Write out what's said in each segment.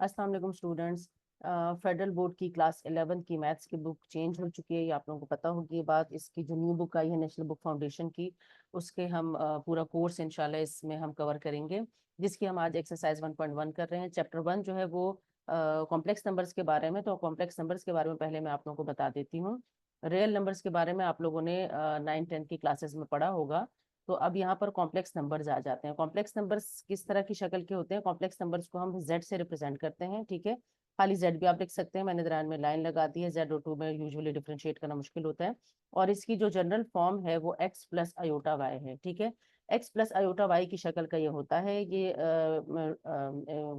अस्सलाम वालेकुम students. Federal board की क्लास 11 की मैथ्स की बुक चेंज हो चुकी है, ये आप लोगों को पता होगी ये बात। इसकी जो न्यू बुक आई है नेशनल बुक फाउंडेशन की, उसके हम पूरा कोर्स इंशाल्लाह इसमें हम कवर करेंगे, जिसकी हम आज एक्सरसाइज 1.1 कर रहे हैं। चैप्टर 1 जो है वो कॉम्प्लेक्स नंबर्स के बारे में। तो कॉम्प्लेक्स नंबर्स के बारे में पहले मैं आप लोगों को बता देती हूँ। रियल नंबर्स के बारे में आप लोगों ने 9-10 की क्लासेस में पढ़ा होगा। तो अब यहाँ पर कॉम्प्लेक्स नंबर्स आ जाते हैं। कॉम्प्लेक्स नंबर्स किस तरह की शक्ल के होते हैं? कॉम्प्लेक्स नंबर्स को हम जेड से रिप्रेजेंट करते हैं, ठीक है। खाली जेड भी आप लिख सकते हैं, मैंने दरम्यान में लाइन लगा दी है। जेड और टू में यूजुअली डिफरेंशिएट करना मुश्किल होता है। और इसकी जो जनरल फॉर्म है वो एक्स प्लस आयोटा वाई है, ठीक है। एक्स प्लस आयोटा वाई की शक्ल का ये होता है ये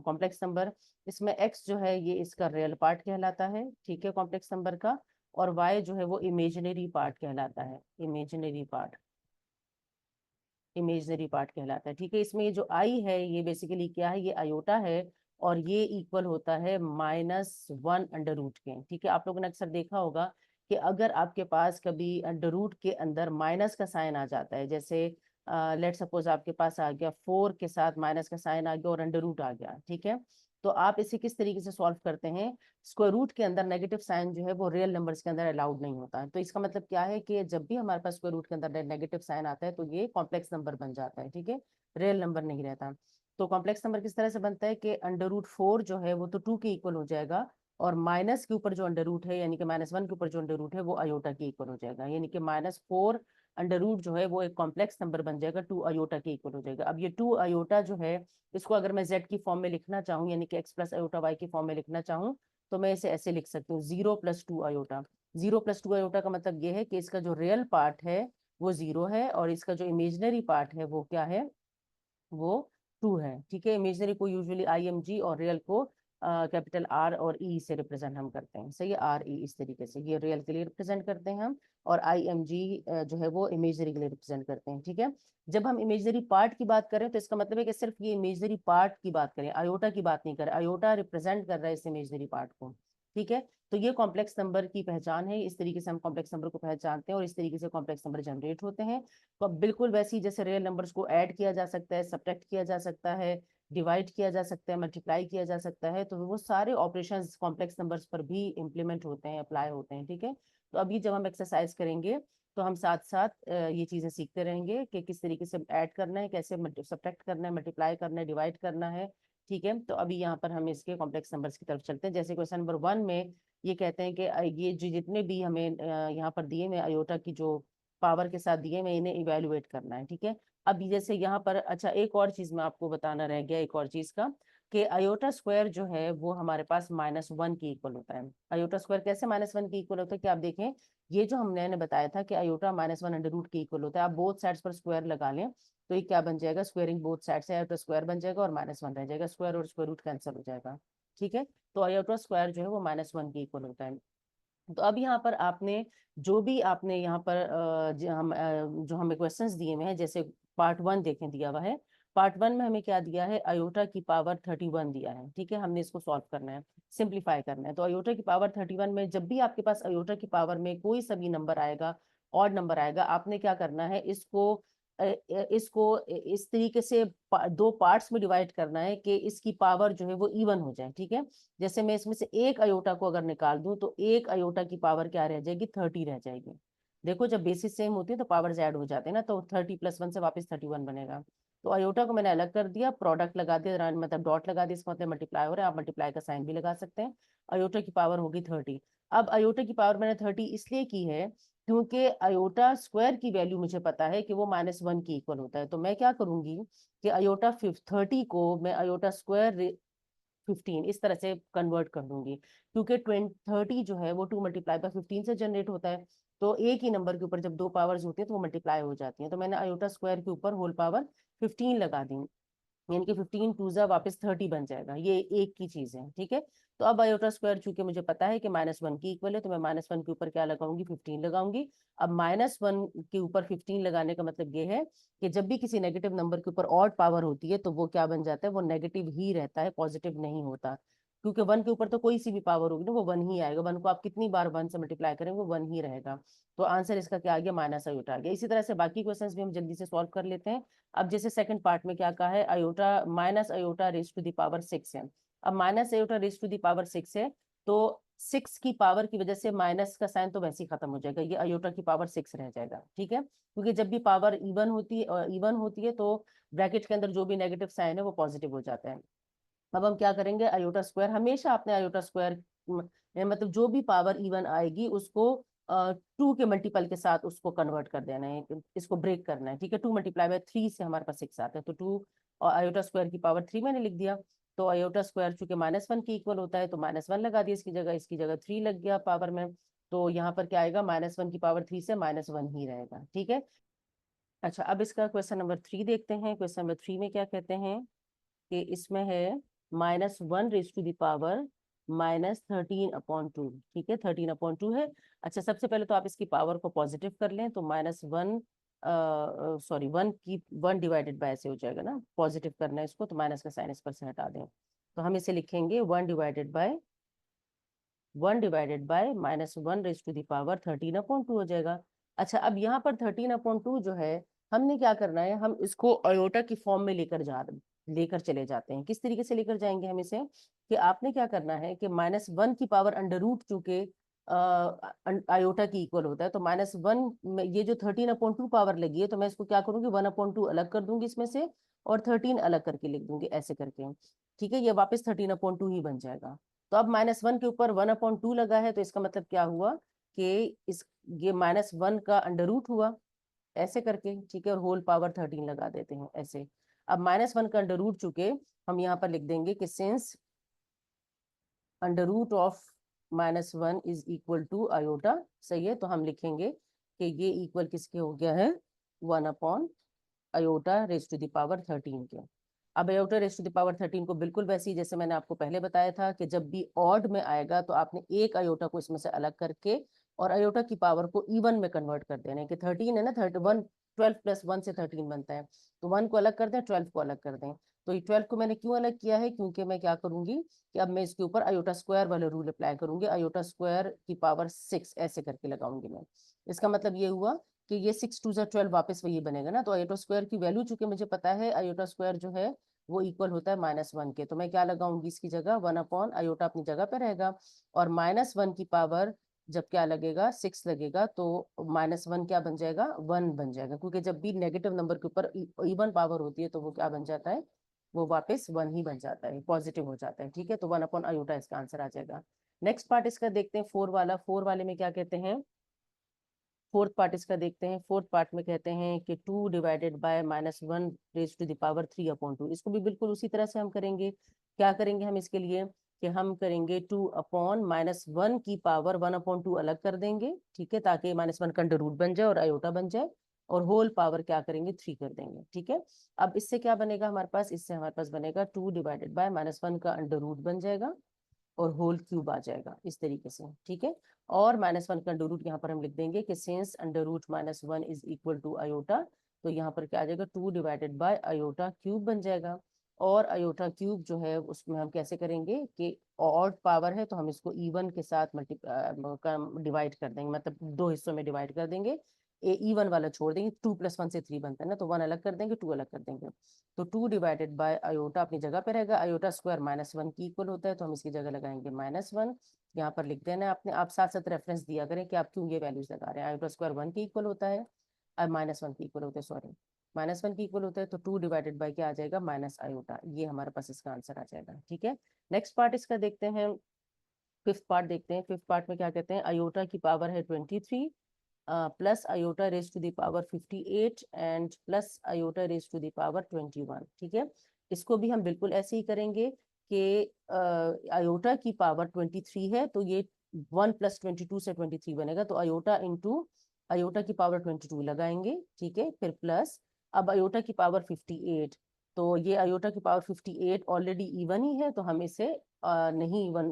कॉम्प्लेक्स नंबर। इसमें एक्स जो है ये इसका रियल पार्ट कहलाता है, ठीक है, कॉम्प्लेक्स नंबर का। और वाई जो है वो इमेजिनरी पार्ट कहलाता है, इमेजिनरी पार्ट, इमेजनरी पार्ट कहलाता है, ठीक है। इसमें ये जो आई है ये बेसिकली क्या है? ये आयोटा है। और ये इक्वल होता है -1 अंडर रूट के, ठीक है। आप लोगों ने अक्सर देखा होगा कि अगर आपके पास कभी अंडर रूट के अंदर माइनस का साइन आ जाता है, जैसे लेट सपोज आपके पास आ गया 4 के साथ माइनस का साइन आ गया और अंडर रूट आ गया, ठीक है। तो आप इसे किस तरीके से सॉल्व करते हैं? स्क्वायर रूट के अंदर नेगेटिव साइन जो है वो रियल नंबर्स के अंदर अलाउड नहीं होता है। तो इसका मतलब क्या है कि जब भी हमारे पास स्क्वायर रूट के अंदर नेगेटिव साइन आता है तो ये कॉम्प्लेक्स नंबर बन जाता है, ठीक है, रियल नंबर नहीं रहता। तो कॉम्प्लेक्स नंबर किस तरह से बनता है कि अंडर रूट 4 जो है वो तो 2 के इक्वल हो जाएगा, और माइनस के ऊपर जो अंडर रूट है यानी कि -1 के ऊपर जो अंडर रूट है वो अयोटा के इक्वल हो जाएगा, यानी कि -4 अंडर रूट जो है वो एक कॉम्प्लेक्स नंबर बन जाएगा, 2 अयोटा के इक्वल हो जाएगा। अब ये 2 अयोटा जो है इसको अगर मैं जेड की फॉर्म में लिखना चाहूँ, यानी कि एक्स प्लस अयोटा वाई की फॉर्म में लिखना चाहूँ, तो मैं इसे ऐसे लिख सकती हूँ 0+2 अयोटा। 0+2 अयोटा का मतलब ये है कि इसका जो रियल पार्ट है वो 0 है, और इसका जो इमेजिनरी पार्ट है वो क्या है? वो 2 है, ठीक है। इमेजिनरी को यूजुअली IMG और रियल को कैपिटल R और E से रिप्रेजेंट हम करते हैं, सही है, RE इस तरीके से ये रियल के लिए रिप्रेजेंट करते हैं हम, और IMG जो है वो इमेजिनरी के लिए रिप्रेजेंट करते हैं, ठीक है। जब हम इमेजिनरी पार्ट की बात करें तो इसका मतलब है कि सिर्फ ये इमेजिनरी पार्ट की बात करें, अयोटा की बात नहीं करें। अयोटा रिप्रेजेंट कर रहा है इस इमेजिनरी पार्ट को, ठीक है। तो ये कॉम्प्लेक्स नंबर की पहचान है, इस तरीके से हम कॉम्प्लेक्स नंबर को पहचानते हैं और इस तरीके से कॉम्प्लेक्स नंबर जनरेट होते हैं। तो अब बिल्कुल वैसे ही जैसे रियल नंबर्स को ऐड किया जा सकता है, सब्ट्रैक्ट किया जा सकता है, डिवाइड किया जा सकता है, मल्टीप्लाई किया जा सकता है, तो वो सारे ऑपरेशंस कॉम्प्लेक्स नंबर्स पर भी इम्प्लीमेंट होते हैं, अप्लाई होते हैं, ठीक है। तो अभी जब हम एक्सरसाइज करेंगे तो हम साथ साथ ये चीजें सीखते रहेंगे कि किस तरीके से ऐड करना है, कैसे सब्ट्रैक्ट करना है, मल्टीप्लाई करना है, डिवाइड करना है, ठीक है। तो अभी यहाँ पर हम इसके कॉम्प्लेक्स नंबर्स की तरफ चलते हैं। जैसे क्वेश्चन नंबर 1 में ये कहते हैं कि ये जो जितने भी हमें यहाँ पर दिए हुए अयोटा की जो पावर के साथ दिए, मैं इन्हें इवेलुएट करना है, ठीक है। अब जैसे यहाँ पर अच्छा एक और चीज मैं आपको बताना रह गया, एक और चीज का, कि अयोटा स्क्वायर जो है वो हमारे पास -1 की इक्वल होता है। अयोटा स्क्वायर कैसे -1 की इक्वल होता है कि आप देखें, ये जो हमने बताया था कि अयोटा -1 अंडर रूट की इक्वल होता है, आप बोथ साइड्स पर स्क्वायर लगा लें तो ये क्या बन जाएगा? स्क्वायरिंग बोथ साइड से अयोटा स्क्वायर बन जाएगा और -1 रह जाएगा, स्क्वायर और स्क्वायर रूट कैंसिल हो जाएगा, ठीक है। तो अयोटा स्क्वायर जो है वो -1 की इक्वल होता है। तो अब यहाँ पर आपने जो भी आपने यहाँ पर जो हमें क्वेश्चंस दिए हुए हैं, जैसे पार्ट 1 देखें दिया हुआ है। पार्ट 1 में हमें क्या दिया है? अयोटा की पावर 31 दिया है, ठीक है। हमने इसको सॉल्व करना है, सिंप्लीफाई करना है। तो अयोटा की पावर 31 में जब भी आपके पास अयोटा की पावर में कोई सा भी नंबर आएगा, ऑड नंबर आएगा, आपने क्या करना है? इसको इस तरीके से दो पार्ट्स में डिवाइड करना है कि इसकी पावर जो है वो इवन हो जाए, ठीक है। जैसे मैं इसमें से एक अयोटा को अगर निकाल दूं तो एक अयोटा की पावर क्या रह जाएगी? 30 रह जाएगी। देखो जब बेसिस सेम होती है तो पावर्स ऐड हो जाते हैं ना, तो 30+1 से वापस 31 बनेगा। तो अयोटा को मैंने अलग कर दिया, प्रोडक्ट लगा दिया, मतलब डॉट लगा दिया, इसका मतलब मल्टीप्लाई हो रहा है, आप मल्टीप्लाई का साइन भी लगा सकते हैं। अयोटा की पावर होगी 30। अब अयोटा की पावर मैंने 30 इसलिए की है क्योंकि अयोटा स्क्वायर की वैल्यू मुझे पता है कि वो -1 की इक्वल होता है। तो मैं क्या करूंगी कि अयोटा 30 को मैं अयोटा स्क्वायर 15 इस तरह से कन्वर्ट कर दूंगी, क्योंकि 30 जो है वो 2 × 15 से जनरेट होता है। तो एक ही नंबर के ऊपर जब दो पावर्स होती है तो वो मल्टीप्लाई हो जाती है। तो मैंने अयोटा स्क्वायर के ऊपर होल पावर 15 लगा दी, यानी कि 15 टूजा वापस 30 बन जाएगा, ये एक की चीज है, ठीक है। तो अब अयोटा स्क्वायर चूंकि मुझे पता है कि -1 की इक्वल है, तो मैं -1 के ऊपर क्या लगाऊंगी? 15 लगाऊंगी। अब -1 के ऊपर 15 लगाने का मतलब ये है कि जब भी किसी नेगेटिव नंबर के ऊपर ऑड पावर होती है तो वो क्या बन जाता है? वो नेगेटिव ही रहता है, पॉजिटिव नहीं होता। क्योंकि 1 के ऊपर तो कोई सी भी पावर होगी ना वो 1 ही आएगा, 1 को आप कितनी बार 1 से मल्टीप्लाई करेंगे वो 1 ही रहेगा। तो आंसर इसका क्या आ गया? माइनस अयोटा आ गया। इसी तरह से बाकी क्वेश्चंस भी हम जल्दी से सॉल्व कर लेते हैं। अब जैसे सेकंड पार्ट में क्या कहा है? Iota -iota raise to the power 6 है। अब minus iota raise to the power 6 है, तो 6 की पावर की वजह से माइनस का साइन तो वैसे ही खत्म हो जाएगा, ये आयोटा की पावर 6 रह जाएगा, ठीक है, क्योंकि जब भी पावर इवन होती है तो ब्रैकेट के अंदर जो भी नेगेटिव साइन है वो पॉजिटिव हो जाता है। अब हम क्या करेंगे, आयोटा स्क्वायर, हमेशा आपने आयोटा स्क्वायर मतलब जो भी पावर इवन आएगी उसको 2 के मल्टीपल के साथ उसको कन्वर्ट कर देना है, इसको ब्रेक करना है, ठीक है। 2 मल्टीप्लाई बाय 3 से हमारे पास 6 आता है, तो 2 और आयोटा स्क्वायर की पावर 3 मैंने लिख दिया। तो आयोटा स्क्वायर चूंकि -1 के इक्वल होता है तो -1 लगा दिया इसकी जगह 3 लग गया पावर में। तो यहाँ पर क्या आएगा, -1 की पावर 3 से -1 ही रहेगा, ठीक है। अच्छा, अब इसका क्वेश्चन नंबर 3 देखते हैं। क्वेश्चन नंबर 3 में क्या कहते हैं कि इसमें है -1 रेज टू द पावर -13/2, ठीक है, 13/2 है। अच्छा, सबसे पहले तो आप इसकी पावर को पॉजिटिव कर लें, तो -1 सॉरी 1 डिवाइडेड बाय ऐसे हो जाएगा ना, पॉजिटिव करना है इसको, तो माइनस का साइन इस पर से हटा दें, तो हम इसे लिखेंगे 1 divided by -1 raise to the power 13/2 हो जाएगा। अच्छा, अब यहाँ पर 13/2 जो है, हमने क्या करना है, हम इसको अयोटा की फॉर्म में लेकर चले जाते हैं। किस तरीके से लेकर जाएंगे हम इसे, कि आपने क्या करना है कि -1 की पावर अंडर रूट चूंकि आयोटा की इक्वल होता है, तो -1 में ये जो 13/2 पावर लगी है, तो मैं इसको क्या करूंगी, 1/2 अलग कर दूंगी इसमें से, और 13 अलग करके लिख दूंगी ऐसे करके, ठीक है, ये वापस 13/2 ही बन जाएगा। तो अब -1 के ऊपर 1/2 लगा है, तो इसका मतलब क्या हुआ कि इस ये -1 का अंडर रूट हुआ ऐसे करके, ठीक है, और होल पावर 13 लगा देते हैं ऐसे। अब -1 का अंडर रूट चुके हम यहाँ पर लिख देंगे कि since under root of -1 is equal to iota, सही है, तो हम लिखेंगे कि ये इक्वल किसके हो गया है, 1 iota raise to the power 13 के। अब iota raise to the power 13 को बिल्कुल वैसे ही जैसे मैंने आपको पहले बताया था कि जब भी ऑड में आएगा तो आपने एक आयोटा को इसमें से अलग करके और आयोटा की पावर को इवन में कन्वर्ट कर देना है, कि 13 है ना, 31 12 प्लस 1 से 13 बनता है, तो 1 को अलग कर दें, 12 को अलग कर दें। तो ये 12 को मैंने क्यों अलग किया है, क्योंकि मैं क्या करूंगी कि अब मैं इसके ऊपर आयोटा स्क्वायर वाला रूल अप्लाई करूंगी, आयोटा स्क्वायर की पावर 6 ऐसे करके लगाऊंगी मैं। इसका मतलब ये हुआ कि ये 6 2 12 वापस वही बनेगा ना, तो आयोटा स्क्वायर की वैल्यू चूंकि मुझे पता है आयोटा स्क्वायर जो है वो इक्वल होता है -1 के, तो मैं क्या लगाऊंगी इसकी जगह, 1/आयोटा अपनी जगह पे रहेगा, और -1 की पावर जब क्या लगेगा, 6 लगेगा, तो -1 क्या बन जाएगा, 1 बन जाएगा, क्योंकि जब भी नेगेटिव नंबर के ऊपर इवन पावर होती है तो वो क्या बन जाता है, वो वापस 1 ही बन जाता है, पॉजिटिव हो जाता है, ठीक है, तो 1/आयोटा इसका आंसर आ जाएगा। नेक्स्ट पार्ट इसका देखते हैं 4 वाला। 4 वाले में क्या कहते हैं, फोर्थ पार्ट इसका देखते हैं। फोर्थ पार्ट में कहते हैं कि 2 divided by -1 raise to the power 3/2, इसको भी बिल्कुल उसी तरह से हम करेंगे। क्या करेंगे हम इसके लिए, कि हम करेंगे 2/-1 की पावर 1/2 अलग कर देंगे, ठीक है, ताकि -1 का अंडर रूट बन जाए और आयोटा बन जाए, और होल पावर क्या करेंगे, 3 कर देंगे, ठीक है। अब इससे क्या बनेगा हमारे पास, इससे हमारे पास बनेगा 2 डिवाइडेड बाय -1 का अंडर रूट बन जाएगा और होल क्यूब आ जाएगा इस तरीके से, ठीक है। और -1 का अंडर रूट यहाँ पर हम लिख देंगे कि since under root -1 is equal to iota, तो यहाँ पर क्या आ जाएगा, 2 डिवाइडेड बाय आयोटा क्यूब बन जाएगा। और आयोटा क्यूब जो है उसमें हम कैसे करेंगे कि ऑड पावर है तो हम इसको इवन के साथ डिवाइड कर देंगे, मतलब 2 हिस्सों में डिवाइड कर देंगे, इवन वाला छोड़ देंगे, 2 + 1 से 3 बनता है ना, तो 1 अलग कर देंगे, 2 अलग कर देंगे, तो 2 डिवाइडेड बाय आयोटा अपनी जगह पे रहेगा, आयोटा स्क्वायर -1 की इक्वल होता है, तो हम इसकी जगह लगाएंगे -1, यहाँ पर लिख देना है आपने, आप साथ साथ रेफरेंस दिया करें कि आप क्यों ये वैल्यूज लगा रहे हैं। आयोटा स्क्वायर 1 की इक्वल होता है और -1 की इक्वल होता है, सॉरी -1 की इक्वल होता है, तो 2 डिवाइडेड बाय क्या आ जाएगा, माइनस आयोटा, ये हमारे पास इसका आंसर आ जाएगा, ठीक है। नेक्स्ट पार्ट इसका देखते हैं, फिफ्थ पार्ट देखते हैं। फिफ्थ पार्ट में क्या कहते हैं, आयोटा की पावर है 23 plus iota raise to the power 58 and plus iota raise to the power 21, ठीक है। इसको भी हम बिल्कुल ऐसे ही करेंगे कि आयोटा की पावर 23 है, तो ये 1 + 22 से 23 बनेगा, तो आयोटा इंटू आयोटा की पावर 22 लगाएंगे, ठीक है, फिर प्लस अब आयोटा की पावर 58, तो ये आयोटा की पावर 58 ऑलरेडी इवन ही है, तो हम इसे नहीं इवन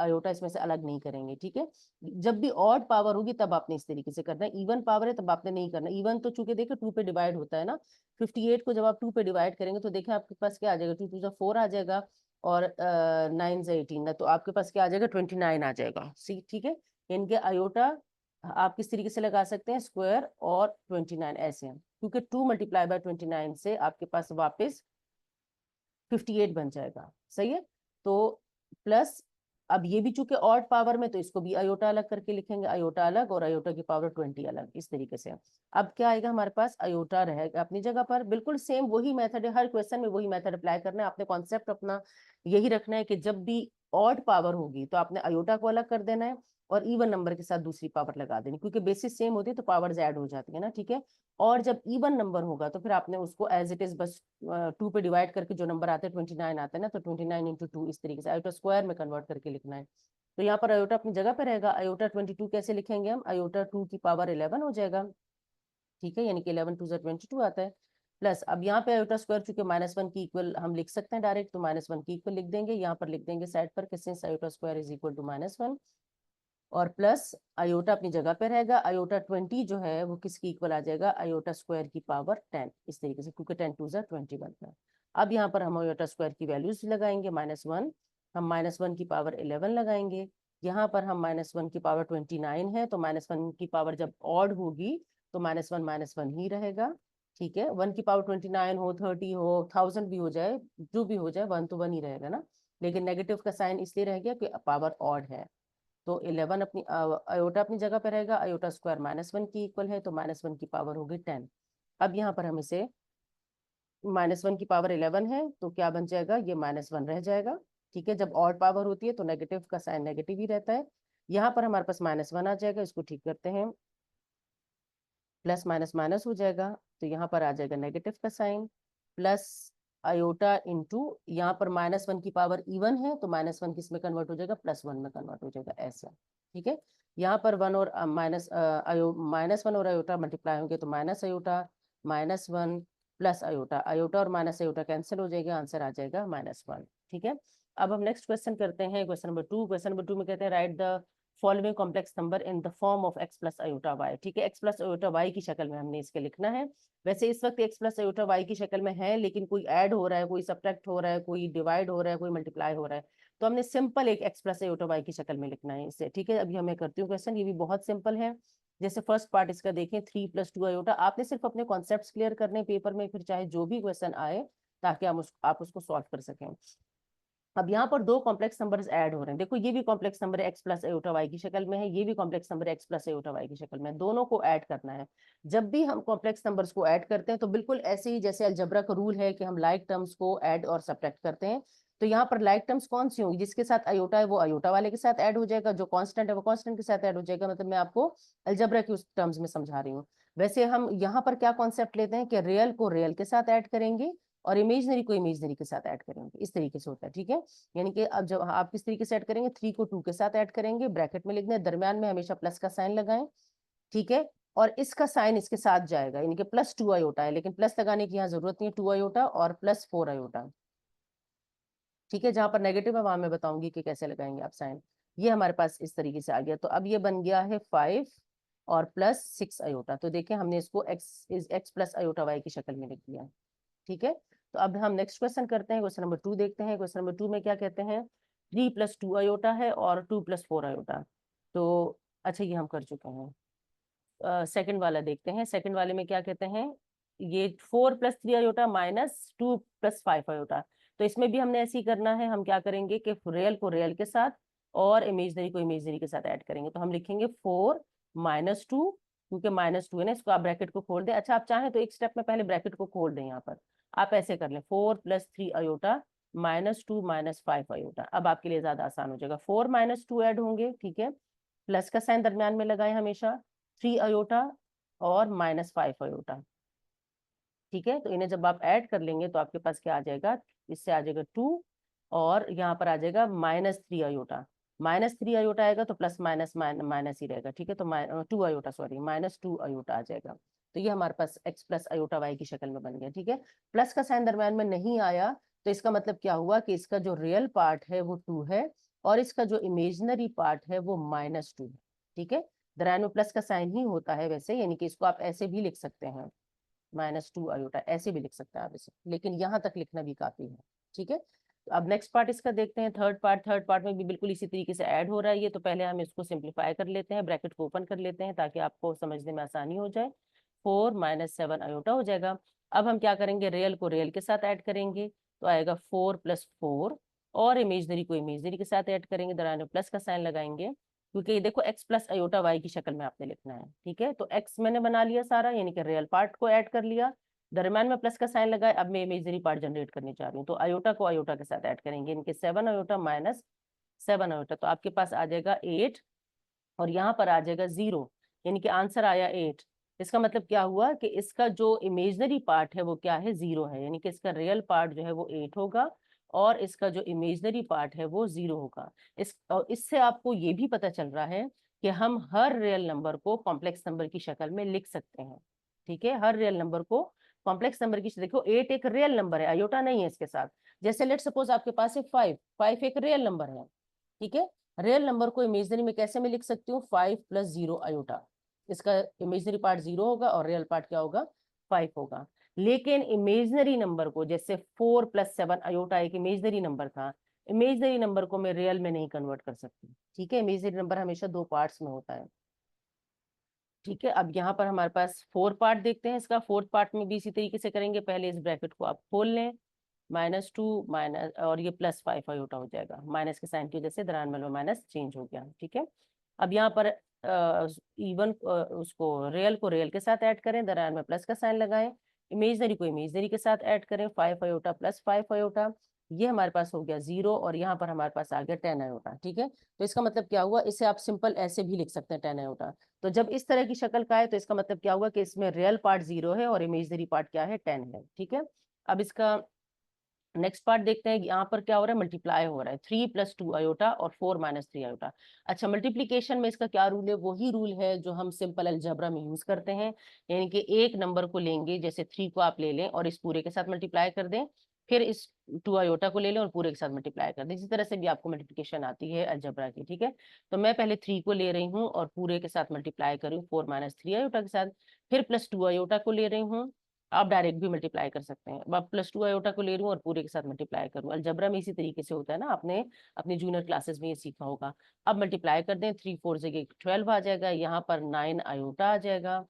आयोटा इसमें से अलग नहीं करेंगे, ठीक है। जब भी ऑड पावर होगी तब आपने इस तरीके से करना है, इवन पावर है तब आपने नहीं करना। इवन तो चूंकि देखो 2 पे डिवाइड होता है ना, 58 को जब आप 2 पे डिवाइड करेंगे तो देखें आपके पास क्या आ जाएगा, 2 2 जा 4 आ जाएगा, और 9 जा 18 ना, तो आपके पास क्या आ जाएगा, 29 आ जाएगा, सी, ठीक है। इनके आयोटा आप किस तरीके से लगा सकते हैं, स्क्वायर और 29 ऐसे, क्योंकि 2 × 29 से आपके पास वापस 58 बन जाएगा, सही है। तो प्लस, अब ये भी चूंकि ऑड पावर में, तो इसको भी अयोटा अलग करके लिखेंगे, अयोटा अलग और अयोटा की पावर 20 अलग, इस तरीके से। अब क्या आएगा हमारे पास, अयोटा रहेगा अपनी जगह पर, बिल्कुल सेम वही मेथड है, हर क्वेश्चन में वही मेथड अप्लाई करना है आपने। कॉन्सेप्ट अपना यही रखना है कि जब भी ऑड पावर होगी तो आपने अयोटा को अलग कर देना है और इवन नंबर के साथ दूसरी पावर लगा देनी, क्योंकि बेसिस सेम होती है तो पावर्स ऐड हो जाती है ना, ठीक है। और जब इवन नंबर होगा तो फिर आपने उसको एज इट इज बस 2 पे डिवाइड करके जो नंबर आते हैं 29 आते हैं ना, तो 29 × 2 इस तरीके से अयोटा स्क्वायर में कन्वर्ट करके लिखना है। तो यहाँ पर अयोटा अपनी जगह पे रहेगा, अयोटा 22 कैसे लिखेंगे हम, अयोटा 2 की पावर 11 हो जाएगा, ठीक है, यानी कि 11 2 22 आता है। प्लस अब यहाँ पे अयोटा स्क्वायर चूंकि -1 की इक्वल हम लिख सकते हैं डायरेक्ट, तो -1 की इक्वल लिख देंगे, यहाँ पर लिख देंगे साइड पर since iota square is equal to -1, और प्लस अयोटा अपनी जगह पे रहेगा, अयोटा 20 जो है वो किसकी इक्वल आ जाएगा, अयोटा स्क्वायर की पावर 10, इस तरीके से, क्योंकि 10 2 21 बनता है। अब यहाँ पर हम अयोटा स्क्वायर की वैल्यूज लगाएंगे, -1, हम -1 की पावर 11 लगाएंगे, यहाँ पर हम -1 की पावर 29 है, तो -1 की पावर जब ऑड होगी तो -1 ही रहेगा, ठीक है। 1 की पावर 29 हो, 30 हो, 1000 भी हो जाए, जो भी हो जाए, 1 तो 1 ही रहेगा ना, लेकिन नेगेटिव का साइन इसलिए रह गया कि पावर ऑड है। तो 11 अपनी अयोटा अपनी जगह पे रहेगा, अयोटा स्क्वायर -1 की इक्वल है, तो -1 की पावर होगी 10। अब यहाँ पर हम इसे -1 की पावर 11 है तो क्या बन जाएगा, ये -1 रह जाएगा, ठीक है। जब ऑड पावर होती है तो नेगेटिव का साइन नेगेटिव ही रहता है। यहाँ पर हमारे पास -1 आ जाएगा, इसको ठीक करते हैं, प्लस माइनस माइनस हो जाएगा, तो यहाँ पर आ जाएगा नेगेटिव का साइन, प्लस अयोटा इंटू, यहाँ पर -1 की पावर इवन है तो -1 किस में कन्वर्ट हो जाएगा, +1 में कन्वर्ट हो जाएगा, ऐसा, ठीक है। यहाँ पर 1 और -1 और अयोटा मल्टीप्लाई होंगे तो minus iota, -1 plus iota, iota और माइनस अयोटा कैंसिल हो जाएगा, आंसर आ जाएगा -1, ठीक है। अब हम नेक्स्ट क्वेश्चन करते हैं, क्वेश्चन नंबर 2। क्वेश्चन नंबर 2 में कहते हैं right the following complex number in the form of x plus iota y, ठीक है, x प्लस अयोटा y की शक्ल में हमने इसके लिखना है। वैसे इस वक्त x प्लस अयोटा y की शक्ल में है, लेकिन कोई ऐड हो रहा है, कोई सब्ट्रैक्ट हो रहा है, कोई डिवाइड हो रहा है, कोई मल्टीप्लाई हो रहा है, तो हमने सिंपल एक x प्लस अयोटा y की शक्ल में लिखना है इसे, ठीक है। अभी हमें करती हूँ क्वेश्चन, ये भी बहुत सिंपल है। जैसे फर्स्ट पार्ट इसका देखें, 3 + 2 अयोटा, आपने सिर्फ अपने कॉन्सेप्ट क्लियर करने पेपर में, फिर चाहे जो भी क्वेश्चन आए, ताकि आप उसको सॉल्व कर सकें। अब यहाँ पर दो कॉम्प्लेक्स नंबर्स ऐड हो रहे हैं, देखो ये भी कॉम्प्लेक्स नंबर है x प्लस अयोटा y की शक्ल में है, ये भी कॉम्प्लेक्स नंबर है x प्लस अयोटा y की शक्ल में है, दोनों को ऐड करना है। जब भी हम कॉम्प्लेक्स नंबर्स को ऐड करते हैं तो बिल्कुल ऐसे ही जैसे अलजेब्रा का रूल है कि हम लाइक टर्म्स को ऐड और सब्ट्रैक्ट करते हैं, तो यहाँ पर लाइक टर्म्स कौन सी होंगी, जिसके साथ अयोटा है वो अयोटा वाले के साथ ऐड हो जाएगा, जो कॉन्स्टेंट है वो कॉन्स्टेंट के साथ ऐड हो जाएगा, मतलब मैं आपको अलजेब्रा की उस टर्म्स में समझा रही हूँ। वैसे हम यहाँ पर क्या कॉन्सेप्ट लेते हैं कि रियल को रियल के साथ ऐड करेंगे और इमेजनरी को इमेजनरी के साथ ऐड करेंगे, इस तरीके से होता है, ठीक है। यानी कि अब जब आप किस तरीके से ऐड करेंगे, 3 को 2 के साथ ऐड करेंगे, ब्रैकेट में लिखना है, दरमियान में हमेशा प्लस का साइन लगाएं, ठीक है। और इसका साइन इसके साथ जाएगा, यानी कि +2 अयोटा है, लेकिन प्लस लगाने की यहाँ जरूरत नहीं है, 2 अयोटा और +4 अयोटा, ठीक है। जहां पर नेगेटिव है वहां मैं बताऊंगी कि कैसे लगाएंगे आप साइन। ये हमारे पास इस तरीके से आ गया, तो अब ये बन गया है 5 और +6 अयोटा, तो देखें हमने इसको x प्लस अयोटा y की शक्ल में लिख दिया, ठीक है। तो अब हम नेक्स्ट क्वेश्चन करते हैं, क्वेश्चन नंबर 2 देखते हैं। क्वेश्चन नंबर 2 में क्या कहते हैं, 3 + 2 अयोटा है और 2 + 4 अयोटा, तो अच्छा ये हम कर चुके हैं। सेकंड वाला देखते हैं, सेकंड वाले में क्या कहते हैं, ये 4 + 3 अयोटा -2 + 5 अयोटा, तो इसमें भी हमने ऐसे ही करना है, हम क्या करेंगे कि रियल को रियल के साथ और इमेजनरी को इमेजनरी के साथ ऐड करेंगे, तो हम लिखेंगे 4 -2, क्योंकि -2 है ना, इसको आप ब्रैकेट को खोल दें, अच्छा आप चाहें तो एक स्टेप में पहले ब्रैकेट को खोल दें, यहाँ पर आप ऐसे कर लें, 4 + 3 अयोटा -2 - 5 अयोटा, अब आपके लिए ज्यादा आसान हो जाएगा, 4 - 2 ऐड होंगे, ठीक है, प्लस का साइन दरमियान में लगाए हमेशा, 3 अयोटा और -5 अयोटा, ठीक है। तो इन्हें जब आप ऐड कर लेंगे तो आपके पास क्या आ जाएगा, इससे आ जाएगा 2 और यहाँ पर आ जाएगा -3 अयोटा, -3 अयोटा आएगा तो प्लस माइनस माइनस ही रहेगा, ठीक है, तो 2 अयोटा, सॉरी -2 अयोटा आ जाएगा, तो ये हमारे पास x प्लस अयोटा y की शक्ल में बन गया, ठीक है। प्लस का साइन दरम्यान में नहीं आया तो इसका मतलब क्या हुआ कि इसका जो रियल पार्ट है वो 2 है और इसका जो इमेजनरी पार्ट है वो -2 है, ठीक है। दरम्यान में प्लस का साइन ही होता है वैसे, यानी कि इसको आप ऐसे भी लिख सकते हैं, -2 अयोटा, ऐसे भी लिख सकते हैं आप इसे, लेकिन यहाँ तक लिखना भी काफी है, ठीक है। तो अब नेक्स्ट पार्ट इसका देखते हैं, थर्ड पार्ट में भी बिल्कुल इसी तरीके से ऐड हो रहा है ये, तो पहले हम इसको सिंप्लीफाई कर लेते हैं, ब्रैकेट को ओपन कर लेते हैं ताकि आपको समझने में आसानी हो जाए, 4 - 7 अयोटा हो जाएगा। अब हम क्या करेंगे, रियल को रियल के साथ ऐड करेंगे, तो आएगा 4 + 4 और इमेजनरी को इमेजनरी के साथ ऐड करेंगे, दरमियान में प्लस का साइन लगाएंगे, क्योंकि ये देखो x प्लस अयोटा वाई की शक्ल में आपने लिखना है। ठीक है, तो x मैंने बना लिया सारा, यानी कि रियल पार्ट को ऐड कर लिया, दरमियान में प्लस का साइन लगाए। अब मैं इमेजनरी पार्ट जनरेट करने जा रही हूँ, तो अयोटा को अयोटा के साथ ऐड करेंगे, इनके 7 अयोटा माइनस 7 अयोटा, तो आपके पास आ जाएगा 8 और यहाँ पर आ जाएगा 0, यानी कि आंसर आया 8। इसका मतलब क्या हुआ कि इसका जो इमेजनरी पार्ट है वो क्या है, 0 है, यानी कि इसका रियल पार्ट जो है वो 8 होगा और इसका जो इमेजनरी पार्ट है वो 0 होगा। इससे आपको ये भी पता चल रहा है कि हम हर रियल नंबर को कॉम्प्लेक्स नंबर की शक्ल में लिख सकते हैं। ठीक है, हर रियल नंबर को कॉम्प्लेक्स नंबर की, देखो 8 एक रियल नंबर है, अयोटा नहीं है इसके साथ। जैसे लेट सपोज आपके पास है 5, 5 एक रियल नंबर है। ठीक है, रियल नंबर को इमेजनरी में कैसे मैं लिख सकती हूँ, 5 प्लस 0 अयोटा, इसका इमेजनरी पार्ट 0 होगा और रियल पार्ट क्या होगा, 5 होगा। लेकिन इमेजनरी नंबर को, जैसे 4 प्लस 7 अयोटा एक इमेजनरी नंबर था, इमेजनरी नंबर को मैं रियल में नहीं कन्वर्ट कर सकती। ठीक है, इमेजनरी नंबर हमेशा दो पार्ट्स में होता है। ठीक है, अब यहाँ पर हमारे पास 4 पार्ट देखते हैं, इसका 4th पार्ट में भी इसी तरीके से करेंगे। पहले इस ब्रैकेट को आप खोल लें, -2 माइनस और ये +5 अयोटा हो जाएगा, माइनस के साइन की वजह से दरमियान में माइनस चेंज हो गया। ठीक है, अब यहाँ पर इवन उसको रियल को रियल के साथ ऐड करें, दरमियान में प्लस का साइन लगाएं, इमेजनरी को इमेजनरी के साथ ऐड करें, 5 अयोटा प्लस 5 अयोटा, ये हमारे पास हो गया 0 और यहाँ पर हमारे पास आ गया 10 अयोटा। ठीक है, तो इसका मतलब क्या हुआ, इसे आप सिंपल ऐसे भी लिख सकते हैं 10 अयोटा। तो जब इस तरह की शक्ल का है तो इसका मतलब क्या हुआ कि इसमें रियल पार्ट 0 है और इमेजनरी पार्ट क्या है, 10 है। ठीक है, अब इसका नेक्स्ट पार्ट देखते हैं, यहाँ पर क्या हो रहा है, मल्टीप्लाई हो रहा है, 3 प्लस 2 अयोटा और 4 माइनस 3 अयोटा। अच्छा, मल्टीप्लीकेशन में इसका क्या रूल है, वही रूल है जो हम सिंपल अलजेब्रा में यूज करते हैं, यानी कि एक नंबर को लेंगे, जैसे 3 को आप ले लें और इस पूरे के साथ मल्टीप्लाई कर दें, फिर इस 2 अयोटा को ले लें और पूरे के साथ मल्टीप्लाई कर दें। इसी तरह से भी आपको मल्टीप्लिकेशन आती है अलजेब्रा की। ठीक है, तो मैं पहले 3 को ले रही हूँ और पूरे के साथ मल्टीप्लाई करूँ 4 माइनस 3 अयोटा के साथ, फिर +2 अयोटा को ले रही हूँ, आप डायरेक्ट भी मल्टीप्लाई कर सकते हैं। अब +2 अयोटा को ले लूं और पूरे के साथ मल्टीप्लाई करूं, अलजबरा में इसी तरीके से होता है ना, आपने अपनी जूनियर क्लासेस में ये सीखा होगा। अब मल्टीप्लाई कर दें, 3 4 जगह 12 आ जाएगा, यहाँ पर 9 अयोटा आ जाएगा,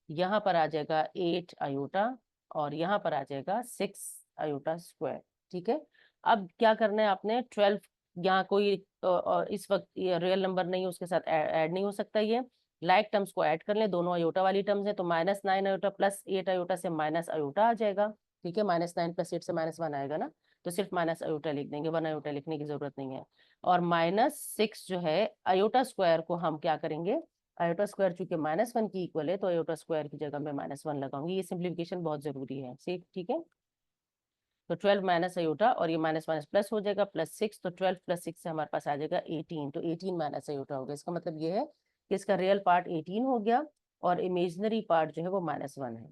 यहाँ पर आ जाएगा 8 अयोटा और यहाँ पर आ जाएगा 6 अयोटा स्क्वायर। ठीक है, अब क्या करना है आपने, 12 यहाँ कोई इस वक्त रियल नंबर नहीं है, उसके साथ ऐड नहीं हो सकता, ये लाइक टर्म्स को ऐड कर लें, दोनों अयोटा वाली टर्म्स है, तो -9 अयोटा प्लस 8 अयोटा से माइनस अयोटा आ जाएगा। ठीक है, -9 + 8 से -1 आएगा ना, तो सिर्फ माइनस अयोटा लिख देंगे, 1 अयोटा लिखने की जरूरत नहीं है। और -6 जो है अयोटा स्क्वायर को हम क्या करेंगे, अयोटा स्क्वायर चूंकि -1 की इक्वल है तो अयोटा स्क्वायर की जगह में -1 लगाऊंगी, ये सिंप्लीफिकेशन बहुत जरूरी है। ठीक है, तो 12 माइनस अयोटा और ये माइनस माइनस प्लस हो जाएगा, +6, तो 12 + 6 से हमारे पास आ जाएगा 18, तो 18 माइनस अयोटा हो गया। इसका मतलब ये है कि इसका रियल पार्ट 18 हो गया और इमेजनरी पार्ट जो है वो -1 है,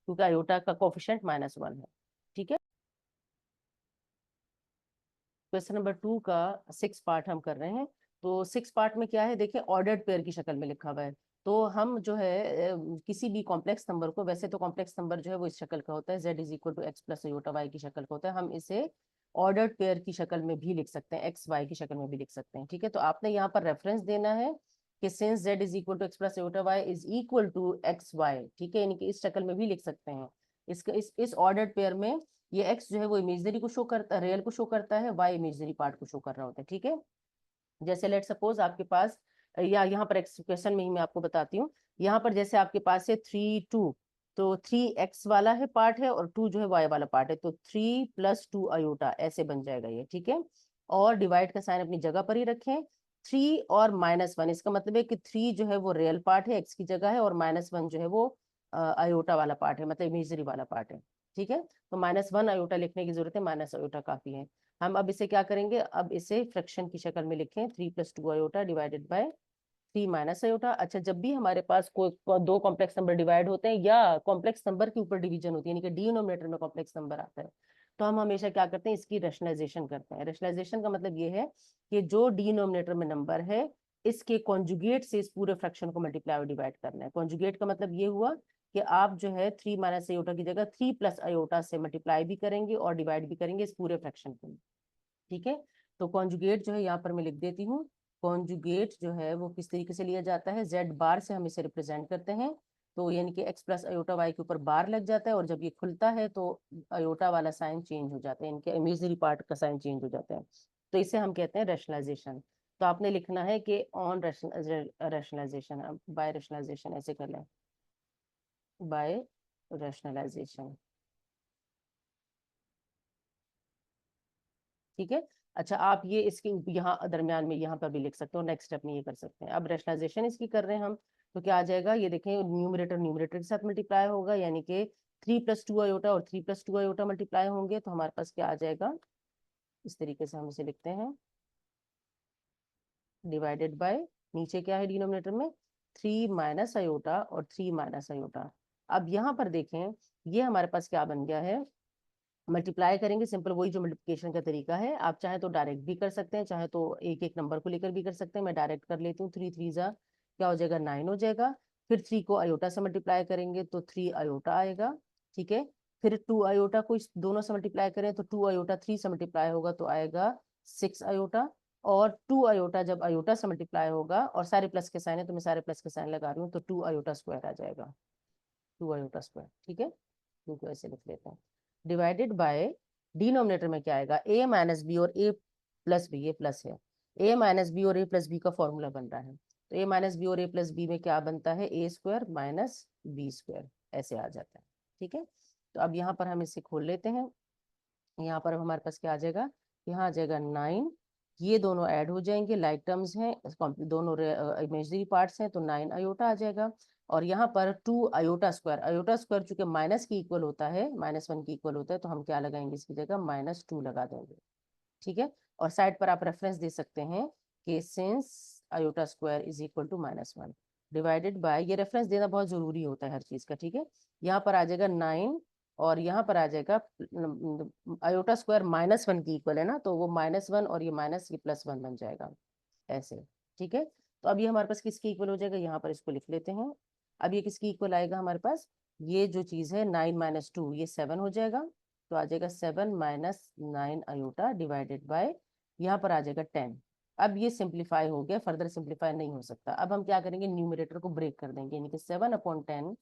क्योंकि अयोटा का कोफिशिएंट -1 है। ठीक है, क्वेश्चन नंबर 2 का 6 पार्ट हम कर रहे हैं। तो 6 पार्ट में क्या है, देखिए ऑर्डर्ड पेयर की शक्ल में लिखा हुआ है। तो हम जो है किसी भी कॉम्प्लेक्स नंबर को, वैसे तो कॉम्प्लेक्स नंबर जो है वो इस शक्ल का होता है, z = x + अयोटा y की शक्ल का होता है, हम इसे ऑर्डर्ड पेयर की शक्ल में भी लिख सकते हैं, x y की शक्ल में भी लिख सकते हैं। ठीक है, तो आपने यहाँ पर रेफरेंस देना है कि since z = x + iota y = x y, ठीक है, यानी कि इस शक्ल में भी लिख सकते हैं। इसका इस ऑर्डर्ड पेयर में ये x जो है वो इमेजनरी को शो करता है, रियल को शो करता है, y इमेजनरी पार्ट को शो कर रहा होता है। ठीक है, जैसे लेट सपोज आपके पास, या यहाँ पर एक्सप्रेशन में ही मैं आपको बताती हूँ, यहाँ पर जैसे आपके पास है 3 2, तो 3x वाला है पार्ट है और 2 जो है y वाला पार्ट है, तो 3 + 2 अयोटा ऐसे बन जाएगा ये। ठीक है, और डिवाइड का साइन अपनी जगह पर ही रखें, 3 और -1, इसका मतलब है कि 3 जो है वो रियल पार्ट है, x की जगह है, और -1 जो है वो अयोटा वाला पार्ट है, मतलब इमेजरी वाला पार्ट है। ठीक है, तो -1 अयोटा लिखने की जरूरत है, माइनस अयोटा काफी है। हम अब इसे क्या करेंगे, अब इसे फ्रैक्शन की शक्ल में लिखें, 3 + 2 iota divided by 3 minus iota. अच्छा, जब भी हमारे पास कोई दो कॉम्प्लेक्स नंबर डिवाइड होते हैं या कॉम्प्लेक्स नंबर के ऊपर डिवीजन होती है, यानी कि डिनोमिनेटर में कॉम्प्लेक्स नंबर आता है, तो हम हमेशा क्या करते हैं, इसकी रैशनलाइजेशन करते हैं। रैशनलाइजेशन का मतलब ये है कि जो डिनोमिनेटर में नंबर है इसके कॉन्जुगेट से इस पूरे फ्रैक्शन को मल्टीप्लाई और डिवाइड करना है। कॉन्जुगेट का मतलब ये हुआ कि आप जो है 3 माइनस अयोटा की जगह 3 + अयोटा से मल्टीप्लाई भी करेंगे और डिवाइड भी करेंगे इस पूरे फ्रैक्शन को। ठीक है, तो कॉन्जुगेट जो है यहाँ पर मैं लिख देती हूँ, कॉन्जुगेट जो है वो किस तरीके से लिया जाता है, z बार से हम इसे रिप्रेजेंट करते हैं, तो यानी कि x + अयोटा y के ऊपर बार लग जाता है और जब ये खुलता है तो अयोटा वाला साइन चेंज हो जाता है, इनके इमेजनरी पार्ट का साइन चेंज हो जाता है। तो इसे हम कहते हैं रैशनलाइजेशन। तो आपने लिखना है कि ऑन रैशनलाइजेशन, बाय रैशनलाइजेशन ऐसे कर लें, बाय रैशनलाइजेशन। ठीक है। अच्छा, आप ये इसके यहाँ दरमियान में यहाँ पर भी लिख सकते हो, नेक्स्ट स्टेप में ये कर सकते हैं। अब रैशनलाइजेशन इसकी कर रहे हैं हम, तो क्या आ जाएगा, ये देखें न्यूमरेटर न्यूमरेटर के साथ मल्टीप्लाई होगा, यानी कि 3 + 2 आयोटा और 3 + 2 आयोटा मल्टीप्लाई होंगे, तो हमारे पास क्या आ जाएगा, इस तरीके से हम इसे लिखते हैं, डिवाइडेड बाय, नीचे क्या है डिनोमिनेटर में, 3 - आयोटा और 3 - आयोटा। अब यहाँ पर देखें, ये हमारे पास क्या बन गया है, मल्टीप्लाई करेंगे, सिंपल वही जो मल्टीप्लिकेशन का तरीका है। आप चाहे तो डायरेक्ट भी कर सकते हैं, चाहे तो एक एक नंबर को लेकर भी कर सकते हैं। मैं डायरेक्ट कर लेती हूँ, 3 × 3 = क्या हो जाएगा, 9 हो जाएगा। फिर 3 को आयोटा से मल्टीप्लाई करेंगे तो 3 आयोटा आएगा। ठीक है। फिर 2 आयोटा को इस दोनों से मल्टीप्लाई करें तो 2 आयोटा 3 से मल्टीप्लाई होगा तो आएगा 6 आयोटा। और 2 आयोटा जब आयोटा से मल्टीप्लाई होगा, और सारे प्लस के साइन है तो मैं सारे प्लस के साइन लगा रही हूँ, तो 2 आयोटा स्क्वायर आ जाएगा, 2 आयोटा स्क्वायर। ठीक है, 2 को ऐसे लिख लेते हैं, डिवाइडेड बाय, डिनोमिनेटर में क्या आएगा, a - b और a + b, ये प्लस है, a - b और a + b का फॉर्मूला बन रहा है, तो a - b और a + b में क्या बनता है, a² - b², ऐसे आ जाता है। ठीक है। तो अब यहाँ पर हम इसे खोल लेते हैं, यहाँ पर हमारे पास क्या आ जाएगा, यहाँ आ जाएगा 9, ये दोनों ऐड हो जाएंगे, लाइक टर्म्स हैं, दोनों इमेजिनरी पार्ट्स हैं, तो 9 आयोटा आ जाएगा। और यहाँ पर 2 आयोटा स्क्वायर चूंकि माइनस की इक्वल होता है, -1 की इक्वल होता है, तो हम क्या लगाएंगे इसकी जगह, -2 लगा देंगे। ठीक है। और साइड पर आप रेफरेंस दे सकते हैं कि since iota square is equal to -1, divided by, ये रेफरेंस देना बहुत जरूरी होता है हर चीज का। ठीक है। यहाँ पर आ जाएगा 9, और यहाँ पर आ जाएगा आयोटा स्क्वायर -1 की इक्वल है ना, तो वो -1 और ये माइनस, ये +1 बन जाएगा ऐसे। ठीक है। तो अब ये हमारे पास किसकी इक्वल हो जाएगा, यहाँ पर इसको लिख लेते हैं। अब ये किसकी इक्वल आएगा हमारे पास, ये जो चीज है 9 - 2, ये 7 हो जाएगा, तो आ जाएगा 7 - 9 आयोटा, डिवाइडेड बाय, यहाँ पर आ जाएगा 10। अब ये सिंप्लीफाई हो गया, फर्दर सिंप्लीफाई नहीं हो सकता। अब हम क्या करेंगे, न्यूमरेटर को ब्रेक कर देंगे, यानी कि 7/10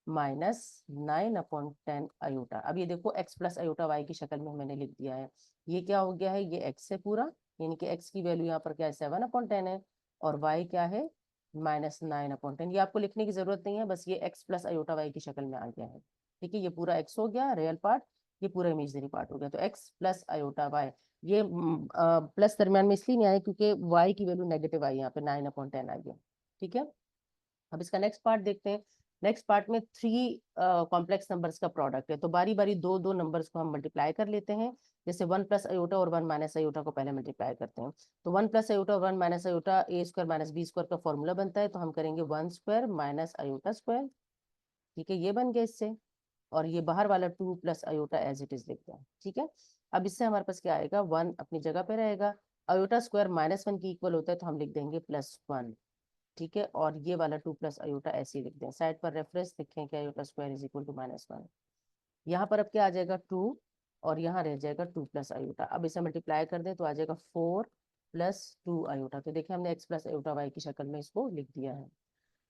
-9/10 आयोटा। अब ये देखो x + आयोटा y की शक्ल में मैंने लिख दिया है। ये क्या हो गया है, ये x है पूरा, यानी कि x की वैल्यू यहाँ पर क्या है, 7/10 है, और y क्या है, -9/10। ये आपको लिखने की जरूरत नहीं है, बस ये x + आयोटा y की शक्ल में आ गया है। ठीक है, ये पूरा x हो गया रियल पार्ट, ये पूरा इमेजिनरी पार्ट हो गया, तो x + आयोटा y। ये प्लस दरम्यान में इसलिए नहीं आया क्योंकि y की वैल्यू नेगेटिव आई, यहाँ पे 9/10 आ गया। ठीक है। अब इसका नेक्स्ट पार्ट देखते हैं। नेक्स्ट पार्ट में 3 कॉम्प्लेक्स नंबर्स का प्रोडक्ट है, तो बारी बारी दो दो नंबर्स को हम मल्टीप्लाई कर लेते हैं। जैसे 1 + आयोटा और 1 - आयोटा को पहले मल्टीप्लाई करते हैं, तो 1 + आयोटा और 1 - आयोटा a² - b² का फॉर्मूला बनता है, तो हम करेंगे 1² - आयोटा स्क्वायर। ठीक है, ये बन गया इससे। और ये बाहर वाला 2 + आयोटा एज इट इज लिखते हैं। ठीक है। अब इससे हमारे पास क्या आएगा, 1 अपनी जगह पे रहेगा, आयोटा स्क्वायर -1 की इक्वल होता है, तो हम लिख देंगे +1। ठीक है। और ये वाला 2 + आयोटा ऐसे ही लिख दें, साइड पर रेफरेंस लिखें कि iota square is equal to -1। यहाँ पर अब क्या आ जाएगा, 2, और यहाँ रह जाएगा 2 + आयोटा। अब इसे मल्टीप्लाई कर दें तो आ जाएगा 4 + 2 आयोटा। तो देखिए हमने x + आयोटा y की शक्ल में इसको लिख दिया है।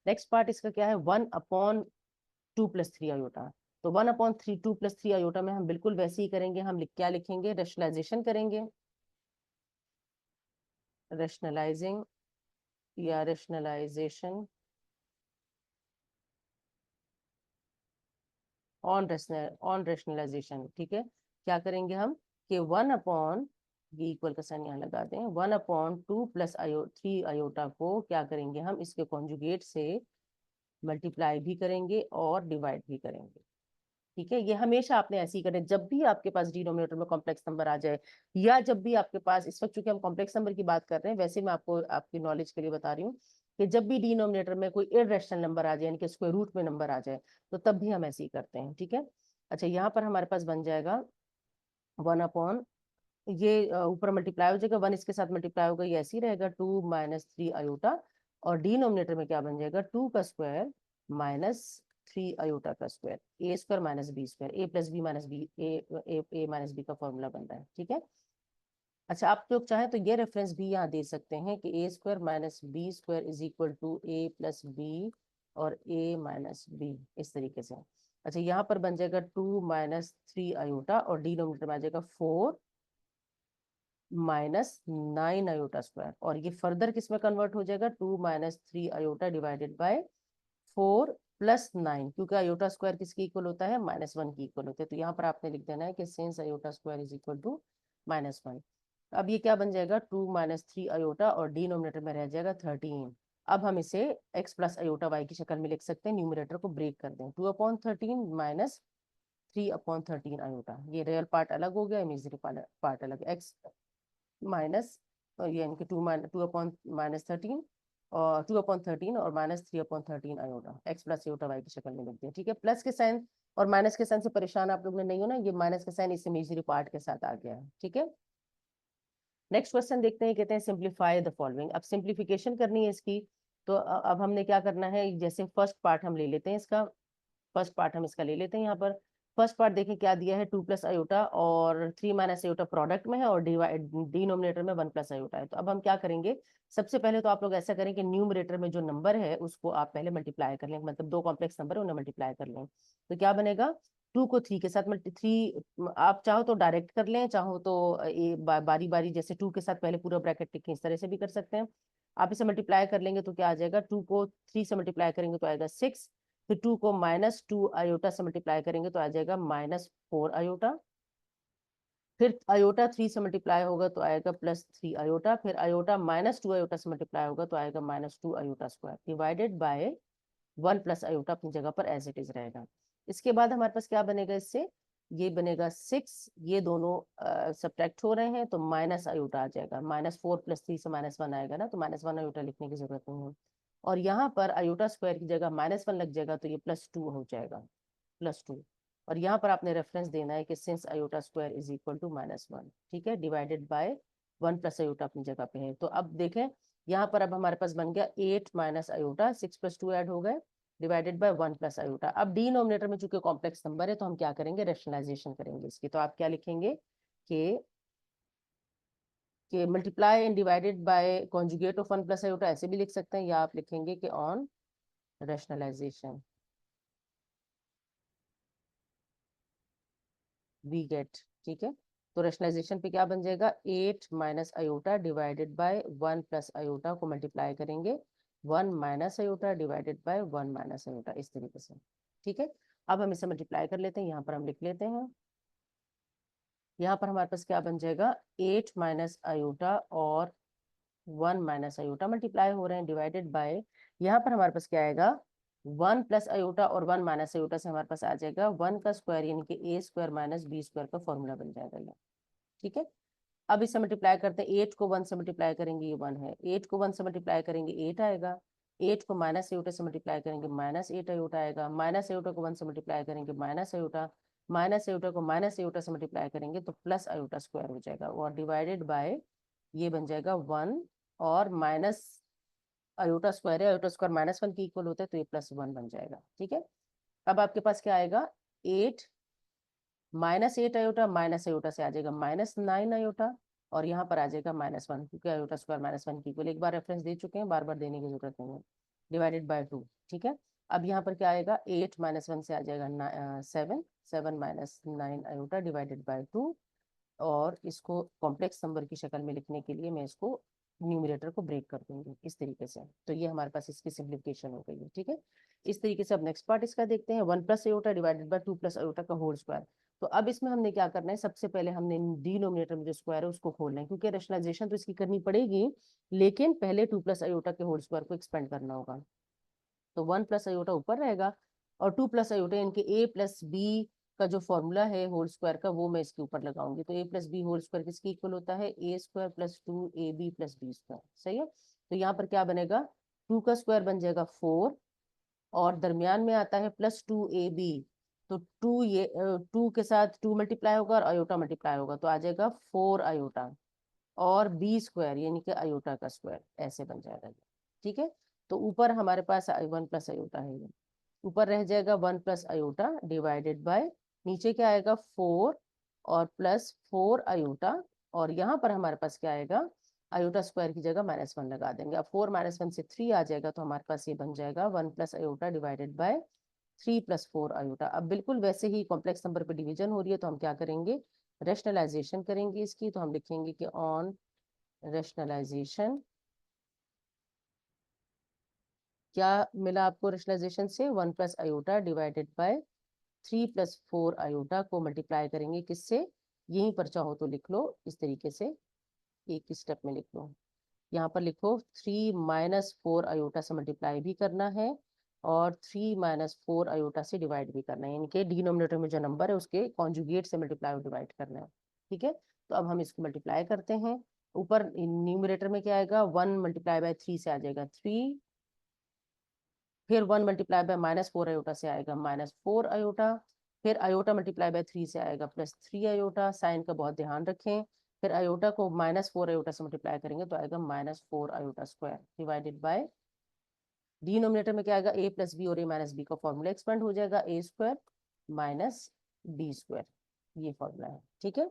नेक्स्ट पार्ट इसका क्या है, 1/2 + 3 आयोटा। तो 1/3 2 + 3 आयोटा में हम बिल्कुल वैसे ही करेंगे, हम क्या लिखेंगे, रेशनलाइजेशन करेंगे, रेशनलाइजिंग या रेशनलाइजेशन ऑन रेशनलाइजेशन। ठीक है। क्या करेंगे हम कि 1/, ये इक्वल का साइन यहाँ लगा दें, 1/2 + 3 आयोटा को क्या करेंगे हम, इसके कॉन्जुगेट से मल्टीप्लाई भी करेंगे और डिवाइड भी करेंगे। ठीक है, ये हमेशा आपने ऐसे ही करें, जब भी आपके पास डिनोमिनेटर में कॉम्प्लेक्स नंबर आ जाए, या जब भी आपके पास, इस वक्त चूंकि हम कॉम्प्लेक्स नंबर की बात कर रहे हैं, वैसे मैं आपको आपकी नॉलेज के लिए बता रही हूँ कि जब भी डिनोमिनेटर में कोई इर्रेशनल नंबर आ जाए, यानी कि स्क्वायर रूट में नंबर आ जाए, तो तब भी हम ऐसे ही करते हैं। ठीक है। अच्छा, यहाँ पर हमारे पास बन जाएगा 1/, ये ऊपर मल्टीप्लाई हो जाएगा, 1 इसके साथ मल्टीप्लाई होगा, ये ऐसे ही रहेगा, 2 - 3 आयोटा। और डिनोमिनेटर में क्या बन जाएगा, 2 का स्क्वायर -3 आयोटा का square, a² - b², a + b - b, a - b का फॉर्मूला बन रहा है। ठीक है। अच्छा, आप लोग चाहें तो ये रेफरेंस भी यहाँ दे सकते हैं कि a² - b² is equal to a + b और a - b, इस तरीके से। अच्छा, यहाँ पर बन जाएगा 2 - 3 आयोटा, और डिनोमिनेटर में आ जाएगा 4 -9 आयोटा स्क्वायर, और ये फर्दर किस में कन्वर्ट हो जाएगा, 2 - 3 आयोटा डिवाइडेड बाय 4 + 9, क्योंकि आयोटा स्क्वायर किसके इक्वल होता है, -1 के इक्वल होते हैं। तो यहाँ पर आपने लिख देना है कि since iota square is equal to -1। अब ये क्या बन जाएगा, 2 - 3 आयोटा, और डिनोमिनेटर में रह जाएगा 13। अब हम इसे x + आयोटा y की शक्ल में लिख सकते हैं, न्यूमरेटर को ब्रेक कर दें, 2/13 - 3/13 आयोटा, ये रियल पार्ट अलग हो गया, इमेजिनरी पार्ट अलग, x माइनस, ये इनके 2/13 और 2/13 और -3/13 आयोटा, x + आयोटा y की शक्ल में लिखते हैं। ठीक है, प्लस के साइन और माइनस के साइन से परेशान आप लोग ने नहीं होना, ये माइनस के साइन इस इमेजिनरी पार्ट के साथ आ गया है। ठीक है, नेक्स्ट क्वेश्चन देखते हैं, कहते हैं सिंप्लीफाई द फॉलोइंग। अब सिंप्लीफिकेशन करनी है इसकी, तो अब हमने क्या करना है, जैसे फर्स्ट पार्ट हम ले लेते हैं इसका, फर्स्ट पार्ट हम इसका ले लेते हैं। यहाँ पर फर्स्ट पार्ट देखें क्या दिया है, 2 + आयोटा और 3 - आयोटा प्रोडक्ट में है, और डिनोमिनेटर में 1 + आयोटा है। तो अब हम क्या करेंगे, सबसे पहले तो आप लोग ऐसा करें कि न्यूमरेटर में जो नंबर है उसको आप पहले मल्टीप्लाई कर लें, मतलब दो कॉम्प्लेक्स नंबर है उन्हें मल्टीप्लाई कर लें। तो क्या बनेगा, 2 को 3 के साथ थ्री, आप चाहो तो डायरेक्ट कर लें, चाहो तो बारी बारी, जैसे 2 के साथ पहले पूरा ब्रैकेट लिखें, इस तरह से भी कर सकते हैं। आप इसे मल्टीप्लाई कर लेंगे तो क्या आ जाएगा, 2 को 3 से मल्टीप्लाई करेंगे तो आएगा 6, फिर 2 को -2 आयोटा से मल्टीप्लाई करेंगे तो आ जाएगा -4 आयोटा, फिर आयोटा 3 से मल्टीप्लाई होगा तो आएगा +3 आयोटा, फिर आयोटा -2 आयोटा से मल्टीप्लाई होगा तो आएगा -2 iota square, divided by 1 + iota अपनी जगह पर एज इट इज रहेगा। इसके बाद हमारे पास क्या बनेगा, इससे ये बनेगा 6, ये दोनों सब्ट्रैक्ट हो रहे हैं तो माइनस आयोटा आ जाएगा, -4 + 3 से -1 आएगा ना, तो -1 आयोटा लिखने की जरूरत नहीं है, और यहाँ पर आयोटा स्क्वायर की जगह -1 लग जाएगा तो ये +2 हो जाएगा, +2। और यहाँ पर आपने रेफरेंस देना है कि since iota square is equal to -1, ठीक है, डिवाइडेड बाय 1 + आयोटा अपनी जगह पे है। तो अब देखें यहाँ पर, अब हमारे पास बन गया 8 - आयोटा, 6 + 2 ऐड हो गए, डिवाइडेड बाय 1 + आयोटा। अब डिनोमिनेटर में चूंकि कॉम्प्लेक्स नंबर है तो हम क्या करेंगे, रेशनलाइजेशन करेंगे इसकी। तो आप क्या लिखेंगे कि multiply and divided by conjugate of 1 + iota, ऐसे भी लिख सकते हैं, या आप लिखेंगे कि ऑन रेशनलाइजेशन वी गेट। ठीक है, तो रेशनलाइजेशन पे क्या बन जाएगा, 8 - आयोटा डिवाइडेड बाय 1 + आयोटा को मल्टीप्लाई करेंगे 1 - आयोटा डिवाइडेड बाय 1 - आयोटा, इस तरीके से। ठीक है, अब हम इसे मल्टीप्लाई कर लेते हैं, यहाँ पर हम लिख लेते हैं, यहाँ पर हमारे पास क्या बन जाएगा, 8 - आयोटा और 1 - आयोटा मल्टीप्लाई हो रहे हैं, डिवाइडेड बाय, यहाँ पर हमारे पास क्या आएगा, 1 + आयोटा और 1 - आयोटा से हमारे पास आ जाएगा 1 का स्क्वायर, यानी कि a² - b² का फॉर्मूला बन जाएगा ये। ठीक है, अब इसे मल्टीप्लाई करते हैं, 8 को 1 से मल्टीप्लाई करेंगे ये 1 है, 8 को 1 से मल्टीप्लाई करेंगे 8 आएगा, 8 को -आयोटा से मल्टीप्लाई करेंगे -8 आयोटा आएगा, -आयोटा को 1 से मल्टीप्लाई करेंगे -आयोटा, -आयोटा को -आयोटा से मल्टीप्लाई करेंगे तो + आयोटा स्क्वायर हो जाएगा, और डिवाइडेड बाय ये बन जाएगा 1, और माइनस आयोटा स्क्वायर है, आयोटा स्क्वायर -1 के इक्वल होता है, तो ये +1 बन जाएगा। ठीक है, अब आपके पास क्या आएगा, 8 -8 आयोटा, माइनस आयोटा से आ जाएगा -9 आयोटा, और यहाँ पर आ जाएगा -1, क्योंकि आयोटा स्क्वायर -1 की इक्वल, एक बार रेफरेंस दे चुके हैं, बार बार देने की जरूरत नहीं है, डिवाइडेड बाय 2। ठीक है, अब यहाँ पर क्या आएगा, 8 - 1 से आ जाएगा 7, 7 - 9 आयोटा डिवाइडेड बाय 2, और इसको कॉम्प्लेक्स नंबर की शक्ल में लिखने के लिए मैं इसको न्यूमरेटर को ब्रेक कर दूंगी इस तरीके से, तो ये हमारे पास इसकी सिंप्लीफिकेशन हो गई है। ठीक है, इस तरीके से अब नेक्स्ट पार्ट इसका देखते हैं, 1 + आयोटा डिवाइडेड बाय 2 + आयोटा का होल स्क्वायर। तो अब इसमें हमने क्या करना है, सबसे पहले हमने डिनोमिनेटर में जो स्क्वायर है उसको खोलना है, क्योंकि रेशनलाइजेशन तो इसकी करनी पड़ेगी, लेकिन पहले 2 + आयोटा के होल स्क्वायर को एक्सपेंड करना होगा। तो 1 + आयोटा ऊपर रहेगा, और 2 + आयोटा इनके a + b का जो फॉर्मूला है होल स्क्वायर का, वो मैं इसके ऊपर लगाऊंगी। तो a + b होल स्क्वायर किसके इक्वल होता है, a² + 2ab + b²। सही है, तो यहाँ पर क्या बनेगा, 2 का स्क्वायर बन जाएगा 4, और दरमियान में आता है +2ab, तो 2 ये 2 के साथ 2 मल्टीप्लाई होगा और आयोटा मल्टीप्लाई होगा, तो आ जाएगा 4 आयोटा, और b² यानी कि आयोटा का स्क्वायर, ऐसे बन जाएगा। ठीक है, तो ऊपर हमारे पास 1 + आयोटा है, ये ऊपर रह जाएगा 1 + आयोटा डिवाइडेड बाय, नीचे क्या आएगा 4 और +4 आयोटा, और यहाँ पर हमारे पास क्या आएगा, आयोटा स्क्वायर की जगह -1 लगा देंगे। अब 4 - 1 से 3 आ जाएगा, तो हमारे पास ये बन जाएगा 1 + आयोटा डिवाइडेड बाय 3 + 4 आयोटा। अब बिल्कुल वैसे ही कॉम्प्लेक्स नंबर पे डिवीजन हो रही है, तो हम क्या करेंगे, रैशनलाइजेशन करेंगे इसकी, तो हम लिखेंगे कि ऑन रैशनलाइजेशन क्या मिला आपको रैशनलाइजेशन से, 1 plus iota divided by 3 plus 4 iota को मल्टीप्लाई करेंगे किससे, यहीं पर चाहो तो लिख लो इस तरीके से, एक स्टेप में लिख लो, यहाँ पर लिखो 3 माइनस 4 आयोटा से मल्टीप्लाई भी करना है और 3 माइनस 4 आयोटा से डिवाइड भी करना है, इनके डिनोमिनेटर में जो नंबर है उसके कॉन्जुगेट से मल्टीप्लाई और डिवाइड करना है। ठीक है, तो अब हम इसको मल्टीप्लाई करते हैं, ऊपर न्यूमरेटर में क्या आएगा, 1 मल्टीप्लाई बाय 3 से आ जाएगा 3, फिर 1 मल्टीप्लाई बाय माइनस 4 आयोटा से आएगा माइनस 4 आयोटा, फिर आयोटा मल्टीप्लाई बाय 3 से आएगा प्लस 3 आयोटा, साइन का बहुत ध्यान रखें, फिर आयोटा को माइनस 4 आयोटा से मल्टीप्लाई करेंगे तो आएगा minus 4 iota square divided by, denominator में क्या आएगा, a प्लस बी और a माइनस बी का फॉर्मूला एक्सपेंड हो जाएगा, a square minus B square, ये फॉर्मूला है। ठीक है,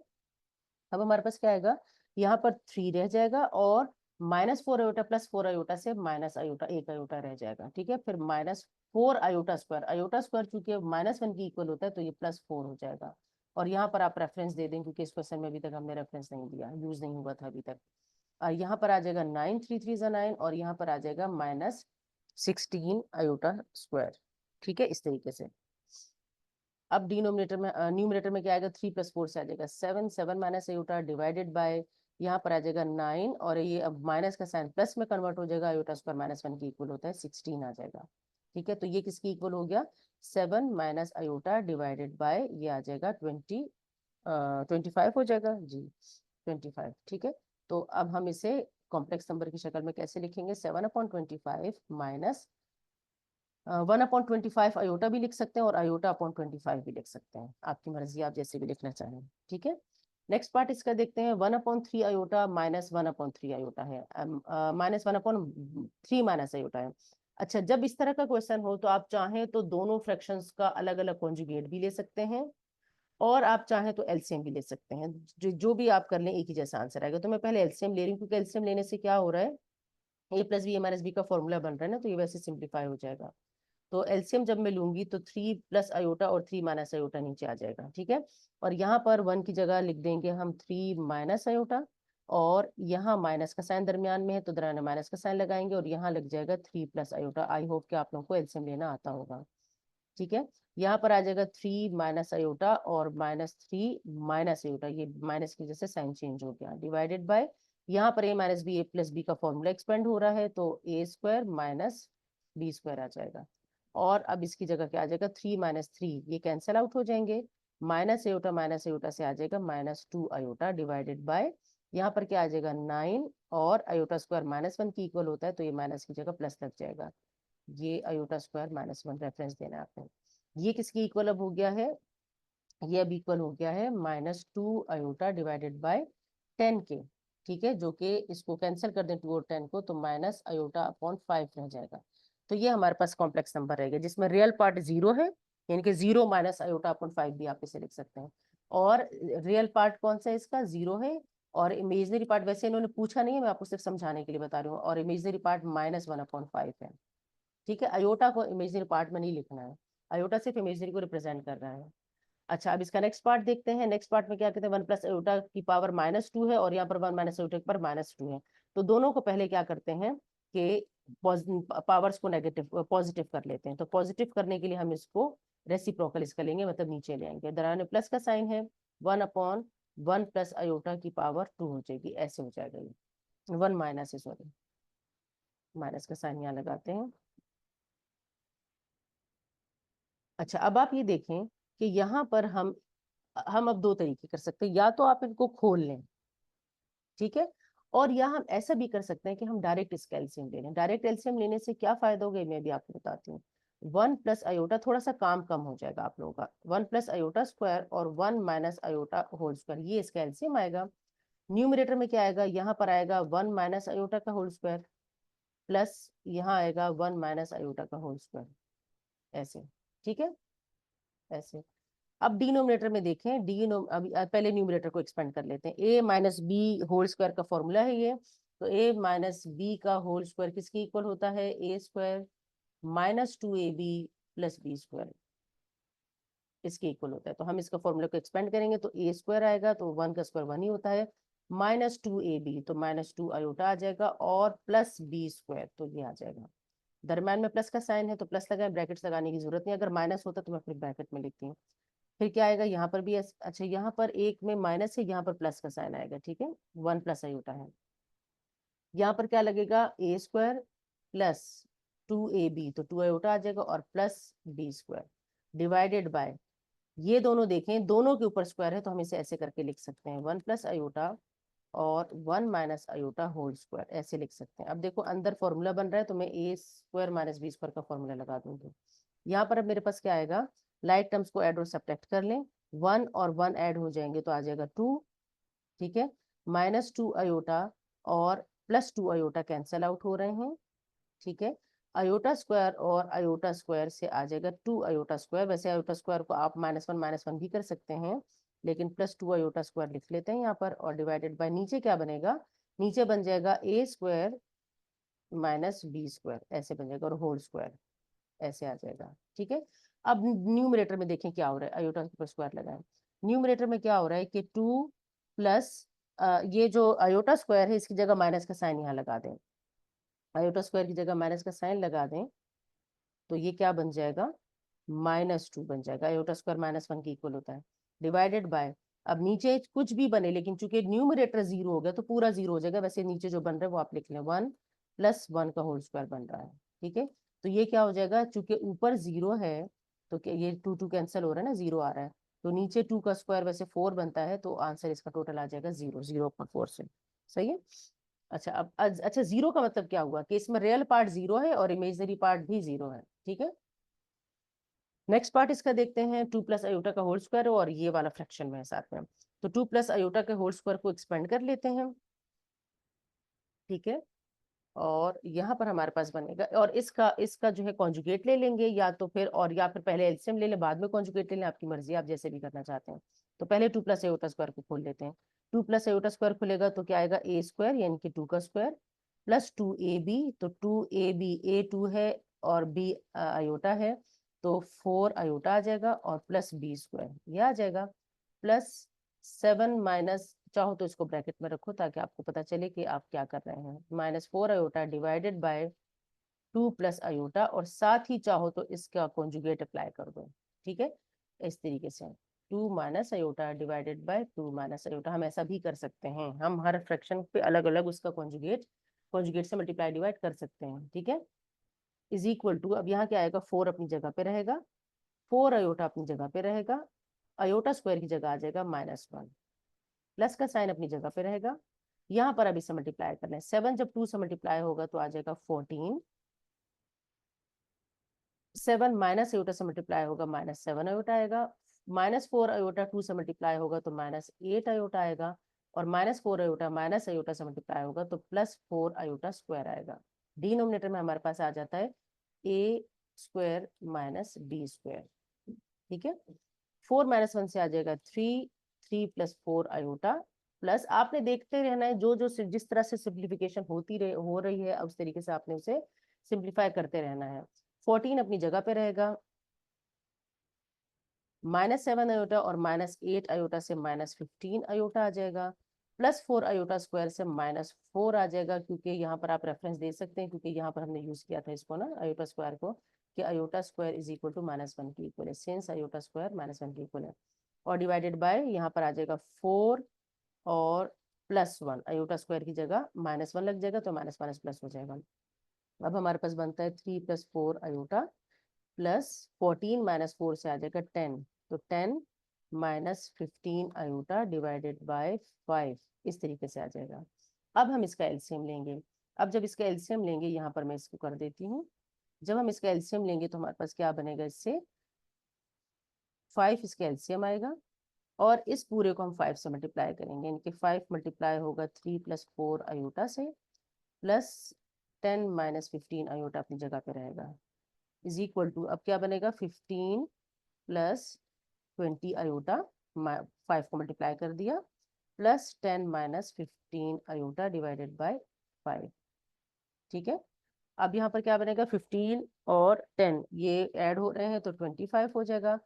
अब हमारे पास क्या आएगा, यहाँ पर 3 रह जाएगा और माइनस 4 आयोटा प्लस 4 आयोटा से माइनस आयोटा 1 आयोटा रह जाएगा। ठीक है, फिर माइनस 4 आयोटा स्क्वायर चूंकि -1 की इक्वल होता है तो ये +4 हो जाएगा, और यहाँ पर आप रेफरेंस दे दें क्योंकि इस क्वेश्चन में अभी तक हमने रेफरेंस नहीं दिया, यूज नहीं हुआ था अभी तक। और यहाँ पर आ जाएगा 9, 3 3 9 और यहाँ पर आ जाएगा -16 आयोटा स्क्वायर। ठीक है, इस तरीके से। अब डिनोमिनेटर में न्यूमरेटर में क्या आएगा, 3 प्लस 4 से आ जाएगा 7, 7 माइनस आयोटा डिवाइडेड बाय, यहाँ पर आ जाएगा 9 और ये अब माइनस का साइन प्लस में कन्वर्ट हो जाएगा, आयोटा स्क्वायर -1 की इक्वल होता है 16 आ जाएगा। ठीक है, तो ये किसकी इक्वल हो गया, 7 माइनस आयोटा डिवाइडेड बाय, ये आ जाएगा 25 हो जाएगा जी, 25। ठीक है, तो अब हम इसे कॉम्प्लेक्स नंबर की शक्ल में कैसे लिखेंगे, 7/25 माइनस 1/25 आयोटा भी लिख सकते हैं और आयोटा अपॉन 25 भी लिख सकते हैं, आपकी मर्जी, आप जैसे भी लिखना चाहें। ठीक है, नेक्स्ट पार्ट इसका देखते हैं, 1/3 आयोटा माइनस 1/3 आयोटा है, -1/3 माइनस आयोटा है। अच्छा, जब इस तरह का क्वेश्चन हो तो आप चाहें तो दोनों फ्रैक्शंस का अलग अलग कॉन्जुगेट भी ले सकते हैं और आप चाहें तो एलसीएम भी ले सकते हैं, जो भी आप कर लें एक ही जैसा आंसर आएगा। तो मैं पहले एलसीएम ले रही हूँ क्योंकि एलसीएम लेने से क्या हो रहा है, a plus b a minus B का फॉर्मूला बन रहा है ना, तो ये वैसे सिंप्लीफाई हो जाएगा। तो एलसीएम जब मैं लूंगी तो 3 प्लस आयोटा और 3 माइनस आयोटा नीचे आ जाएगा। ठीक है, और यहाँ पर 1 की जगह लिख देंगे हम 3 माइनस आयोटा, और यहाँ माइनस का साइन दरमियान में है तो दरमियान माइनस का साइन लगाएंगे और यहाँ लग जाएगा 3 प्लस आयोटा। आई होप कि आप लोगों को एलसीएम लेना आता होगा। ठीक है, यहाँ पर आ जाएगा 3 माइनस आयोटा और -3 माइनस आयोटा, ये माइनस की वजह से साइन चेंज हो गया, डिवाइडेड बाय, यहाँ पर a minus B a plus B का फॉर्मूला एक्सपेंड हो रहा है तो a square minus B square आ जाएगा, और अब इसकी जगह क्या आ जाएगा, 3 माइनस 3 ये कैंसिल आउट हो जाएंगे, माइनस आयोटा से आ जाएगा -2 आयोटा डिवाइडेड बाय, यहाँ पर क्या आ जाएगा 9 और आयोटा स्क्वायर -1 की इक्वल होता है तो ये माइनस की जगह प्लस लग जाएगा, ये आयोटा स्क्वायर -1 रेफरेंस देना है आपको। ये किसकी इक्वल अब हो गया है, ये अब इक्वल हो गया है -2 आयोटा डिवाइडेड बाय 10 के। ठीक है, जो कि इसको कैंसिल कर दें 2 और 10 को तो माइनस आयोटा अपॉन 5 रह जाएगा। तो ये हमारे पास कॉम्प्लेक्स नंबर रहेगा जिसमें रियल पार्ट 0 है, यानी कि 0 माइनस आयोटा अपॉन 5 भी आप इसे लिख सकते हैं, और रियल पार्ट कौन सा है इसका, 0 है, और इमेजनरी पार्ट वैसे इन्होंने पूछा नहीं है, मैं आपको सिर्फ समझाने के लिए बता रही हूँ, और इमेजनरी पार्ट -1/5 है। ठीक है, अयोटा को इमेजनरी पार्ट में नहीं लिखना है, अयोटा सिर्फ इमेजनरी को रिप्रेजेंट कर रहा है। अच्छा, अब इसका नेक्स्ट पार्ट देखते हैं, नेक्स्ट पार्ट में क्या कहते हैं, 1 प्लस अयोटा की पावर -2 है और यहाँ पर 1 माइनस अयोटा की पावर -2 है, तो दोनों को पहले क्या करते हैं कि पावर्स को नेगेटिव पॉजिटिव कर लेते हैं, तो पॉजिटिव करने के लिए हम इसको रेसिप्रोकल इसका लेंगे, मतलब नीचे ले आएंगे, दरमियान में प्लस का साइन है, 1/1 प्लस अयोटा की पावर 2 हो जाएगी, ऐसे हो जाएगा ये 1 माइनस है, सॉरी माइनस का साइन यहाँ लगाते हैं। अच्छा, अब आप ये देखें कि यहाँ पर हम अब दो तरीके कर सकते हैं, या तो आप इनको खोल लें, ठीक है, और या हम ऐसा भी कर सकते हैं कि हम डायरेक्ट इसका एलसीएम ले लें। डायरेक्ट एलसीएम लेने से क्या फायदा होगा मैं भी आपको बताती हूँ। 1 प्लस अयोटा, थोड़ा सा काम कम हो जाएगा आप लोगों का, 1 प्लस अयोटा स्क्वायर और 1 माइनस अयोटा होल स्क्वायर, ये इसका एलसीएम आएगा। न्यूमरेटर में क्या आएगा, यहाँ पर आएगा 1 माइनस अयोटा का होल स्क्वायर प्लस यहाँ आएगा 1 माइनस अयोटा का होल स्क्वायर, ऐसे। ठीक है, ऐसे। अब डिनोमिनेटर में देखें, अभी पहले न्यूमरेटर को एक्सपेंड कर लेते हैं, a minus b whole square का फॉर्मूला है ये, तो a माइनस बी का होल स्क्वायर किसकी इक्वल होता है, a square -2ab plus b square, इसके इक्वल होता है। तो हम इसका फॉर्मूला को एक्सपेंड करेंगे तो ए स्क्वायर आएगा, तो 1 का स्क्वायर 1 ही होता है, माइनस 2ab तो माइनस 2 आयोटा आ जाएगा, और प्लस बी स्क्वायर तो ये आ जाएगा। दरम्यान में प्लस का साइन है तो प्लस लगाए, ब्रैकेट्स लगाने की जरूरत नहीं, अगर माइनस होता तो मैं फिर ब्रैकेट में लिखती हूँ। फिर क्या आएगा यहाँ पर भी अच्छा यहाँ पर एक में माइनस है, यहाँ पर प्लस का साइन आएगा, ठीक है, 1 प्लस आयोटा है। यहाँ पर क्या लगेगा, ए स्क्वायर प्लस 2ab तो 2 आयोटा आ जाएगा, और plus b square divided by, ये दोनों देखें दोनों के ऊपर स्क्वायर है तो हम इसे ऐसे करके लिख सकते हैं 1 प्लस आयोटा और 1 माइनस आयोटा होल स्क्वायर, ऐसे लिख सकते हैं। अब देखो अंदर फॉर्मूला बन रहा है तो मैं ए स्क्वायर माइनस बी स्क्वायर का फॉर्मूला लगा दूंगी। यहाँ पर अब मेरे पास क्या आएगा, लाइक टर्म्स को ऐड और सब्ट्रैक्ट कर लें, 1 और 1 ऐड हो जाएंगे तो आ जाएगा 2, ठीक है, माइनस 2 आयोटा और प्लस 2 आयोटा कैंसल आउट हो रहे हैं, ठीक है, आयोटा स्क्वायर और आयोटा स्क्वायर से आ जाएगा 2 आयोटा स्क्वायर। वैसे आयोटा स्क्वायर को आप माइनस वन भी कर सकते हैं, लेकिन प्लस 2 आयोटा स्क्वायर लिख लेते हैं यहाँ पर, और डिवाइडेड बाय नीचे क्या बनेगा, नीचे बन जाएगा ए स्क्वायर माइनस बी स्क्वायर, ऐसे बन जाएगा, और होल स्क्वायर ऐसे आ जाएगा, ठीक है। अब न्यूमरेटर में देखें क्या हो रहा है, आयोटा के ऊपर स्क्वायर लगाएं, न्यूमरेटर में क्या हो रहा है कि 2 प्लस ये जो आयोटा स्क्वायर है इसकी जगह माइनस का साइन यहाँ लगा दें, आयोटा स्क्वायर की जगह माइनस का साइन लगा दें तो ये क्या बन जाएगा, -2 बन जाएगा, आयोटा स्क्वायर -1 के इक्वल होता है, डिवाइडेड बाय, अब नीचे कुछ भी बने लेकिन चूंकि न्यूमरेटर 0 हो गया तो पूरा 0 हो जाएगा, वैसे नीचे जो बन रहा है वो आप लिख लें 1 + 1 का होल स्क्वायर बन रहा है, ठीक है। तो ये क्या हो जाएगा, चूंकि ऊपर 0 है तो क्या ये 2 कैंसिल हो रहा है ना, 0 आ रहा है, तो नीचे 2 का स्क्वायर वैसे 4 बनता है, तो आंसर इसका टोटल आ जाएगा 0, 0.4 से, सही है। अच्छा अब अच्छा 0 का मतलब क्या हुआ कि इसमें रियल पार्ट 0 है और इमेजिनरी पार्ट भी 0 है, ठीक है। नेक्स्ट पार्ट इसका देखते हैं, 2 प्लस आयोटा का होल स्क्वायर और ये वाला फ्रैक्शन में है साथ में, तो 2 प्लस आयोटा के होल स्क्वायर को एक्सपेंड कर लेते हैं, ठीक है, और यहाँ पर हमारे पास बनेगा, और इसका इसका जो है कॉन्जुगेट ले लेंगे या तो फिर, और या फिर पहले एलसीएम ले लें बाद में कॉन्जुगेट ले लें, आपकी मर्जी, आप जैसे भी करना चाहते हैं। तो पहले 2 प्लस आयोटा स्क्वायर को खोल लेते हैं, 2 प्लस आयोटा स्क्वायर खुलेगा तो क्या आएगा, ए स्क्वायर यानी कि 2 का स्क्वायर प्लस 2ab, तो 2ab ए 2 है और बी आयोटा है, तो 4 आयोटा आ जाएगा, और प्लस बी स्क्वायर ये आ जाएगा, प्लस 7 माइनस, चाहो तो इसको ब्रैकेट में रखो ताकि आपको पता चले कि आप क्या कर रहे हैं, -4 iota divided by 2 plus iota, और साथ ही चाहो तो इसका कॉन्जुगेट अप्लाई कर दो, ठीक है, इस तरीके से 2 minus iota divided by 2 minus iota, हम ऐसा भी कर सकते हैं, हम हर फ्रैक्शन पे अलग अलग उसका कॉन्जुगेट कॉन्जुगेट से मल्टीप्लाई डिवाइड कर सकते हैं, ठीक है, इज इक्वल टू, अब यहाँ क्या आएगा, 4 अपनी जगह पे रहेगा, 4 आयोटा अपनी जगह पे रहेगा, आयोटा स्क्वायर की जगह आ जाएगा -1, प्लस का साइन अपनी जगह पे रहेगा, यहाँ पर अभी से मल्टीप्लाई करना है, 7 जब 2 से मल्टीप्लाई होगा तो आ जाएगा 14, 7 माइनस आयोटा से मल्टीप्लाई होगा -7 आयोटा आएगा, -4 आयोटा 2 से मल्टीप्लाई होगा तो -8 आयोटा आएगा, और -4 आयोटा माइनस आयोटा से मल्टीप्लाई होगा तो +4 आयोटा स्क्वायर आएगा, डिनोमिनेटर में हमारे पास आ जाता है ए स्क्वायर माइनस बी स्क्वायर, ठीक है, 4 - 1 से आ जाएगा 3, 3 + 4 आयोटा, प्लस आपने देखते रहना है जो जो जिस तरह से सिंप्लीफिकेशन हो रही है उस तरीके से आपने उसे सिंप्लीफाई करते रहना है, 14 अपनी जगह पे रहेगा, -7 आयोटा और -8 आयोटा से -15 आयोटा आ जाएगा, +4 आयोटा स्क्वायर से -4 आ जाएगा, क्योंकि यहाँ पर आप रेफरेंस दे सकते हैं क्योंकि यहाँ पर हमने यूज किया था इसको ना आयोटा स्क्वायर को, कि iota square is equal to -1 के इक्वल है, सिंस आयोटा स्क्वायर -1 के इक्वल है, और डिवाइडेड बाय यहाँ पर आ जाएगा 4 और +1, आयोटा स्क्वायर की जगह -1 लग जाएगा तो माइनस माइनस प्लस हो जाएगा। अब हमारे पास बनता है 3 + 4 आयोटा प्लस 14 -4 से आ जाएगा 10, तो 10 -15 आयोटा डिवाइडेड बाय 5, इस तरीके से आ जाएगा। अब हम इसका एलसीएम लेंगे, अब जब इसका एलसीएम लेंगे यहाँ पर मैं इसको कर देती हूँ, जब हम इसका एलसीएम लेंगे तो हमारे पास क्या बनेगा, इससे 5 इसका एलसीएम आएगा, और इस पूरे को हम 5 से मल्टीप्लाई करेंगे, यानी कि 5 मल्टीप्लाई होगा 3 + 4 आयोटा से, प्लस 10 - 15 आयोटा अपनी जगह पे रहेगा, इज इक्वल टू, अब क्या बनेगा, 15 + 20 आयोटा, 5 को मल्टीप्लाई कर दिया, प्लस 10 - 15 आयोटा डिवाइडेड बाय 5, ठीक है। अब यहाँ पर क्या बनेगा, 15 और 10 ये ऐड हो रहे हैं तो 25 हो जाएगा,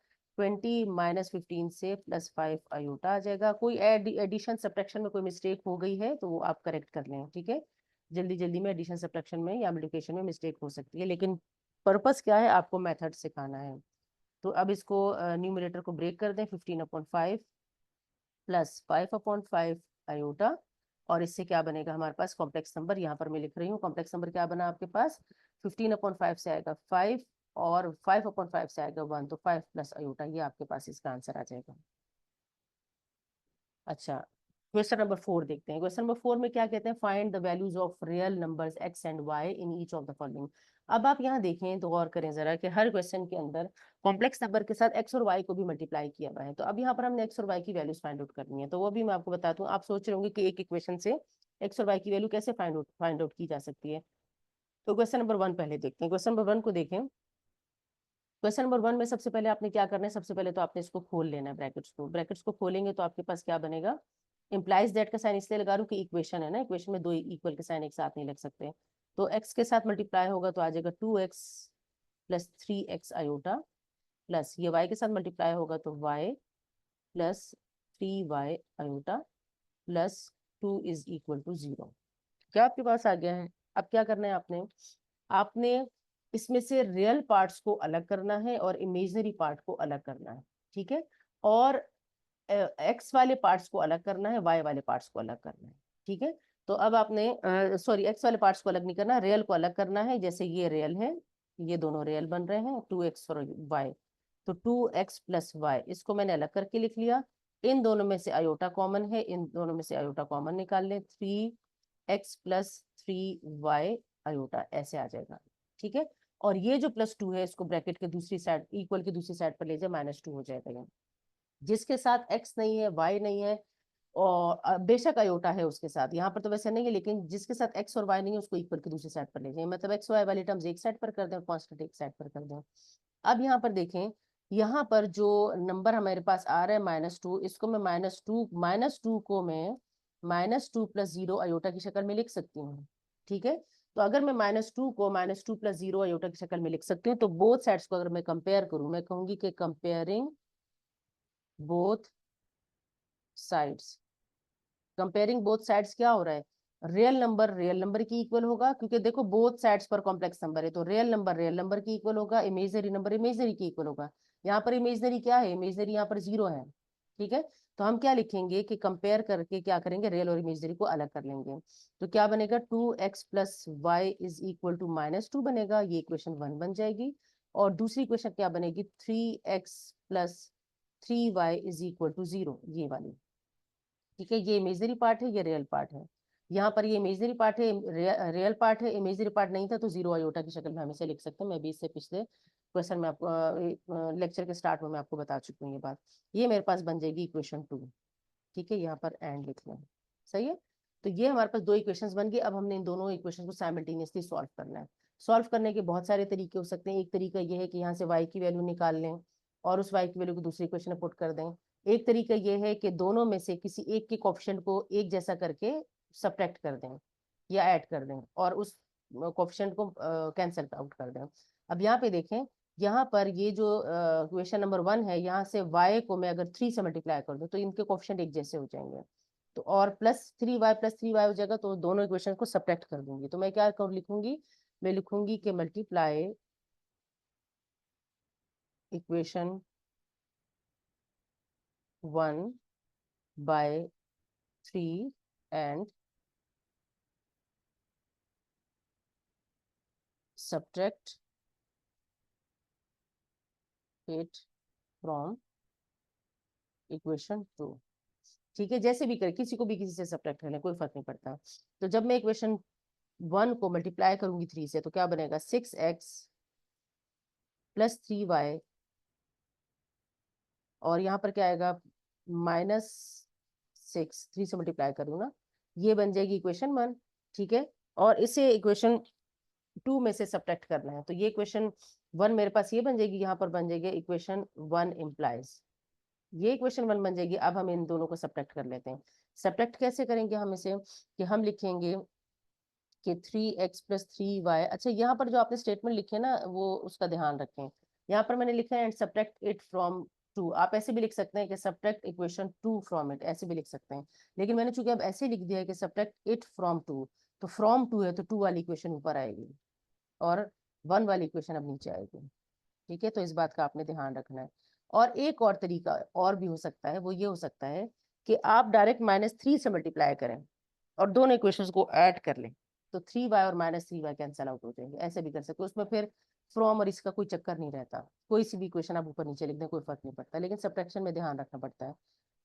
20 माइनस 15 से +5 आयोटा आ जाएगा। कोई एडिशन सब्ट्रैक्शन में कोई मिस्टेक हो गई है तो वो आप करेक्ट कर लें, ठीक है। जल्दी जल्दी में एडिशन सब्ट्रैक्शन में या मल्टीप्लिकेशन में मिस्टेक हो सकती है, लेकिन पर्पस क्या है, आपको मेथड सिखाना है। तो अब इसको न्यूमरेटर को ब्रेक कर दें, 15/5 +5/5 आयोटा, और इससे क्या बनेगा हमारे पास कॉम्प्लेक्स नंबर। यहाँ पर मैं लिख रही हूँ कॉम्प्लेक्स नंबर क्या बना आपके पास, 15/5 से आएगा 5 और 5/5 से आएगा 1, तो 5 + आयोटा, ये आपके पास इसका आंसर आ जाएगा। अच्छा, क्वेश्चन नंबर 4 देखते हैं। क्वेश्चन नंबर 4 में क्या कहते हैं, find the values of real numbers x and y in each of the following. अब आप यहाँ देखें तो गौर करें जरा कि हर क्वेश्चन के अंदर कॉम्प्लेक्स नंबर के साथ x और y को भी मल्टीप्लाई किया हुआ है। तो अब यहाँ पर हमने x और y की वैल्यूज फाइंड आउट करनी है, तो वो भी मैं आपको बताता हूँ। आप सोच रहे होंगे कि एक इक्वेशन से x और y की वैल्यू कैसे फाइंड आउट की जा सकती है। तो क्वेश्चन नंबर 1 पहले देखते हैं। क्वेश्चन नंबर 1 को देखें। क्वेश्चन नंबर 1 में सबसे पहले आपने क्या करना है, सबसे पहले तो आपने इसको खोल लेना है, ब्रैकेट्स को खोलेंगे तो आपके पास क्या बनेगा, इम्प्लाइज दैट का साइन इसलिए लगा रहा हूँ कि इक्वेशन है ना, इक्वेशन में दो इक्वल के साइन एक साथ नहीं लग सकते। तो x के साथ मल्टीप्लाई होगा तो आ जाएगा 2x + 3x आयोटा, प्लस ये y के साथ मल्टीप्लाई होगा तो y + 3y आयोटा +2 = 0। क्या आपके पास आ गया है। अब क्या करना है आपने, आपने इसमें से रियल पार्ट्स को अलग करना है और इमेजिनरी पार्ट को अलग करना है, ठीक है। और एक्स वाले पार्ट्स को अलग करना है, वाई वाले पार्ट्स को अलग करना है, ठीक है। तो अब आपने सॉरी, एक्स वाले पार्ट्स को अलग नहीं करना, रियल को अलग करना है। जैसे ये रियल है, ये दोनों रियल बन रहे हैं, 2x और y, तो 2x + y इसको मैंने अलग करके लिख लिया। इन दोनों में से आयोटा कॉमन है, इन दोनों में से आयोटा कॉमन निकाल लें, 3x + 3y आयोटा ऐसे आ जाएगा, ठीक है। और ये जो +2 है इसको ब्रैकेट के दूसरी साइड, इक्वल की दूसरी साइड पर ले जाए, -2 हो जाएगा ये। जिसके साथ x नहीं है, y नहीं है, और बेशक आयोटा है उसके साथ, यहाँ पर तो वैसे नहीं है, लेकिन जिसके साथ x और y नहीं है उसको इक्वल की दूसरी साइड पर ले जाए, मतलब x y वाली टर्म्स एक साइड पर कर दें, कांस्टेंट एक साइड पर कर दें। अब यहाँ पर देखें, यहाँ पर जो नंबर हमारे पास आ रहा है -2, इसको मैं -2 को मैं -2 + 0 आयोटा की शक्ल में लिख सकती हूँ, ठीक है। तो अगर मैं -2 को -2 + 0 आयोटा की शक्ल में लिख सकती हूँ, तो बोथ साइड्स को अगर मैं कंपेयर करूँ, मैं कहूंगी कि comparing both sides, comparing both sides क्या हो रहा है, रियल नंबर की इक्वल होगा, क्योंकि देखो बोथ साइड्स पर कॉम्प्लेक्स नंबर है, तो रियल नंबर की इक्वल होगा, इमेजिनरी नंबर इमेजिनरी की इक्वल होगा। यहाँ पर इमेजिनरी क्या है, इमेजिनरी यहाँ पर 0 है, ठीक है। तो हम क्या लिखेंगे कि कंपेयर करके क्या करेंगे, रियल और इमेजिनरी को अलग कर लेंगे। तो क्या बनेगा, 2x + y = -2 बनेगा, ये इक्वेशन 1 बन जाएगी। और दूसरी इक्वेशन क्या बनेगी, 3x + 3y = 0, ये वाली, ठीक है। ये इमेजनरी पार्ट है, ये रियल पार्ट है। यहाँ पर ये इमेजनरी पार्ट है, रियल पार्ट है, इमेजनरी पार्ट नहीं था तो 0 आयोटा की शक्ल में हम इसे लिख सकते हैं। मैं भी इससे पिछले क्वेश्चन में आपको लेक्चर के स्टार्ट में मैं आपको बता चुकी हूँ ये बात। ये मेरे पास बन जाएगी इक्वेशन 2, ठीक है। यहाँ पर एंड लिख लें, सही है। तो ये हमारे पास दो इक्वेशंस बन गई। अब हमने इन दोनों इक्वेशन को साइमल्टेनियसली सॉल्व करना है। सॉल्व करने के बहुत सारे तरीके हो सकते हैं। एक तरीका ये है कि यहाँ से y की वैल्यू निकाल लें और उस y की वैल्यू को दूसरी इक्वेशन में पुट कर दें। एक तरीका ये है कि दोनों में से किसी एक के कोएफिशिएंट को एक जैसा करके सब्ट्रैक्ट कर दें या ऐड कर दें और उस कोएफिशिएंट को कैंसिल आउट कर दें। अब यहाँ पे देखें, यहाँ पर ये जो क्वेश्चन नंबर 1 है, यहाँ से y को मैं अगर 3 से मल्टीप्लाई कर दूं तो इनके कोएफिशिएंट एक जैसे हो जाएंगे, तो और +3y हो जाएगा, तो दोनों इक्वेशन को सब्ट्रैक्ट कर दूंगी। तो मैं क्या कर लिखूंगी, मैं लिखूंगी कि multiply equation 1 by 3 and subtract it from equation 2, ठीक है। जैसे भी करें, किसी को भी किसी से सब्ट्रैक्ट करना, कोई फर्क नहीं पड़ता। तो जब मैं इक्वेशन 1 को मल्टीप्लाई करूंगी 3 से, तो क्या बनेगा, 6x + 3y, और यहाँ पर क्या आएगा, -6, 3 से मल्टीप्लाई करूँ ना, ये बन जाएगी इक्वेशन 1, ठीक है। और इसे इक्वेशन 2 में से सब्ट्रैक्ट करना है, तो ये इक्वेशन 1 मेरे पास ये बन जाएगी, यहाँ पर बन जाएगी इक्वेशन 1 इम्प्लाइज, ये इक्वेशन 1 बन जाएगी। अब हम इन दोनों को सब्ट्रैक्ट कर लेते हैं। सब्ट्रैक्ट कैसे करेंगे हम इसे, कि हम लिखेंगे कि 3x + 3y, अच्छा यहाँ पर जो आपने स्टेटमेंट लिखे ना वो उसका ध्यान रखें। यहाँ पर मैंने लिखा है and subtract it from two, आप ऐसे भी लिख सकते हैं कि subtract equation two from it, ऐसे भी लिख सकते हैं। लेकिन मैंने चूंकि अब ऐसे लिख दिया है कि सब्ट्रैक्ट इट फ्रॉम टू, तो फ्रॉम टू है तो टू वाली इक्वेशन ऊपर आएगी और वन वाली इक्वेशन अब नीचे आएगी। ठीक है, तो इस बात का आपने ध्यान रखना है। और एक और तरीका और भी हो सकता है, वो ये हो सकता है कि आप डायरेक्ट -3 से मल्टीप्लाई करें और दोनों इक्वेशंस को ऐड कर लें, तो 3y और -3y कैंसिल आउट हो जाएंगे। ऐसे भी कर सकते हो, उसमें फिर फ्रॉम और इसका कोई चक्कर नहीं रहता। कोई सी भी इक्वेशन आप ऊपर नीचे लिख दें, कोई फर्क नहीं पड़ता, लेकिन सब्ट्रैक्शन में ध्यान रखना पड़ता है।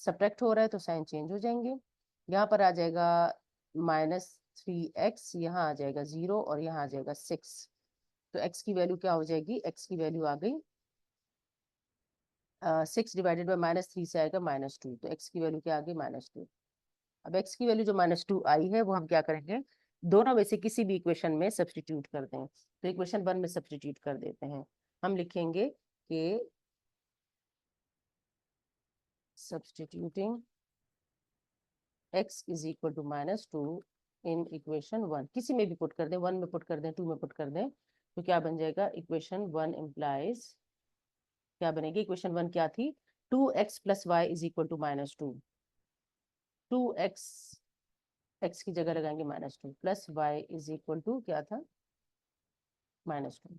सब्ट्रैक्ट हो रहा है तो साइन चेंज हो जाएंगे। यहाँ पर आ जाएगा -3x, यहाँ आ जाएगा 0 और यहाँ आ जाएगा 6। तो x की वैल्यू क्या हो जाएगी, x की वैल्यू आ गई 6 डिवाइडेड बाई -3 से आएगा -2, तो x की वैल्यू क्या आ गई -2। अब x की वैल्यू जो -2 आई है वो हम क्या करेंगे, दोनों में से किसी भी इक्वेशन में सब्स्टिट्यूट कर दें। तो इक्वेशन 1 में सब्स्टिट्यूट कर देते हैं। हम लिखेंगे कि substituting x is equal to -2 in equation 1, किसी में भी पुट कर दें, 1 में पुट कर दें, 2 में पुट कर दें, तो क्या बन जाएगा, इक्वेशन 1 इम्प्लाइज, क्या बनेगी, इक्वेशन 1 क्या थी, 2x plus y is equal to -2। 2x, x की जगह लगाएंगे -2, plus y is equal to क्या था, -2,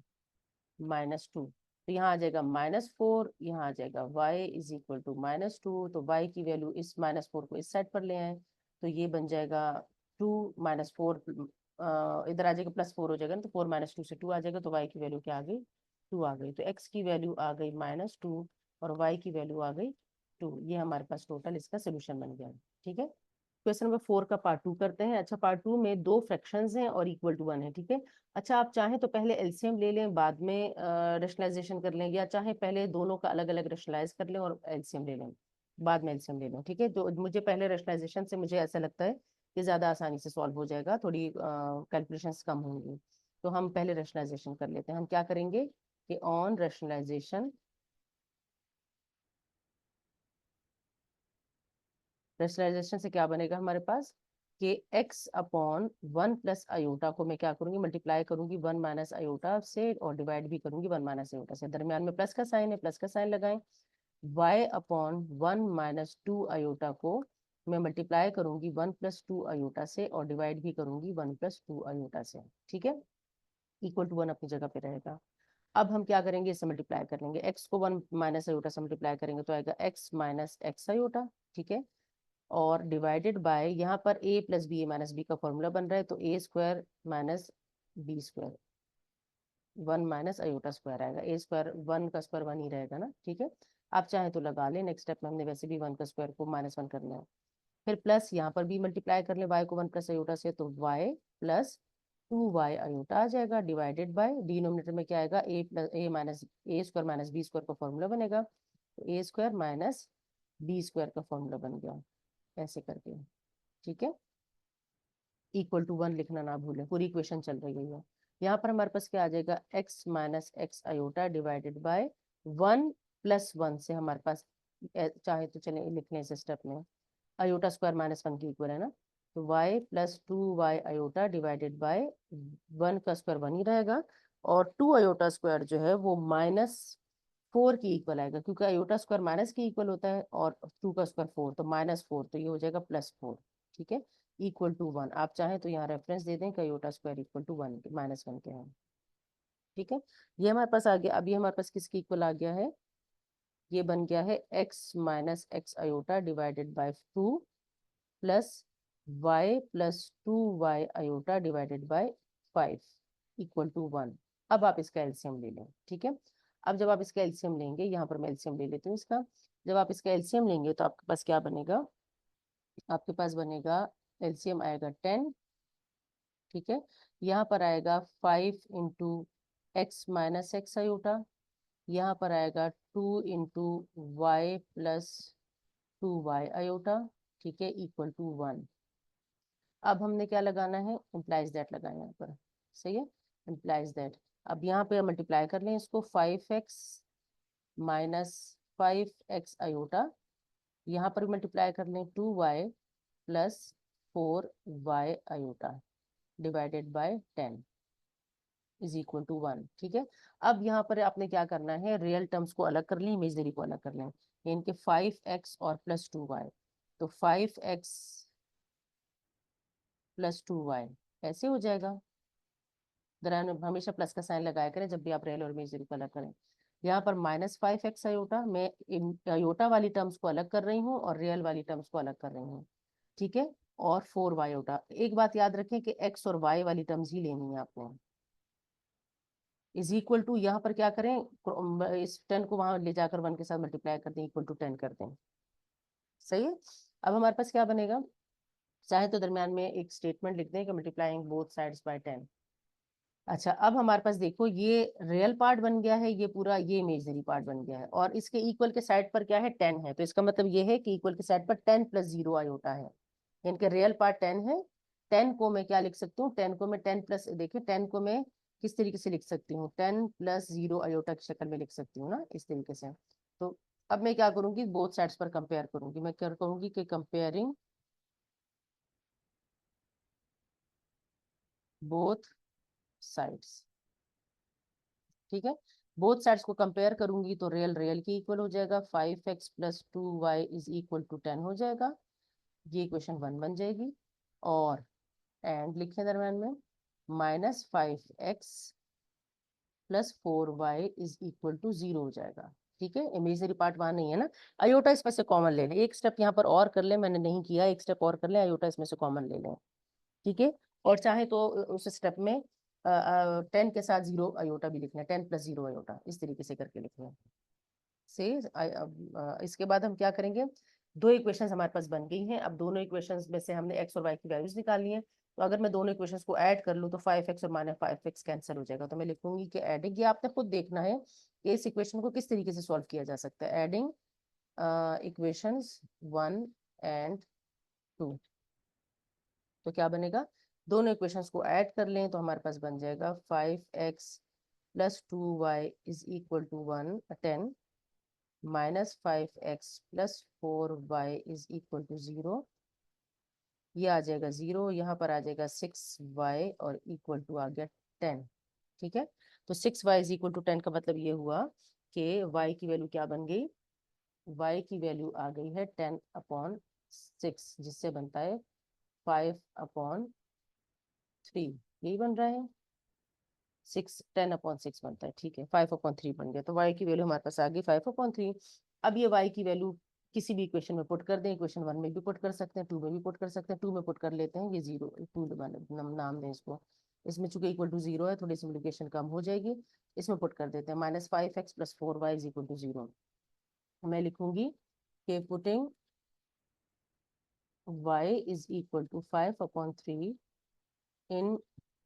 -2। तो यहाँ आ जाएगा -4, यहाँ आ जाएगा y इज इक्वल टू -2, तो y की वैल्यू इस -4 को इस साइड पर ले आए, तो ये बन जाएगा 2 -4, इधर आ जाएगा +4 हो जाएगा ना, तो 4 -2 से 2 आ जाएगा, तो y की वैल्यू क्या आ गई, 2 आ गई। तो x की वैल्यू आ गई -2 और y की वैल्यू आ गई 2। ये हमारे पास टोटल इसका सोल्यूशन बन गया। ठीक है, क्वेश्चन नंबर 4 का पार्ट 2 करते हैं। अच्छा, पार्ट 2 में 2 फ्रैक्शंस हैं और इक्वल टू 1 है। ठीक है, अच्छा आप चाहें तो पहले एलसीएम ले लें, बाद में रेशनलाइजेशन कर लें, या चाहे पहले दोनों का अलग अलग रेशनलाइज कर लें और एलसीएम ले लें, बाद में एलसीएम ले लें। ठीक है, तो मुझे पहले रेशनलाइजेशन से मुझे ऐसा लगता है कि ज़्यादा आसानी से सॉल्व हो जाएगा, थोड़ी कैलकुलेशंस कम होंगी। तो हम पहले रेशनलाइजेशन कर लेते हैं। हम क्या करेंगे कि ऑन रेशनलाइजेशन, रेशनलाइजेशन से क्या बनेगा हमारे पास कि x अपॉन 1 प्लस आयोटा को मैं क्या करूंगी, मल्टीप्लाई करूंगी 1 माइनस आयोटा से और डिवाइड भी करूंगी 1 माइनस आयोटा से। दरमियान में प्लस का साइन है, प्लस का साइन लगाएं। y अपॉन 1 माइनस 2 आयोटा को मैं मल्टीप्लाई करूंगी 1 प्लस 2 आयोटा से और डिवाइड भी करूंगी 1 प्लस 2 आयोटा से। ठीक है, इक्वल टू 1 अपनी जगह पे रहेगा। अब हम क्या करेंगे, इसे मल्टीप्लाई कर लेंगे, x को 1 माइनस आयोटा से मल्टीप्लाई करेंगे तो आएगा x माइनस एक्स आयोटा। ठीक है, और डिवाइडेड बाय, यहाँ पर a plus B, A minus B का फॉर्मूला बन रहा है, तो ए square minus B square, 1 minus iota square आएगा। ए स्क्वायर 1 का स्क्वायर 1 ही रहेगा ना। ठीक है, आप चाहें तो लगा लें, नेक्स्ट स्टेप में हमने वैसे भी 1 का स्क्वायर को -1 करना है। फिर प्लस यहाँ पर भी मल्टीप्लाई कर ले y को 1 प्लस आयोटा से, तो y प्लस 2y आयोटा आ जाएगा, डिवाइडेड बाय डिनोमिनेटर में क्या आएगा, a plus a minus a square minus B square का फॉर्मूला बनेगा, तो ए स्क्वायर माइनस बी स्क्वायर का फॉर्मूला बन गया, ऐसे करके। ठीक है, इक्वल टू 1 लिखना ना भूलें, पूरी इक्वेशन चल रही है। यहाँ पर हमारे पास क्या आ जाएगा, x minus x iota divided by 1 plus 1 से हमारे पास चाहे तो चले लिख लें इस स्टेप में, आयोटा स्क्वायर -1 की इक्वल है ना, तो y plus 2y iota divided by 1 का स्क्वायर 1 ही रहेगा, और 2 आयोटा स्क्वायर जो है वो -4 की इक्वल आएगा, क्योंकि आयोटा स्क्वायर माइनस की इक्वल होता है और 2 का स्क्वायर 4, तो -4, तो ये हो जाएगा +4। ठीक है, इक्वल टू 1। आप चाहें तो यहाँ रेफरेंस दे दें कि आयोटा स्क्वायर इक्वल टू 1 -1 के हैं। ठीक है, ये हमारे पास आ गया। अब ये हमारे पास किसकी इक्वल आ गया है, ये बन गया है x minus x iota divided by 2 plus y plus 2y iota divided by 5 equal to 1। अब आप इसका एलसीएम ले लें। ठीक है, अब जब आप इसका एलसीएम लेंगे, यहाँ पर मैं एलसीएम ले लेती हूँ इसका, जब आप इसका एलसीएम लेंगे तो आपके पास क्या बनेगा, आपके पास बनेगा एलसीएम आएगा 10। ठीक है, यहाँ पर आएगा 5 into x minus x iota, यहाँ पर आएगा 2 into Y plus 2y iota. ठीक है, इक्वल टू 1। अब हमने क्या लगाना है, इम्प्लाइज दैट लगाना है यहाँ पर। सही है, इम्प्लाइज दैट। अब यहाँ पे मल्टीप्लाई कर लें इसको, 5x माइनस 5x आयोटा, यहाँ पर मल्टीप्लाई कर लें 2y plus 4y iota divided by 10। Is equal to 1। ठीक है, अब यहाँ पर आपने क्या करना है, रियल टर्म्स को अलग कर लें, इमेजनरी को अलग कर लें। इनके 5x और प्लस 2y, तो 5x प्लस 2y ऐसे हो जाएगा। दरम्यान में हमेशा प्लस का साइन लगाया करें जब भी आप रियल और इमेजनरी को अलग करें। यहाँ पर -5x अयोटा, मैं अयोटा वाली टर्म्स को अलग कर रही हूँ और रियल वाली टर्म्स को अलग कर रही हूँ। ठीक है, और 4y अयोटा। एक बात याद रखें कि x और y वाली टर्म्स ही लेनी है आपको। इज इक्वल टू, यहाँ पर क्या करें, इस 10 को वहां ले जाकर 1 के साथ मल्टीप्लाई कर दें, इक्वल टू 10 कर दें। सही है, अब हमारे पास क्या बनेगा, चाहे तो दरम्यान में एक स्टेटमेंट लिख दें कि मल्टीप्लाइंग बोथ साइड्स बाय 10। अच्छा, अब हमारे पास देखो ये रियल पार्ट बन गया है, ये पूरा ये इमेजनरी पार्ट बन गया है, और इसके इक्वल के साइड पर क्या है, 10 है। तो इसका मतलब ये है कि इक्वल के साइड पर 10 प्लस 0 आयोटा है, इनके रियल पार्ट 10 है। 10 को मैं क्या लिख सकती हूँ, 10 को मैं 10 प्लस, देखिए 10 को मैं किस तरीके से लिख सकती हूँ, 10 प्लस 0 आयोटा की शक्ल में लिख सकती हूँ ना, इस तरीके से। तो अब मैं क्या करूंगी, बोथ साइड्स पर कंपेयर करूंगी। मैं क्या कहूंगी कि कंपेयरिंग बोथ साइड्स। ठीक है, बोथ साइड्स को कंपेयर करूंगी तो रियल रियल की इक्वल हो जाएगा, 5x plus 2y is equal to 10 हो जाएगा। ये इक्वेशन 1 बन जाएगी। और एंड लिखे दरम्यान में, -5x plus 4y is equal to 0 हो जाएगा। ठीक है, इमेजनरी पार्ट वहां नहीं है ना, अयोटा इसमें से कॉमन ले लें। एक स्टेप यहाँ पर और कर ले, मैंने नहीं किया, एक स्टेप और कर ले, अयोटा इसमें से कॉमन ले लें। ठीक है, और चाहे तो उस स्टेप में 10 के साथ 0 अयोटा भी लिखना है, 10 प्लस 0 अयोटा, इस तरीके से करके लिखना है। से इसके बाद हम क्या करेंगे, दो इक्वेशंस हमारे पास बन गई हैं। अब दोनों इक्वेशंस में से हमने x और y की वैल्यूज निकालनी है। तो अगर मैं दोनों इक्वेशंस को ऐड कर लूँ तो 5x और -5x कैंसिल हो जाएगा। तो मैं लिखूंगी कि एडिंग, ये आपने खुद देखना है कि इस इक्वेशन को किस तरीके से सॉल्व किया जा सकता है। एडिंग इक्वेशंस 1 एंड 2, तो क्या बनेगा, दोनों इक्वेशंस को ऐड कर लें तो हमारे पास बन जाएगा 5x plus 2y is equal to 10, -5x plus 4y is equal to 0। ये आ जाएगा 0, यहाँ पर आ जाएगा 6y और इक्वल टू आ गया 10। ठीक है, तो 6y इज इक्वल टू 10 का मतलब ये हुआ कि y की वैल्यू क्या बन गई, y की वैल्यू आ गई है 10/6, जिससे बनता है 5/3। यही बन रहा है, 10/6 बनता है। ठीक है, 5/3 बन गया, तो y की वैल्यू हमारे पास आ गई 5/3। अब ये y की वैल्यू किसी भी इक्वेशन में पुट कर दें, इक्वेशन 1 में भी पुट कर सकते हैं, 2 में भी पुट कर सकते हैं। 2 में पुट कर लेते हैं, ये 0 2 नाम दें इसको। इसमें चूंकि इक्वल टू 0 है, थोड़ी सिम्प्लिफिकेशन कम हो जाएगी, इसमें पुट कर देते हैं, -5x plus 4y is equal to 0। मैं लिखूंगी कि putting y is equal to 5/3 in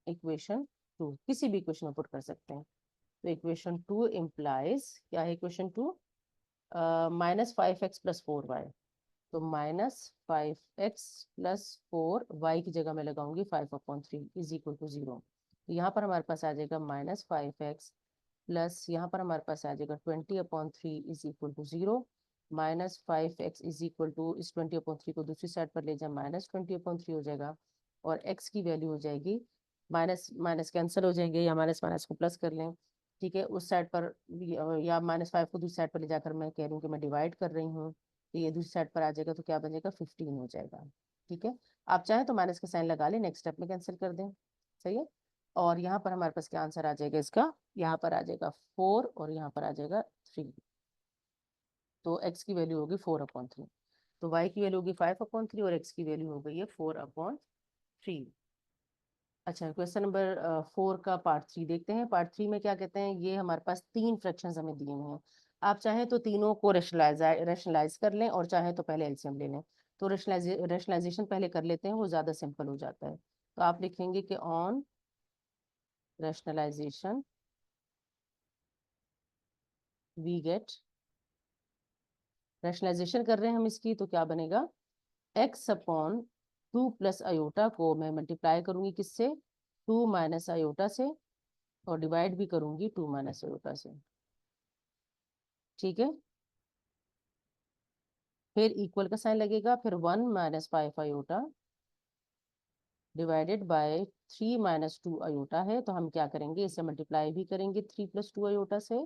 equation 2, किसी भी इक्वेशन में पुट कर सकते हैं। तो इक्वेशन 2 इम्प्लाइज क्या है, इक्वेशन 2 -5x प्लस 4y। तो -5x प्लस 4y की जगह मैं लगाऊंगी 5/3 इज इक्वल टू 0। तो यहाँ पर हमारे पास आ जाएगा -5x प्लस, यहाँ पर हमारे पास आ जाएगा 20/3 is equal to 0। -5x is equal to, इस 20/3 को दूसरी साइड पर ले जाए, -20/3 हो जाएगा। और x की वैल्यू हो जाएगी, माइनस माइनस कैंसिल हो जाएंगे, या माइनस माइनस को प्लस कर लें। ठीक है, उस साइड पर या -5 को दूसरी साइड पर ले जाकर मैं कह रही हूँ कि मैं डिवाइड कर रही हूँ, तो ये दूसरी साइड पर आ जाएगा, तो क्या बनेगा 15 हो जाएगा। ठीक है, आप चाहें तो माइनस का साइन लगा लें, नेक्स्ट स्टेप में कैंसिल कर दें। सही है, और यहाँ पर हमारे पास क्या आंसर आ जाएगा इसका, यहाँ पर आ जाएगा 4 और यहाँ पर आ जाएगा 3। तो x की वैल्यू होगी 4/3, तो y की वैल्यू होगी 5/3 और x की वैल्यू हो गई है 4/3। अच्छा, क्वेश्चन नंबर 4 का पार्ट 3 देखते हैं। पार्ट 3 में क्या कहते हैं, ये हमारे पास 3 फ्रैक्शंस हमें दिए हुए हैं। आप चाहें तो तीनों को रेशनलाइज कर लें, और चाहें तो पहले एलसीएम ले लें। तो रेशनलाइजेशन पहले कर लेते हैं, वो ज़्यादा सिंपल हो जाता है। तो आप लिखेंगे कि on rationalisation we get, rationalisation कर रहे हैं हम इसकी, तो क्या बनेगा, x/2 प्लस अयोटा को मैं मल्टीप्लाई करूंगी किससे, 2 माइनस अयोटा से, और डिवाइड भी करूंगी 2 माइनस अयोटा से। ठीक है, फिर इक्वल का साइन लगेगा, फिर 1 minus 5 iota, divided by 3 minus 2 iota है, तो हम क्या करेंगे, इसे मल्टीप्लाई भी करेंगे 3 प्लस 2 अयोटा से,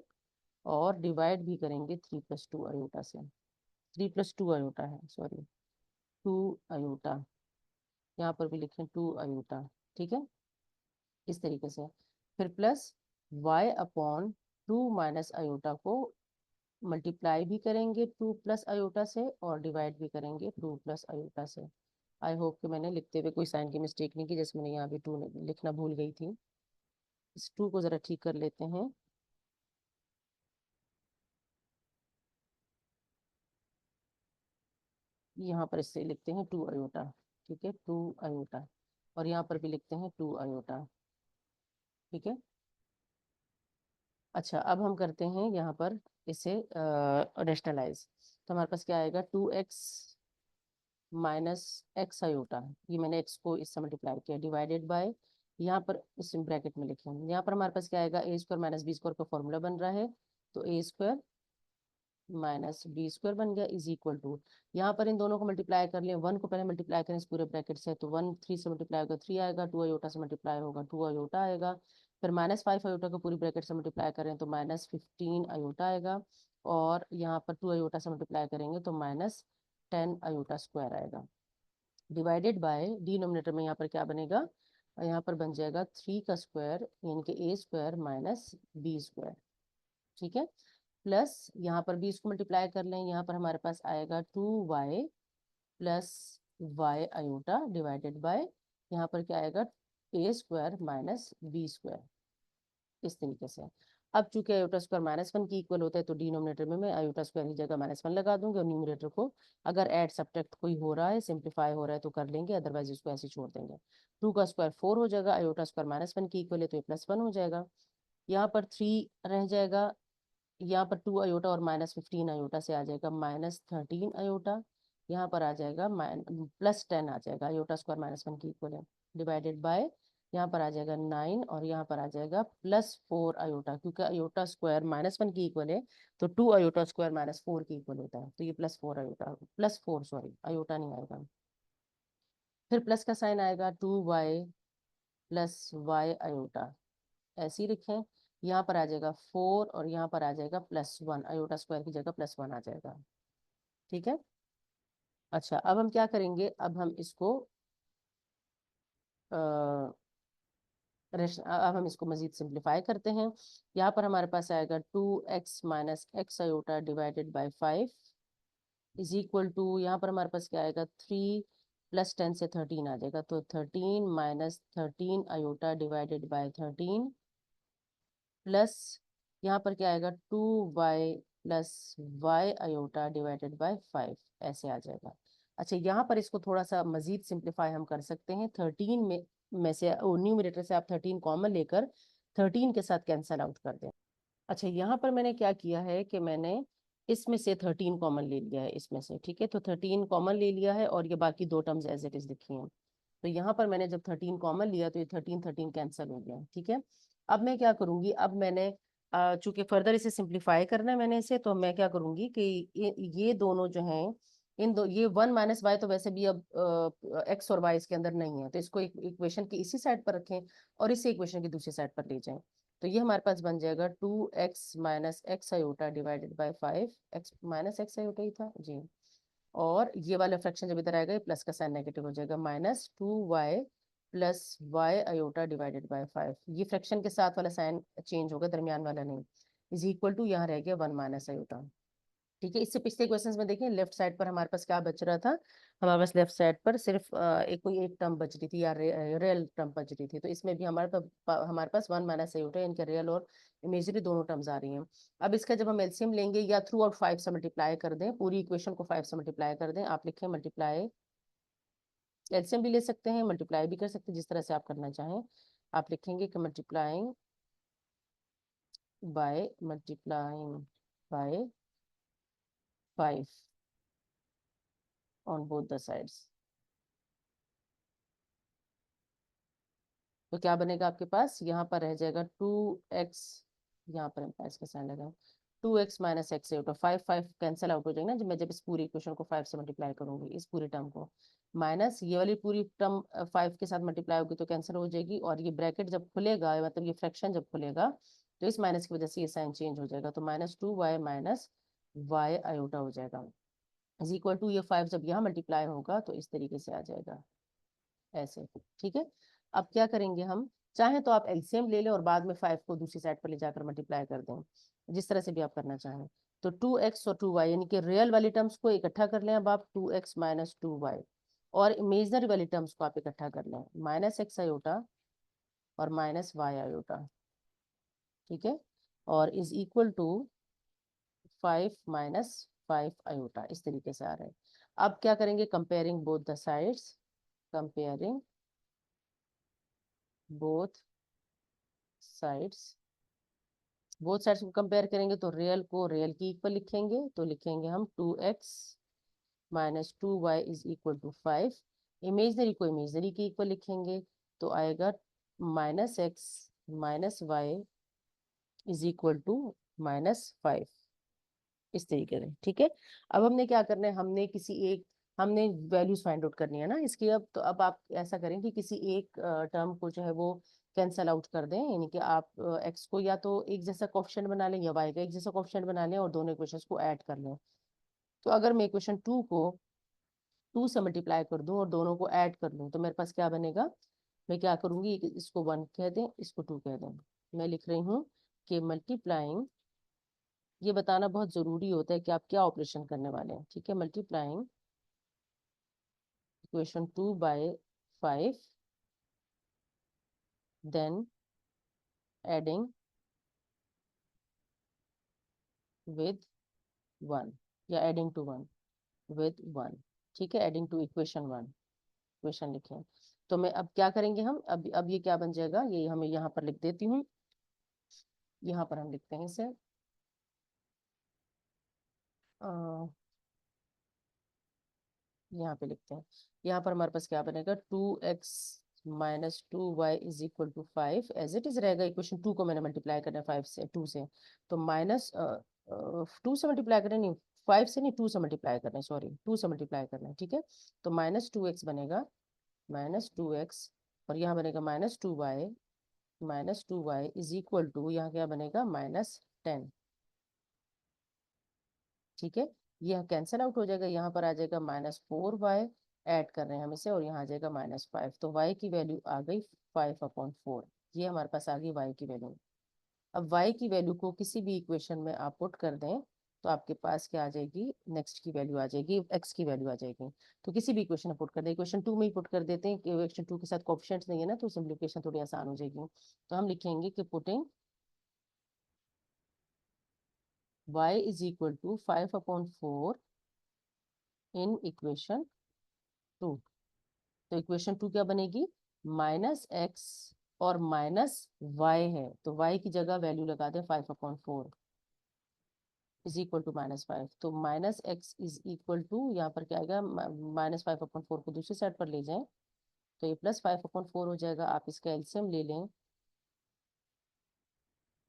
और डिवाइड भी करेंगे 3 प्लस 2 अयोटा से। 3 प्लस 2 अयोटा है, सॉरी 2 अयोटा, यहाँ पर भी लिखें 2 अयोटा, ठीक है, इस तरीके से। फिर plus y upon 2 minus iota को मल्टीप्लाई भी करेंगे 2 प्लस अयोटा से, और डिवाइड भी करेंगे 2 प्लस अयोटा से। आई होप कि मैंने लिखते हुए कोई साइन की मिस्टेक नहीं की, जैसे मैंने यहाँ भी 2 लिखना भूल गई थी। इस 2 को जरा ठीक कर लेते हैं। यहाँ पर इससे लिखते हैं 2 अयोटा, ठीक है, 2 अयोटा, और यहाँ पर भी लिखते हैं 2 अयोटा, ठीक है। अच्छा, अब हम करते हैं यहाँ पर इसे रेशनलाइज। तो हमारे पास क्या आएगा, 2x माइनस एक्स अयोटा, ये मैंने x को इससे मल्टीप्लाई किया, डिवाइडेड बाय, यहाँ पर इस ब्रैकेट में लिखे हैं, यहाँ पर हमारे पास क्या आएगा, ए स्क्वायर माइनस बी स्क्वायर का फॉर्मूला बन रहा है, तो ए स्क्वायर माइनस बी स्क्वायर बन गया इज इक्वल टू, यहाँ पर इन दोनों को मल्टीप्लाई कर लिया, 1 को पहले मल्टीप्लाई करें इस पूरे ब्रैकेट से, तो 1 3 से मल्टीप्लाई होगा 3 आएगा, 2 अयोटा से मल्टीप्लाई होगा 2 अयोटा आएगा, फिर माइनस 5 अयोटा को पूरी ब्रैकेट से मल्टीप्लाई करें तो माइनस 15 अयोटा आएगा, और यहाँ पर 2 अयोटा से मल्टीप्लाई करेंगे तो माइनस 10 अयोटा स्क्वायर आएगा, डिवाइडेड बाय डिनोमिनेटर में यहाँ पर क्या बनेगा, यहाँ पर बन जाएगा 3 का स्क्वायर यानी कि ए स्क्वायर माइनस बी स्क्वायर, ठीक है, प्लस यहाँ पर भी इसको मल्टीप्लाई कर लें, यहाँ पर हमारे पास आएगा 2y plus y iota divided by, यहाँ पर क्या आएगा, ए स्क्वायर माइनस बी स्क्वायर, इस तरीके से। अब चूंकि आयोटा स्क्वायर -1 की इक्वल होता है, तो डिनोमिनेटर में मैं आयोटा स्क्वायर की जगह -1 लगा दूंगी, और न्यूमरेटर को अगर ऐड सब्ट्रैक्ट कोई हो रहा है, सिंप्लीफाई हो रहा है तो कर लेंगे, अदरवाइज इसको ऐसे छोड़ देंगे। 2 का स्क्वायर 4 हो जाएगा, आयोटा स्क्वायर -1 की इक्वल है तो ये +1 हो जाएगा, यहाँ पर 3 रह जाएगा, यहाँ पर 2 अयोटा और -15 अयोटा से आ जाएगा -13 अयोटा, यहाँ पर आ जाएगा +10 आ जाएगा, अयोटा स्क्वायर -1 की इक्वल है, डिवाइडेड बाय, यहाँ पर आ जाएगा 9, और यहाँ पर आ जाएगा +4 अयोटा, क्योंकि अयोटा स्क्वायर -1 की इक्वल है, तो 2 अयोटा स्क्वायर -4 की इक्वल होता है, तो ये +4 अयोटा, +4 सॉरी अयोटा नहीं आएगा, फिर प्लस का साइन आएगा 2y प्लस वाई अयोटा, ऐसे ही लिखें, यहाँ पर आ जाएगा 4, और यहाँ पर आ जाएगा +1, अयोटा स्क्वायर की जगह +1 आ जाएगा, ठीक है। अच्छा, अब हम क्या करेंगे, अब हम इसको अब हम इसको मजीद सिंप्लीफाई करते हैं, यहाँ पर हमारे पास आएगा 2x minus x iota divided by 5 is equal to, यहाँ पर हमारे पास क्या आएगा, 3 + 10 से 13 आ जाएगा, तो 13 minus 13 iota divided by 13 plus, यहाँ पर क्या आएगा, 2y plus y iota divided by 5, ऐसे आ जाएगा। अच्छा, यहाँ पर इसको थोड़ा सा मजीद सिंप्लीफाई हम कर सकते हैं, 13 में से न्यूमरेटर से आप 13 कॉमन लेकर 13 के साथ कैंसल आउट कर दें। अच्छा, यहाँ पर मैंने क्या किया है कि मैंने इसमें से 13 कॉमन ले लिया है इसमें से, ठीक है, तो 13 कॉमन ले लिया है, और ये बाकी दो टर्म्स एज इट इज लिखी हैं, तो यहाँ पर मैंने जब 13 कॉमन लिया तो ये 13 13 कैंसिल हो गया, ठीक है। अब मैं क्या करूंगी, अब मैंने चूंकि फर्दर इसे सिंप्लीफाई करना है मैंने इसे, तो मैं क्या करूंगी कि ये दोनों जो हैं, इन दो, ये 1 माइनस वाई तो वैसे भी अब एक्स और वाई इसके अंदर नहीं है, तो इसको इक्वेशन की इसी साइड पर रखें, और इसे इक्वेशन की दूसरी साइड पर ले जाएं, तो ये हमारे पास बन जाएगा 2x minus x iota divided by 5, X minus x iota ही था जी, और ये वाला फ्रैक्शन जब इधर आएगा ये प्लस का साइन नेगेटिव हो जाएगा, -2y plus y iota divided by 5, ये फ्रैक्शन के साथ वाला साइन चेंज होगा, दरमियान वाला नहीं, इज इक्वल टू, यहाँ रह गया 1 माइनस अयोटा, ठीक है। इससे पिछले क्वेश्चंस में देखें, लेफ्ट साइड पर हमारे पास क्या बच रहा था, हमारे पास लेफ्ट साइड पर सिर्फ एक टर्म बच रही थी, या रियल टर्म बच रही थी, तो इसमें भी हमारे पास 1 माइनस अयोटा, इनके रियल और इमेजरी दोनों टर्म्स आ रही हैं। अब इसका जब हम एलसीएम लेंगे, या थ्रू आउट 5 से मल्टीप्लाई कर दें, पूरी इक्वेशन को 5 से मल्टीप्लाई कर दें, आप लिखें मल्टीप्लाई, एलसीएम भी ले सकते हैं, मल्टीप्लाई भी कर सकते हैं, जिस तरह से आप करना चाहें, आप लिखेंगे कि multiplying by 5 on both the sides, तो क्या बनेगा आपके पास, यहाँ पर रह जाएगा 2x, यहाँ पर हम इसका साइन लगाएं, 2x minus x, 5 5 cancel out हो जाएगा ना, जब इस पूरी इक्वेशन को 5 से मल्टीप्लाई करूंगी, इस पूरी टर्म को, माइनस ये वाली पूरी टर्म 5 के साथ मल्टीप्लाई होगी तो कैंसिल हो जाएगी, और ये ब्रैकेट जब खुलेगा मतलब ये फ्रैक्शन जब खुलेगा तो इस माइनस की वजह से ये साइन चेंज हो जाएगा, तो -2y माइनस y आयोटा हो जाएगा इज इक्वल टू, ये 5 जब यहाँ मल्टीप्लाई होगा तो इस तरीके से आ जाएगा ऐसे। ठीक है, अब क्या करेंगे हम, चाहे तो आप एलसीएम ले लें और बाद में 5 को दूसरी साइड पर ले जाकर मल्टीप्लाई कर दें, जिस तरह से भी आप करना चाहें। तो 2x और 2y यानी कि रियल वाली टर्म्स को इकट्ठा कर लें अब आप, 2x माइनस 2y, और इमेजनरी वाली टर्म्स को आप इकट्ठा कर लें, -x आयोटा और -y आयोटा। ठीक है, और is equal to 5 minus 5 iota, इस तरीके से आ रहा है। अब क्या करेंगे, comparing both the sides, comparing both sides, both sides को कंपेयर करेंगे तो रियल को रियल की इक्वल लिखेंगे, तो लिखेंगे हम 2x minus 2y is equal to 5, imaginary को इमेजनरी की इक्वल लिखेंगे तो आएगा -x minus y is equal to -5, इस तरीके से। ठीक है, अब हमने क्या करना है, हमने किसी एक, हमने वैल्यूज फाइंड आउट करनी है ना इसकी। अब तो अब आप ऐसा करें कि किसी एक टर्म को जो है वो कैंसल आउट कर दें, यानी कि आप x को या तो एक जैसा कोएफिशिएंट बना लें या y का एक जैसा कोएफिशिएंट बना लें और दोनों इक्वेशंस को ऐड कर लें। तो अगर मैं इक्वेशन 2 को 2 से मल्टीप्लाई कर दूं और दोनों को ऐड कर लूं तो मेरे पास क्या बनेगा, मैं क्या करूंगी, इसको 1 कह दें, इसको 2 कह दें। मैं लिख रही हूँ कि मल्टीप्लाइंग, ये बताना बहुत जरूरी होता है कि आप क्या ऑपरेशन करने वाले हैं। ठीक है, multiplying equation 2 by 5 then adding with 1 या एडिंग टू 1 विद 1। ठीक है, एडिंग टू इक्वेशन 1, इक्वेशन लिखें। तो मैं अब क्या करेंगे हम, अब ये क्या बन जाएगा, ये हमें यहाँ पर लिख देती हूँ, यहाँ पर हम लिखते हैं इसे यहाँ पे लिखते हैं, यहाँ पर हमारे पास क्या बनेगा, 2x minus 2y is equal to 5 as it is रहेगा। इक्वेशन 2 को मैंने मल्टीप्लाई करना है 5 से, 2 से, तो माइनस 2 से मल्टीप्लाई करना नहीं, 5 से नहीं 2 से मल्टीप्लाई करना है, सॉरी 2 से मल्टीप्लाई करना है। ठीक है, तो -2x बनेगा, -2x, और यहाँ बनेगा -2y इज इक्वल टू, यहाँ क्या बनेगा, -10। ठीक है, यह कैंसिल आउट हो जाएगा, यहाँ पर आ जाएगा -4y, ऐड कर रहे हैं हम इसे, और यहाँ आ जाएगा -5, तो y की वैल्यू आ गई 5/4, ये हमारे पास आ गई y की वैल्यू। अब y की वैल्यू को किसी भी इक्वेशन में आप पुट कर दें तो आपके पास क्या आ जाएगी, नेक्स्ट की वैल्यू आ जाएगी, x की वैल्यू आ जाएगी। तो किसी भी इक्वेशन में पुट कर दें, इक्वेशन 2 में ही पुट कर देते हैं, इक्वेशन 2 के साथ कोएफिशिएंट्स नहीं है ना तो सिंप्लीफिकेशन थोड़ी आसान हो जाएगी। तो हम लिखेंगे कि putting y is equal to 5/4 in equation 2। तो इक्वेशन 2 क्या बनेगी, -x और -y है, तो y की जगह वैल्यू लगा दें 5/4 इज इक्वल टू -5, तो -x इज इक्वल टू, यहाँ पर क्या आएगा, -5/4 को दूसरी साइड पर ले जाएं तो ये +5/4 हो जाएगा। आप इसका एलसीएम ले लें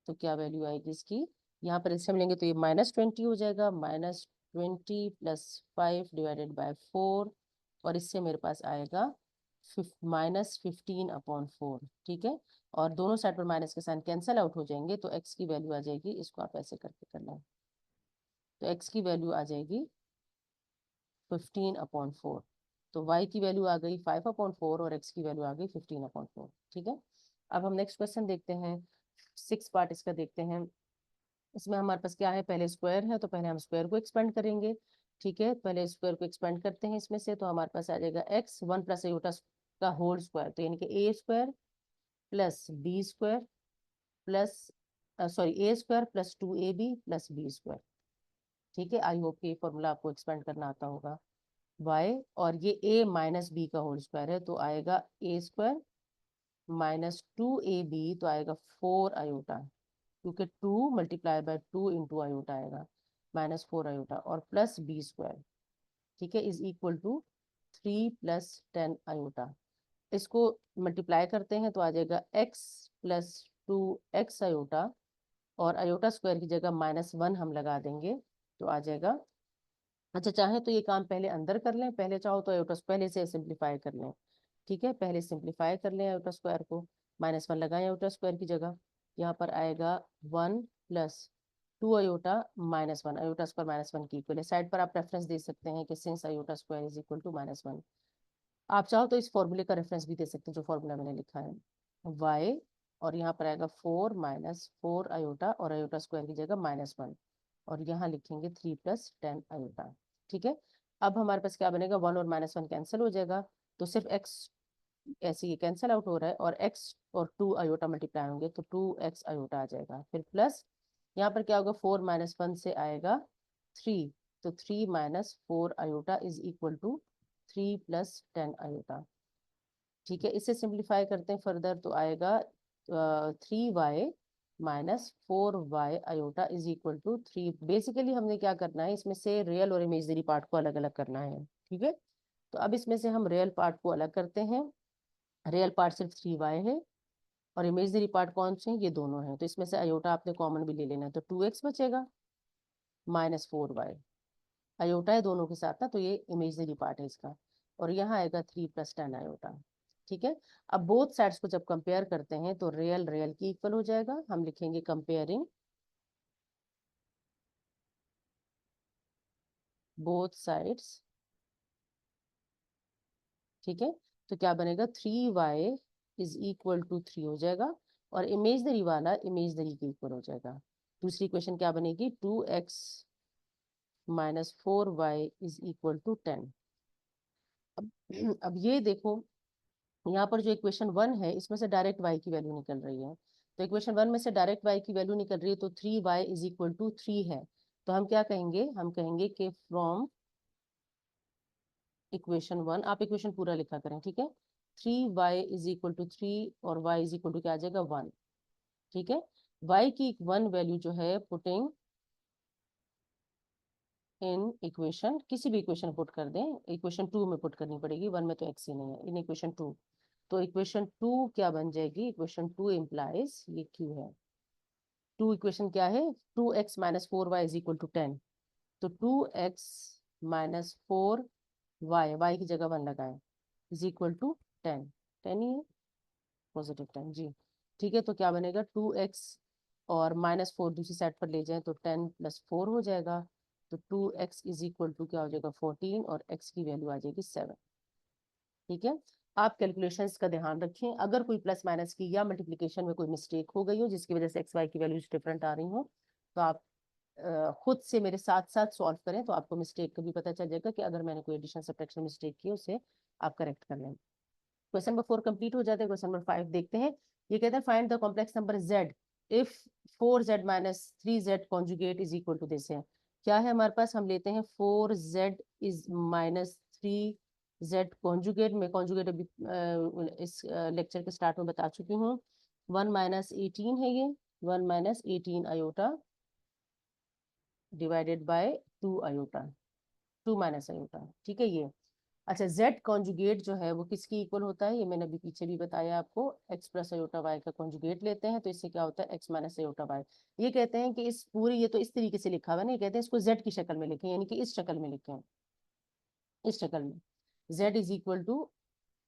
तो क्या वैल्यू आएगी इसकी, यहाँ पर एलसीएम लेंगे तो ये -20 हो जाएगा, -20 + 5 डिवाइडेड बाय 4, और इससे मेरे पास आएगा -15/4। ठीक है, और दोनों साइड पर माइनस के साइन कैंसल आउट हो जाएंगे तो x की वैल्यू आ जाएगी, इसको आप ऐसे करके कर लें, तो x की वैल्यू आ जाएगी 15/4, तो y की वैल्यू आ गई 5/4 और x की वैल्यू आ गई 15/4। ठीक है, अब हम नेक्स्ट क्वेश्चन देखते हैं, 6 पार्ट इसका देखते हैं। इसमें हमारे पास क्या है, पहले स्क्वायर है तो पहले हम स्क्वायर को एक्सपेंड करेंगे। ठीक है, पहले स्क्वायर को एक्सपेंड करते हैं इसमें से, तो हमारे पास आ जाएगा x 1 + आयोटा का होल स्क्वायर, तो यानी कि a square plus b square plus sorry a square plus 2ab plus b square. ठीक है, आई होप ये फॉर्मूला आपको एक्सपेंड करना आता होगा। y, और ये a माइनस बी का होल स्क्वायर है तो आएगा a स्क्वायर -2ab, तो आएगा 4 आयोटा, क्योंकि 2 मल्टीप्लाई बाय 2 इंटू आयोटा आएगा, -4 आयोटा, और प्लस बी स्क्वायर। ठीक है, इज इक्वल टू 3 + 10 आयोटा। इसको मल्टीप्लाई करते हैं तो आ जाएगा x + 2x आयोटा, और आयोटा स्क्वायर की जगह -1 हम लगा देंगे तो आ जाएगा अच्छा, चाहे तो ये काम पहले अंदर कर लें, पहले चाहो तो आयोटा पहले से सिंप्लीफाई कर लें। ठीक है, पहले सिंप्लीफाई कर लें आयोटा स्क्वायर को, -1 लगाएं आयोटा स्क्वायर की जगह। यहाँ पर आएगा 1 + 2 आयोटा -1, आयोटा स्क्वायर -1 की इक्वल है। साइड पर आप रेफरेंस दे सकते हैं कि since iota square is equal to -1। आप चाहो तो इस फॉर्मूले का रेफरेंस भी दे सकते हैं जो फॉर्मूला मैंने लिखा है, y, और यहाँ पर आएगा 4 - 4 आयोटा, और आयोटा स्क्वायर की जगह -1, और यहाँ लिखेंगे 3 + 10 आयोटा। ठीक है, अब हमारे पास क्या बनेगा, 1 और -1 कैंसिल हो जाएगा, तो सिर्फ x ऐसे ये कैंसिल आउट हो रहा है, और x और 2 आयोटा मल्टीप्लाई होंगे तो 2x आयोटा आ जाएगा। फिर प्लस यहाँ पर क्या होगा, 4 - 1 से आएगा 3, तो 3 - 4 iota is equal to 3 + 10 iota. ठीक है, इसे सिंप्लीफाई करते हैं फर्दर, तो आएगा 3y - 4y iota is equal to 3। Basically हमने क्या करना है, इसमें से रियल और इमेजिनरी पार्ट को अलग अलग करना है। ठीक है, तो अब इसमें से हम रियल पार्ट को अलग करते हैं। रियल पार्ट सिर्फ 3y है, और इमेजिनरी पार्ट कौन से हैं, ये दोनों हैं। तो इसमें से आयोटा आपने कॉमन भी ले लेना है, तो 2x बचेगा -4y, आयोटा है दोनों के साथ ना, तो ये इमेजिनरी पार्ट है इसका, और यहाँ आएगा 3 + 10 आयोटा। ठीक है, अब बोथ साइड्स को जब कंपेयर करते हैं तो रियल रियल की इक्वल हो जाएगा, हम लिखेंगे कंपेयरिंग बोथ साइड्स। ठीक है, तो क्या बनेगा, 3y इज इक्वल टू 3 हो जाएगा, और इमेजनरी वाला इमेजनरी के इक्वल हो जाएगा। दूसरी क्वेश्चन क्या बनेगी, 2x - 4y is equal to 10। अब अब ये देखो, यहाँ पर जो इक्वेशन 1 है इसमें से डायरेक्ट y की वैल्यू निकल रही है, तो इक्वेशन 1 में से डायरेक्ट y की वैल्यू निकल रही है, तो 3y इज इक्वल टू 3 है। तो हम क्या कहेंगे, हम कहेंगे कि फ्रॉम इक्वेशन 1, आप इक्वेशन पूरा लिखा करें, ठीक है, 3y इज इक्वल टू 3, और y इज इक्वल टू क्या आ जाएगा, 1। ठीक है, y की 1 वैल्यू जो है पुटिंग इन इक्वेशन, किसी भी इक्वेशन पुट कर दें, इक्वेशन 2 में पुट करनी पड़ेगी, 1 में तो x ही नहीं है, इन इक्वेशन 2। तो इक्वेशन 2 क्या बन जाएगी, इक्वेशन 2 इम्प्लाइज ये q है। 2 इक्वेशन क्या है, 2x - 4y is equal to 10, तो 2x - 4y, की जगह 1 लगाए, इज इक्वल टू 10, 10 ही है, पॉजिटिव 10 जी। ठीक है, तो क्या बनेगा, 2x और -4 दूसरी साइड पर ले जाएं तो 10 + 4 हो जाएगा, तो 2x इज इक्वल टू क्या हो जाएगा, 14, और x की वैल्यू आ जाएगी 7। ठीक है, आप कैलकुलेशंस का ध्यान रखें, अगर कोई प्लस माइनस की या मल्टीप्लिकेशन में कोई मिस्टेक हो गई हो जिसकी वजह से एक्स वाई की वैल्यूज डिफरेंट आ रही हो, तो आप खुद से मेरे साथ साथ सॉल्व करें, तो आपको मिस्टेक का भी पता चल जाएगा कि अगर मैंने कोई एडिशन सब्ट्रैक्शन मिस्टेक की है उसे आप करेक्ट कर लें। क्वेश्चन नंबर 4 कंप्लीट हो जाते हैं, क्वेश्चन नंबर 5 देखते हैं। ये कहते हैं find the complex number z if 4z - 3z conjugate is equal to this है। क्या है हमारे पास, हम लेते हैं 4z इज -3z कॉन्जुगेट में, कॉन्जुगेट अभी इस लेक्चर के स्टार्ट में बता चुकी हूँ। 1 - 18 है ये, 1 - 18 iota divided by 2 iota, 2 - iota. ठीक है, ये अच्छा, z कॉन्जुगेट जो है वो किसकी इक्वल होता है, ये मैंने अभी पीछे भी बताया आपको, x + आयोटा y का कॉन्जुगेट लेते हैं तो इससे क्या होता है, x - आयोटा y। ये कहते हैं कि इस पूरी, ये तो इस तरीके से लिखा हुआ है ना, ये कहते हैं इसको z की शक्ल में लिखें, यानी कि इस शक्ल में लिखें, इस शक्ल में z is equal to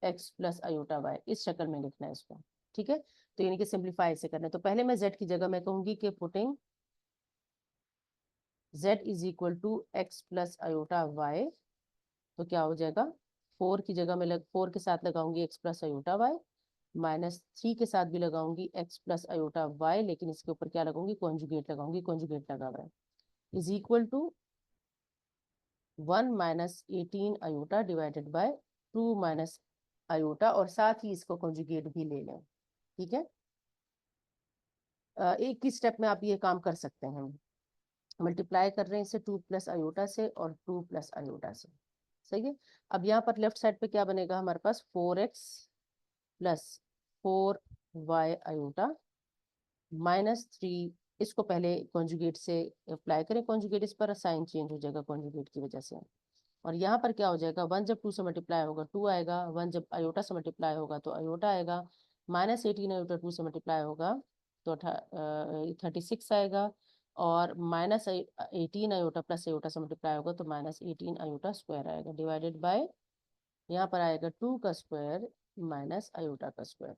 x + iota y, इस शक्ल में लिखना है इसको। ठीक है, तो यानी कि सिंप्लीफाई से करना है, तो पहले मैं z की जगह मैं कहूंगी कि putting z is equal to x + iota y, तो क्या हो जाएगा, 4 की जगह में 4 के साथ लगाऊंगी x + आयोटा y, -3 के साथ भी लगाऊंगी x + आयोटा y, लेकिन इसके ऊपर क्या लगाऊंगी, कॉन्जुगेट लगाऊंगी, कॉन्जुगेट लगा हुआ है, is equal to 1 - 18 iota divided by 2 - iota, और साथ ही इसको कॉन्जुगेट भी ले लें। ठीक है, एक ही स्टेप में आप ये काम कर सकते हैं, मल्टीप्लाई कर रहे हैं इसे 2 + आयोटा से और 2 + आयोटा से। सही है, अब यहाँ पर लेफ्ट साइड पे क्या बनेगा हमारे पास, 4x + 4y आयोटा -3, इसको पहले कॉन्जुगेट से अप्लाई करें, कॉन्जुगेट इस पर साइन चेंज हो जाएगा कॉन्जुगेट की वजह से, और यहाँ पर क्या हो जाएगा, 1 जब 2 से मल्टीप्लाई होगा 2 आएगा, 1 जब आयोटा से मल्टीप्लाई होगा तो आयोटा आएगा, -18 आयोटा 2 से मल्टीप्लाई होगा तो 36 आएगा, और माइनस 18 आयोटा प्लस आयोटा से मल्टीप्लाई होगा तो माइनस 18 आयोटा स्क्वायर आएगा, डिवाइडेड बाय यहाँ पर आएगा 2 का स्क्वायर माइनस आयोटा का स्क्वायर।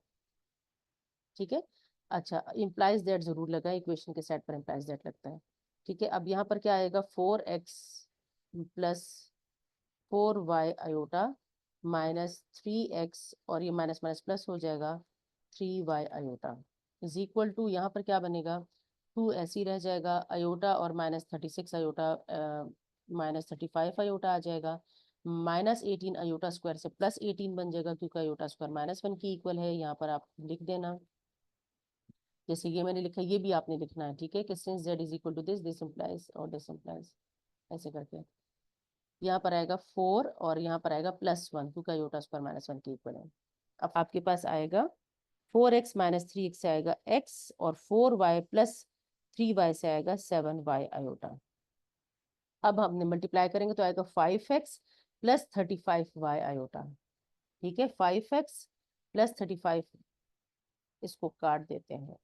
ठीक है। अच्छा, इम्प्लाइज दैट जरूर लगा, इक्वेशन के सेट पर इम्प्लाइज दैट लगता है। ठीक है, अब यहाँ पर क्या आएगा, 4x plus 4y iota minus 3x, और ये माइनस माइनस प्लस हो जाएगा 3y iota is equal to, यहाँ पर क्या बनेगा, 2 ऐसे ही रह जाएगा, आयोटा और माइनस 36 आयोटा माइनस 35 आयोटा आ जाएगा, माइनस 18 आयोटा स्क्वायर से प्लस 18 बन जाएगा, क्योंकि आयोटा स्क्वायर माइनस 1 की इक्वल है। यहाँ पर आप लिख देना, जैसे ये मैंने लिखा, ये भी आपने लिखना है। ठीक है, कि since z is equal to this implies और दिस इम्प्लाइज, ऐसे करके यहाँ पर आएगा 4 और यहाँ पर आएगा +1, क्योंकि आयोटा स्क्वायर -1 की इक्वल है। अब आपके पास आएगा 4x माइनस 3x से आएगा x, और 4y प्लस 3y से आएगा 7y आयोटा। अब हमने मल्टीप्लाई करेंगे तो आएगा 5x प्लस 35y आयोटा। ठीक है, 5x प्लस 35, इसको काट देते हैं,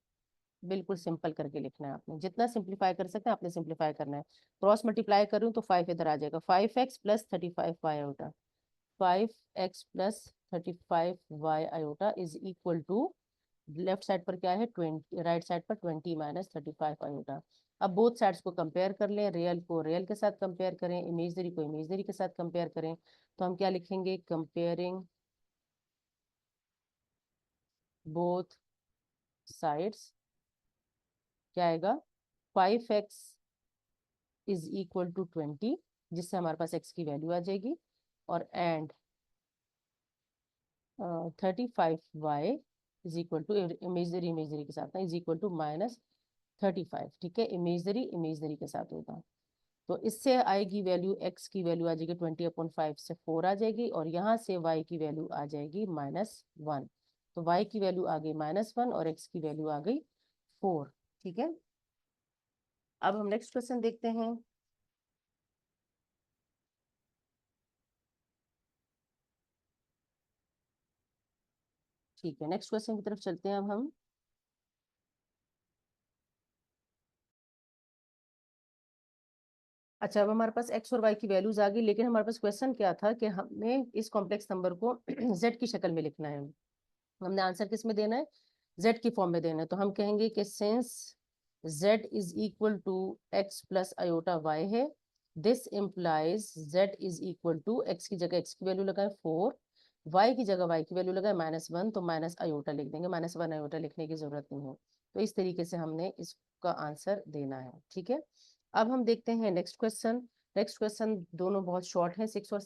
बिल्कुल सिंपल करके लिखना है आपने, जितना सिंप्लीफाई कर सकते हैं आपने सिंप्लीफाई करना है। क्रॉस मल्टीप्लाई करूँ तो 5 इधर आ जाएगा, 5x plus 35y iota, 5x plus 35y iota is equal to, left side पर क्या है 20, राइट साइड पर 20 माइनस 35 आयोटा। अब बोथ साइड्स को कंपेयर कर लें, रियल को रियल के साथ कंपेयर करें, इमेजनरी को इमेजनरी के साथ कंपेयर करें, तो हम क्या लिखेंगे, कंपेयरिंग बोथ साइड्स, क्या आएगा, 5x इज इक्वल टू 20, जिससे हमारे पास x की वैल्यू आ जाएगी, और and 35y is equal to, imaginary imaginary के साथ ना, इज इक्वल टू -35। ठीक है, इमेजनरी इमेजनरी के साथ होगा, तो इससे आएगी वैल्यू, x की वैल्यू आ जाएगी 20/5 से 4 आ जाएगी, और यहाँ से y की वैल्यू आ जाएगी -1, तो y की वैल्यू आ गई -1 और x की वैल्यू आ गई 4। ठीक है, अब हम नेक्स्ट क्वेश्चन देखते हैं। ठीक है, नेक्स्ट क्वेश्चन की तरफ चलते हैं अब हम। अच्छा, अब हमारे पास x और y की वैल्यूज आ गई, लेकिन हमारे पास क्वेश्चन क्या था कि हमने इस कॉम्प्लेक्स नंबर को z की शक्ल में लिखना है। हमने आंसर किस में देना है, z की फॉर्म में देना है, तो हम कहेंगे कि since z is equal to x plus iota y है, this implies z is equal to, x की जगह x की वैल्यू लगाए 4, y की जगह y की वैल्यू लगाए -1, तो माइनस आयोटा लिख देंगे, -1 आयोटा लिखने की जरूरत नहीं है। तो इस तरीके से हमने इसका आंसर देना है। ठीक है, अब हम देखते हैं नेक्स्ट क्वेश्चन। नेक्स्ट क्वेश्चन दोनों बहुत शॉर्ट है, 6 और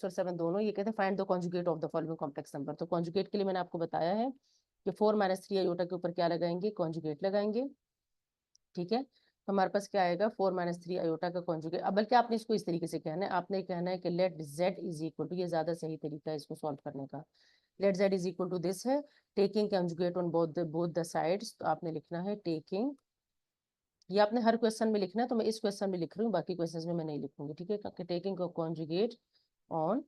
7 दोनों। ये कहते हैं find the conjugate of the following complex number. तो कॉन्जुगेट के लिए मैंने आपको बताया है कि 4 - 3 आयोटा के ऊपर क्या लगाएंगे, कॉन्जुगेट लगाएंगे। ठीक है, तो हमारे पास क्या आएगा, 4 - 3 आयोटा का कॉन्जुगेट। अब बल्कि आपने इसको इस तरीके से कहना है, आपने कहना है कि let z is equal to, ये ज्यादा सही तरीका है इसको सॉल्व करने का, let z is equal to this है, taking conjugate on both the sides. तो आपने लिखना है टेकिंग, ये आपने हर क्वेश्चन में लिखना है, तो मैं इस क्वेश्चन में लिख रही हूँ, बाकी क्वेश्चन में मैं नहीं लिखूंगी। ठीक है, taking conjugate on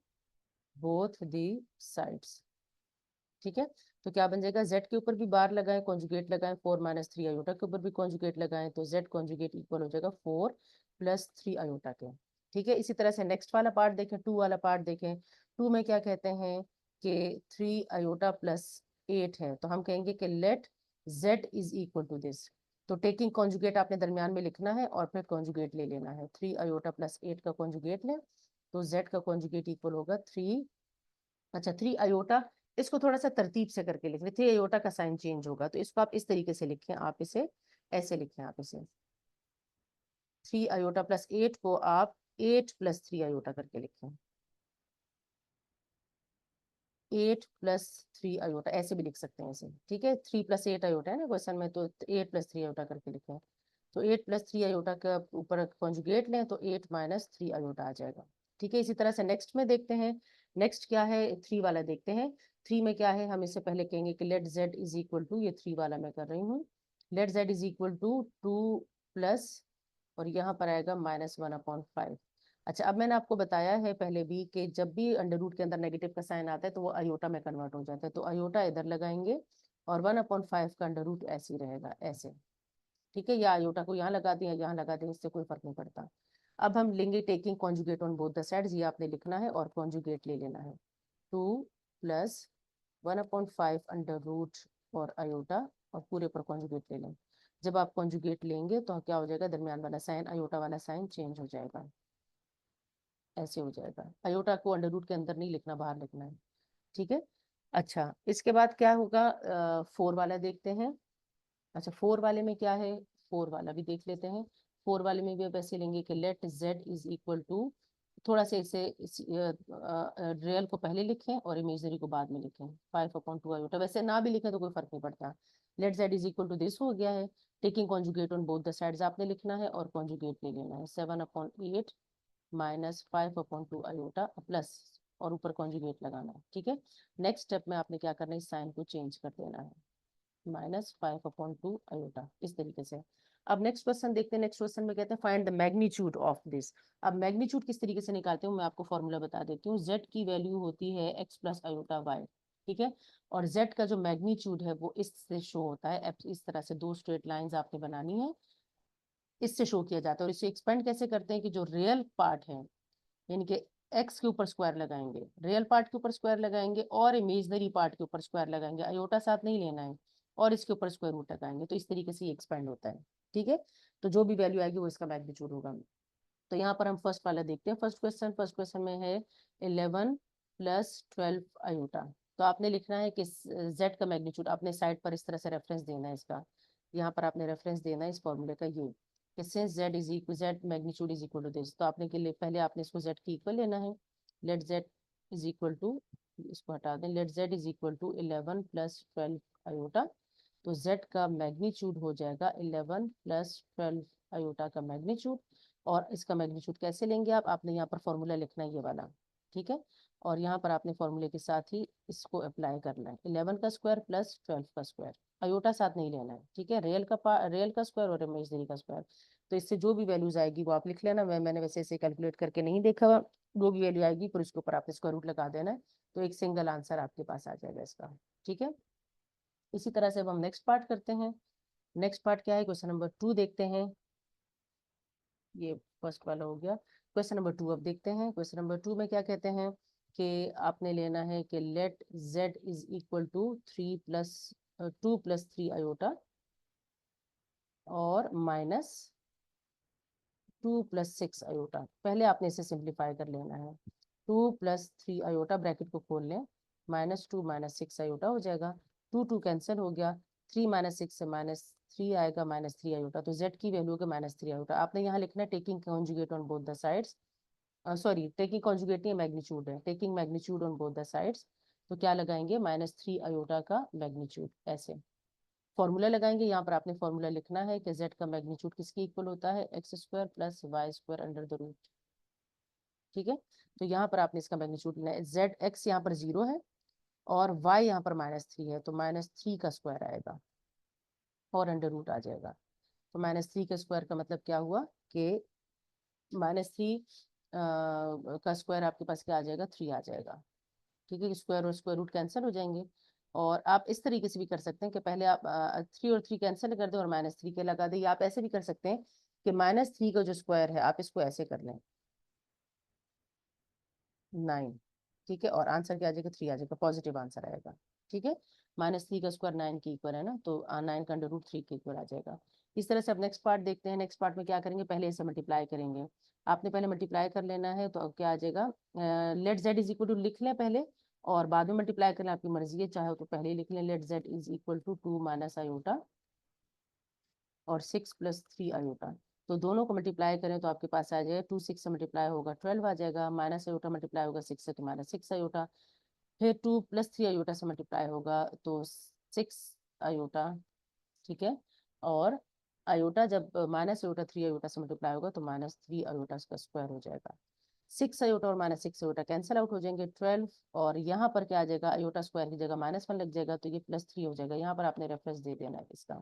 both the sides. ठीक है, तो क्या बन जाएगा, z के ऊपर भी बार लगाएं, कॉन्जुगेट लगाएं, 4 - 3 आयोटा के ऊपर भी कॉन्जुगेट लगाएं, तो z कॉन्जुगेट इक्वल हो जाएगा 4 + 3 आयोटा के। ठीक है, इसी तरह से नेक्स्ट वाला पार्ट देखें, 2 वाला पार्ट देखें। 2 में क्या कहते हैं कि 3 आयोटा प्लस 8 है, तो हम कहेंगे कि let z is equal to this. तो टेकिंग कॉन्जुगेट आपने दरमियान में लिखना है और फिर कॉन्जुगेट ले लेना है, 3 आयोटा प्लस 8 का कॉन्जुगेट लें, तो z का कॉन्जुगेट इक्वल होगा 3, अच्छा 3 आयोटा, इसको थोड़ा सा तरतीब से करके लिख रहे, 3 आयोटा का साइन चेंज होगा, तो इसको आप इस तरीके से लिखें, आप इसे ऐसे लिखें, आप इसे 3 आयोटा प्लस 8 को आप 8 + 3 आयोटा करके लिखें, 8 + 3 आयोटा ऐसे भी लिख सकते हैं इसे। ठीक है, 3 + 8 आयोटा है ना क्वेश्चन में, तो 8 + 3 आयोटा करके लिखें, तो 8 + 3 आयोटा का ऊपर कॉन्जुगेट लें, तो 8 - 3 आयोटा आ जाएगा। ठीक है, इसी तरह से नेक्स्ट में देखते हैं, नेक्स्ट क्या है, 3 वाला देखते हैं। 3 में क्या है, हम इससे पहले कहेंगे कि let z is equal to, ये 3 वाला मैं कर रही हूँ, let z is equal to 2 plus, और यहाँ पर आएगा -1/5। अच्छा, अब मैंने आपको बताया है पहले भी कि जब भी अंडर रूट के अंदर नेगेटिव का साइन आता है तो वो आयोटा में कन्वर्ट हो जाता है, तो आयोटा इधर लगाएंगे और 1/5 का अंडर रूट ऐसे ही रहेगा, ऐसे। ठीक है, या आयोटा को यहाँ लगा दें या यहाँ लगा दें, इससे कोई फर्क नहीं पड़ता। अब हम लेंगे taking conjugate on both the sides, ये आपने लिखना है और कॉन्जुगेट ले लेना है। 2 प्लस 1/5 अंडर रूट और आयोटा, और पूरे पर कॉन्जुगेट ले लें। जब आप कॉन्जुगेट लेंगे तो क्या हो जाएगा, दरमियान वाला साइन, आयोटा वाला साइन चेंज हो जाएगा, ऐसे हो जाएगा। आयोटा को अंडर रूट के अंदर नहीं लिखना, बाहर लिखना है। ठीक है, अच्छा इसके बाद क्या होगा, 4 वाला देखते हैं। अच्छा 4 वाले में क्या है, 4 वाला भी देख लेते हैं। 4 वाले में भी अब ऐसे लेंगे कि let z is equal to, थोड़ा सा इसे रियल को पहले लिखें और इमेजनरी को बाद में लिखें, 5/2 आयोटा, वैसे ना भी लिखें तो कोई फर्क नहीं पड़ता। Let z is equal to this हो गया है। Taking conjugate on both the sides आपने लिखना है और कॉन्जुगेट ले लेना है, 7/8 माइनस 5/2 आयोटा प्लस, और ऊपर कॉन्जुगेट लगाना है। ठीक है, नेक्स्ट स्टेप में आपने क्या करना है, इस साइन को चेंज कर देना है, -5/2 आयोटा, इस तरीके से। अब नेक्स्ट क्वेश्चन देखते हैं। नेक्स्ट क्वेश्चन में कहते हैं find the magnitude of this. अब मैग्नीट्यूड किस तरीके से निकालते हैं मैं आपको फॉर्मूला बता देती हूँ। z की वैल्यू होती है x प्लस आयोटा y, ठीक है, और z का जो मैग्नीट्यूड है वो इससे शो होता है, इस तरह से दो स्ट्रेट लाइंस आपने बनानी है, इससे शो किया जाता है। और इसे एक्सपेंड कैसे करते हैं कि जो रियल पार्ट है, यानी कि x के ऊपर स्क्वायर लगाएंगे, रियल पार्ट के ऊपर स्क्वायर लगाएंगे और इमेजनरी पार्ट के ऊपर स्क्वायर लगाएंगे, आयोटा साथ नहीं लेना है, और इसके ऊपर स्क्वायर रूट लगाएंगे, तो इस तरीके से ये एक्सपेंड होता है। ठीक है, तो जो भी वैल्यू आएगी वो इसका मैग्नीट्यूड होगा। तो यहाँ पर हम फर्स्ट वाला देखते हैं। फर्स्ट क्वेश्चन में है 11 प्लस 12 आयोटा। तो आपने लिखना है कि z का मैग्नीट्यूड, आपने साइड पर इस तरह से रेफरेंस देना है इसका, यहाँ पर आपने रेफरेंस देना है इस फॉर्मूले का, ये कि since z magnitude is equal to this, तो आपने के लिए पहले आपने इसको z की इक्वल लेना है। Let z is equal to, इसको हटा दें, let z is equal to 11 plus 12 iota. तो z का मैग्नीट्यूड हो जाएगा 11 प्लस 12 आयोटा का मैग्नीट्यूड। और इसका मैग्नीट्यूड कैसे लेंगे आप, आपने यहाँ पर फॉर्मूला लिखना है ये वाला, ठीक है, और यहाँ पर आपने फॉर्मूले के साथ ही इसको अप्लाई करना है, 11 का स्क्वायर प्लस 12 का स्क्वायर, आयोटा साथ नहीं लेना है। ठीक है, रियल का स्क्वायर और इमेजनरी का स्क्वायर। तो इससे जो भी वैल्यूज आएगी वो आप लिख लेना, मैंने वैसे इसे कैलकुलेट करके नहीं देखा हुआ, जो भी वैल्यू आएगी फिर उसके ऊपर आपने स्क्वायर रूट लगा देना है, तो एक सिंगल आंसर आपके पास आ जाएगा इसका। ठीक है, इसी तरह से अब हम नेक्स्ट पार्ट करते हैं। नेक्स्ट पार्ट क्या है, क्वेश्चन नंबर 2 देखते हैं। ये फर्स्ट वाला हो गया। क्वेश्चन नंबर 2 अब देखते हैं। क्वेश्चन नंबर 2 में क्या कहते हैं कि आपने लेना है कि let z is equal to 2 plus 3 iota और माइनस 2 प्लस 6 आयोटा। पहले आपने इसे सिंप्लीफाई कर लेना है, 2 प्लस 3 आयोटा, ब्रैकेट को खोल लें, -2 -6 आयोटा हो जाएगा, 2 कैंसिल हो गया, 3 -6 से -3 आएगा, -3 आयोटा, तो z की वैल्यू के -3 आयोटा। आपने यहाँ लिखना है taking conjugate on both the sides, sorry taking conjugate नहीं, मैग्नीट्यूड है, taking magnitude on both the sides. तो क्या लगाएंगे, -3 आयोटा का मैग्नीट्यूड, ऐसे फॉर्मूला लगाएंगे। यहाँ पर आपने फॉर्मूला लिखना है कि z का मैग्नीट्यूड किसके इक्वल होता है, x square plus y square under the root. ठीक है, तो यहाँ पर आपने इसका मैग्नीट्यूड लेना है, z x यहाँ पर 0 है और y यहाँ पर -3 है, तो -3 का स्क्वायर आएगा और अंडर रूट आ जाएगा। तो -3 का स्क्वायर का मतलब क्या हुआ कि -3 का स्क्वायर आपके पास क्या आ जाएगा, 3 आ जाएगा। ठीक है, स्क्वायर और स्क्वायर रूट कैंसिल हो जाएंगे। और आप इस तरीके से भी कर सकते हैं कि पहले आप 3 और 3 कैंसिल कर दें और -3 के लगा दें, या आप ऐसे भी कर सकते हैं कि -3 का जो स्क्वायर है आप इसको ऐसे कर लें, 9। ठीक है, और आंसर क्या आ जाएगा, 3 आ जाएगा, पॉजिटिव आंसर आएगा। ठीक है, -3 का स्क्वायर 9 के इक्वल है ना, तो 9 का अंडर रूट 3 के इक्वल आ जाएगा। इस तरह से अब नेक्स्ट पार्ट देखते हैं। नेक्स्ट पार्ट में क्या करेंगे, पहले इसे मल्टीप्लाई करेंगे, आपने पहले मल्टीप्लाई कर लेना है। तो अब क्या आ जाएगा, let z is equal to लिख लें पहले और बाद में मल्टीप्लाई करना आपकी मर्जी है, चाहे तो पहले ही लिख लें, let z is equal to 2 minus iota और 6 प्लस 3 आयोटा। तो दोनों को मल्टीप्लाई करें तो आपके पास आ जाएगा, 2 6 से मल्टीप्लाई होगा 12 आ जाएगा, माइनस आयोटा मल्टीप्लाई होगा 6 से तो -6 आयोटा, फिर 2 प्लस 3 आयोटा से मल्टीप्लाई होगा तो 6 आयोटा। ठीक है, और आयोटा जब -3 आयोटा से मल्टीप्लाई होगा तो -3 आयोटा का स्क्वायर हो जाएगा। 6 आयोटा और -6 आयोटा कैंसिल आउट हो जाएंगे, 12, और यहाँ पर क्या आ जाएगा, आयोटा स्क्वायर की जगह -1 लग जाएगा, तो ये +3 हो जाएगा। यहाँ पर आपने रेफरेंस दे देना है इसका,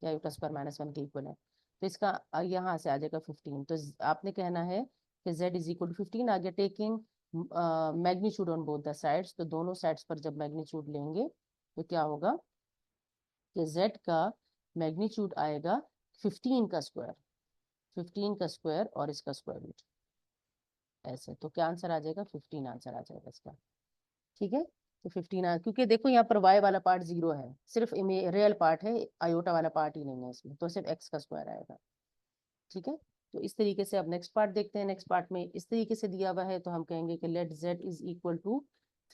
आयोटा स्क्वायर -1 के इक्वल है, तो इसका यहाँ से आ जाएगा 15। तो आपने कहना है कि z इज इक्वल टू 15 आ गया। Taking magnitude on both the sides, तो दोनों साइड्स पर जब मैग्नीट्यूड लेंगे तो क्या होगा कि z का मैग्नीट्यूड आएगा 15 का स्क्वायर, 15 का स्क्वायर और इसका स्क्वायर रूट, ऐसे। तो क्या आंसर आ जाएगा? 15 आंसर आ जाएगा इसका। ठीक है, तो 15 क्योंकि देखो यहाँ पर y वाला पार्ट 0 है, सिर्फ रियल पार्ट है, आयोटा वाला पार्ट ही नहीं है इसमें, तो सिर्फ x का स्क्वायर आएगा। ठीक है, तो इस तरीके से अब नेक्स्ट पार्ट देखते हैं। नेक्स्ट पार्ट में इस तरीके से दिया हुआ है, तो हम कहेंगे कि let z is equal to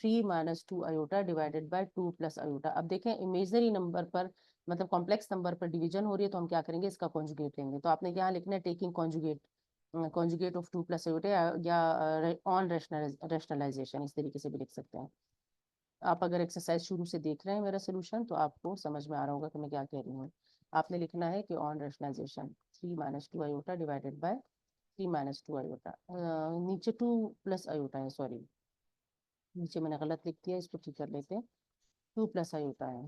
3 minus 2 iota divided by 2 plus iota. अब देखें इमेजनरी नंबर पर, मतलब कॉम्प्लेक्स नंबर पर डिवीजन हो रही है, तो हम क्या करेंगे, इसका कॉन्जुगेट लेंगे। तो आपने यहाँ लिखना है taking conjugate, conjugate of 2 plus iota, या ऑन रैशनलाइजेशन, इस तरीके से भी लिख सकते हैं। आप अगर एक्सरसाइज शुरू से देख रहे हैं मेरा सोल्यूशन, तो आपको समझ में आ रहा होगा कि मैं क्या कह रही हूँ। आपने लिखना है कि on rationalisation 3 minus 2 iota divided by 3 minus 2 iota, नीचे 2 प्लस आयोटा है, सॉरी नीचे मैंने गलत लिख दिया, इसको ठीक कर लेते हैं। 2 प्लस आयोटा है,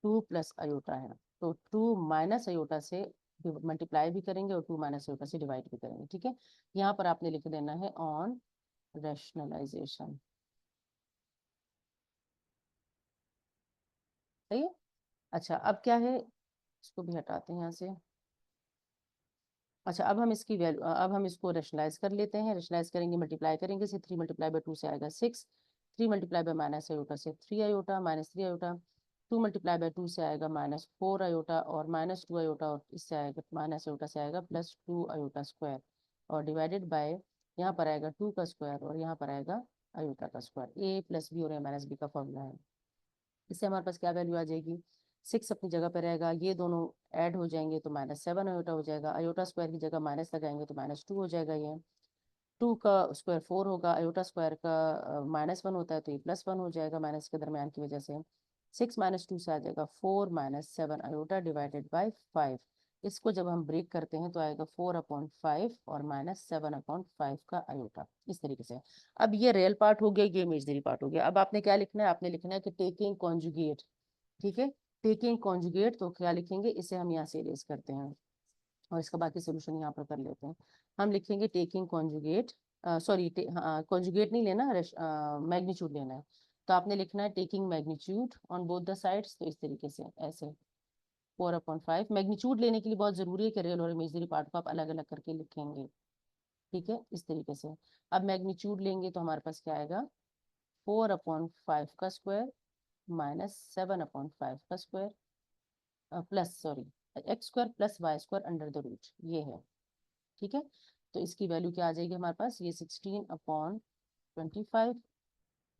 2 प्लस आयोटा है, तो 2 माइनस आयोटा से मल्टीप्लाई भी करेंगे और 2 माइनस आयोटा से डिवाइड भी करेंगे। ठीक है, यहाँ पर आपने लिख देना है ऑन रैशनलाइजेशन। सही है। अच्छा, अब क्या है, इसको भी हटाते हैं यहाँ से। अच्छा, अब हम इसकी वैल्यू, अब हम इसको रेशनलाइज कर लेते हैं। रेशनलाइज करेंगे, मल्टीप्लाई करेंगे से 3 मल्टीप्लाई बाय 2 से आएगा 6, 3 मल्टीप्लाई बाय माइनस आयोटा से 3 iota, minus 3 iota, 2 multiply by 2 से आएगा माइनस 4 आयोटा, और माइनस 2 आयोटा, और इससे आएगा माइनस आयोटा से आएगा प्लस 2 आयोटा स्क्वायर, और डिवाइडेड बाय, यहाँ पर आएगा 2 का स्क्वायर और यहाँ पर आएगा आयोटा का स्क्वायर। ए प्लस बी और ए माइनस बी का फॉर्मूला है। इससे हमारे पास क्या वैल्यू आ जाएगी, 6 अपनी जगह पर रहेगा, ये दोनों ऐड हो जाएंगे तो माइनस 7 आयोटा हो जाएगा, आयोटा स्क्वायर की जगह माइनस लगाएंगे तो माइनस 2 हो जाएगा, ये 2 का स्क्वायर 4 होगा, आयोटा स्क्वायर का माइनस 1 होता है, तो ये प्लस 1 हो जाएगा माइनस के दरमियान की वजह से। 6 माइनस 2 से आ जाएगा 4 माइनस 7 आयोटा डिवाइडेड बाई 5। इसको जब हम ब्रेक करते हैं तो आएगा 4/5 और माइनस 7/5 का आयोटा, इस तरीके से। अब ये रियल पार्ट हो गया, ये इमेजनरी पार्ट हो गया। अब आपने क्या लिखना है, आपने लिखना है कि टेकिंग कॉन्जुगेट। ठीक है, टेकिंग कॉन्जुगेट, तो क्या लिखेंगे, इसे हम यहाँ से इरेज करते हैं और इसका बाकी सोल्यूशन यहाँ पर कर लेते हैं। हम लिखेंगे टेकिंग कॉन्जुगेट, सॉरी कॉन्जुगेट नहीं लेना, मैग्नीट्यूड लेना है। तो आपने लिखना है taking magnitude on both the sides, तो इस तरीके से ऐसे 4/5। मैग्नीट्यूड लेने के लिए बहुत जरूरी है कि रियल और इमेजनरी पार्ट को आप अलग अलग करके लिखेंगे। ठीक है, इस तरीके से। अब मैग्नीट्यूड लेंगे तो हमारे पास क्या आएगा, 4/5 का स्क्वायर माइनस 7/5 का square, plus sorry x square plus y square under the root, ये है। ठीक है, तो इसकी वैल्यू क्या आ जाएगी हमारे पास, ये 16/25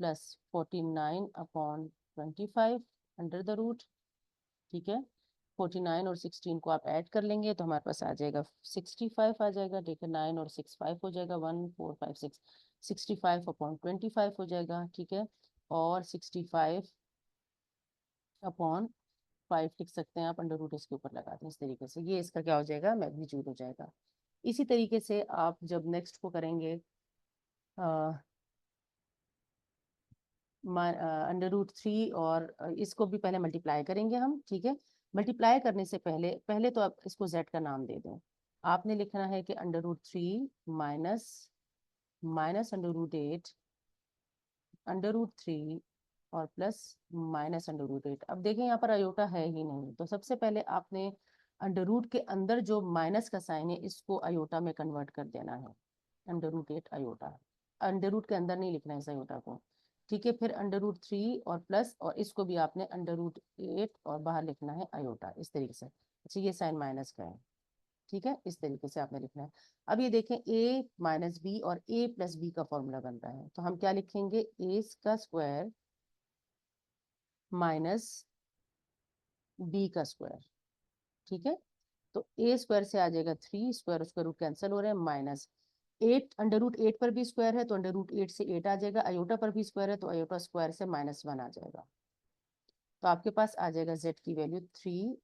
प्लस 49/25 अंडर द रूट। ठीक है, 49 और 16 को आप ऐड कर लेंगे तो हमारे पास आ जाएगा 65 आ जाएगा। ठीक है, 9 और 6 5 हो जाएगा, 1 4 5 6, 65/25 हो जाएगा। ठीक है, और 65/5 लिख सकते हैं आप, अंडर रूट इसके ऊपर लगा दें इस तरीके से, ये इसका क्या हो जाएगा, मैग्नीट्यूड हो जाएगा। इसी तरीके से आप जब नेक्स्ट को करेंगे, √3, और इसको भी पहले मल्टीप्लाई करेंगे हम। ठीक है, मल्टीप्लाई करने से पहले पहले तो आप इसको z का नाम दे दें। आपने लिखना है कि √3 माइनस माइनस √8 √3 और प्लस माइनस √8। अब देखें यहाँ पर आयोटा है ही नहीं, तो सबसे पहले आपने अंडर रूट के अंदर जो माइनस का साइन है इसको आयोटा में कन्वर्ट कर देना है, √8 आयोटा। अंडर रूट के अंदर नहीं लिखना है इस आयोटा को। ठीक है, फिर √3 और प्लस, और इसको भी आपने √8 और बाहर लिखना है आयोटा, इस तरीके से। अच्छा, ये साइन माइनस का है। ठीक है, इस तरीके से आपने लिखना है। अब ये देखें, a माइनस बी और a प्लस बी का फॉर्मूला बनता है, तो हम क्या लिखेंगे, a का स्क्वायर माइनस बी का स्क्वायर। ठीक है, तो ए स्क्वायर से आ जाएगा 3 स्क्वायर, उसका रूट कैंसिल हो रहे हैं, माइनस 8 √8 पर भी स्क्वायर है तो √8 से 8 आ जाएगा, अयोटा पर भी स्क्वायर है तो अयोटा स्क्वायर से -1 आ जाएगा। तो आपके पास आ जाएगा z की वैल्यू 3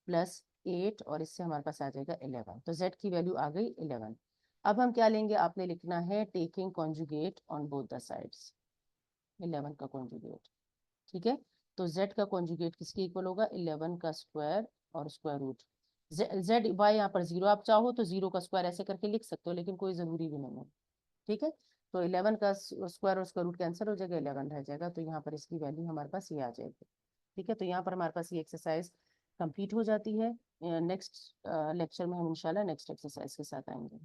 प्लस 8, और इससे हमारे पास आ जाएगा 11। तो z की वैल्यू आ गई 11। अब हम क्या लेंगे, आपने लिखना है taking conjugate on both the sides, 11 का कॉन्जुगेट। ठीक है, तो z का कॉन्जुगेट किसके इक्वल होगा, 11 का स्क्वायर और स्क्वायर रूट। जेड वाई यहाँ पर 0, आप चाहो तो 0 का स्क्वायर ऐसे करके लिख सकते हो, लेकिन कोई जरूरी भी नहीं है। ठीक है, तो 11 का स्क्वायर और स्क्वायर रूट कैंसिल हो जाएगा, 11 रह जाएगा, तो यहाँ पर इसकी वैल्यू हमारे पास ये आ जाएगी। ठीक है, तो यहाँ पर हमारे पास ये एक्सरसाइज कंप्लीट हो जाती है। नेक्स्ट लेक्चर में हम इंशाल्लाह नेक्स्ट एक्सरसाइज के साथ आएंगे।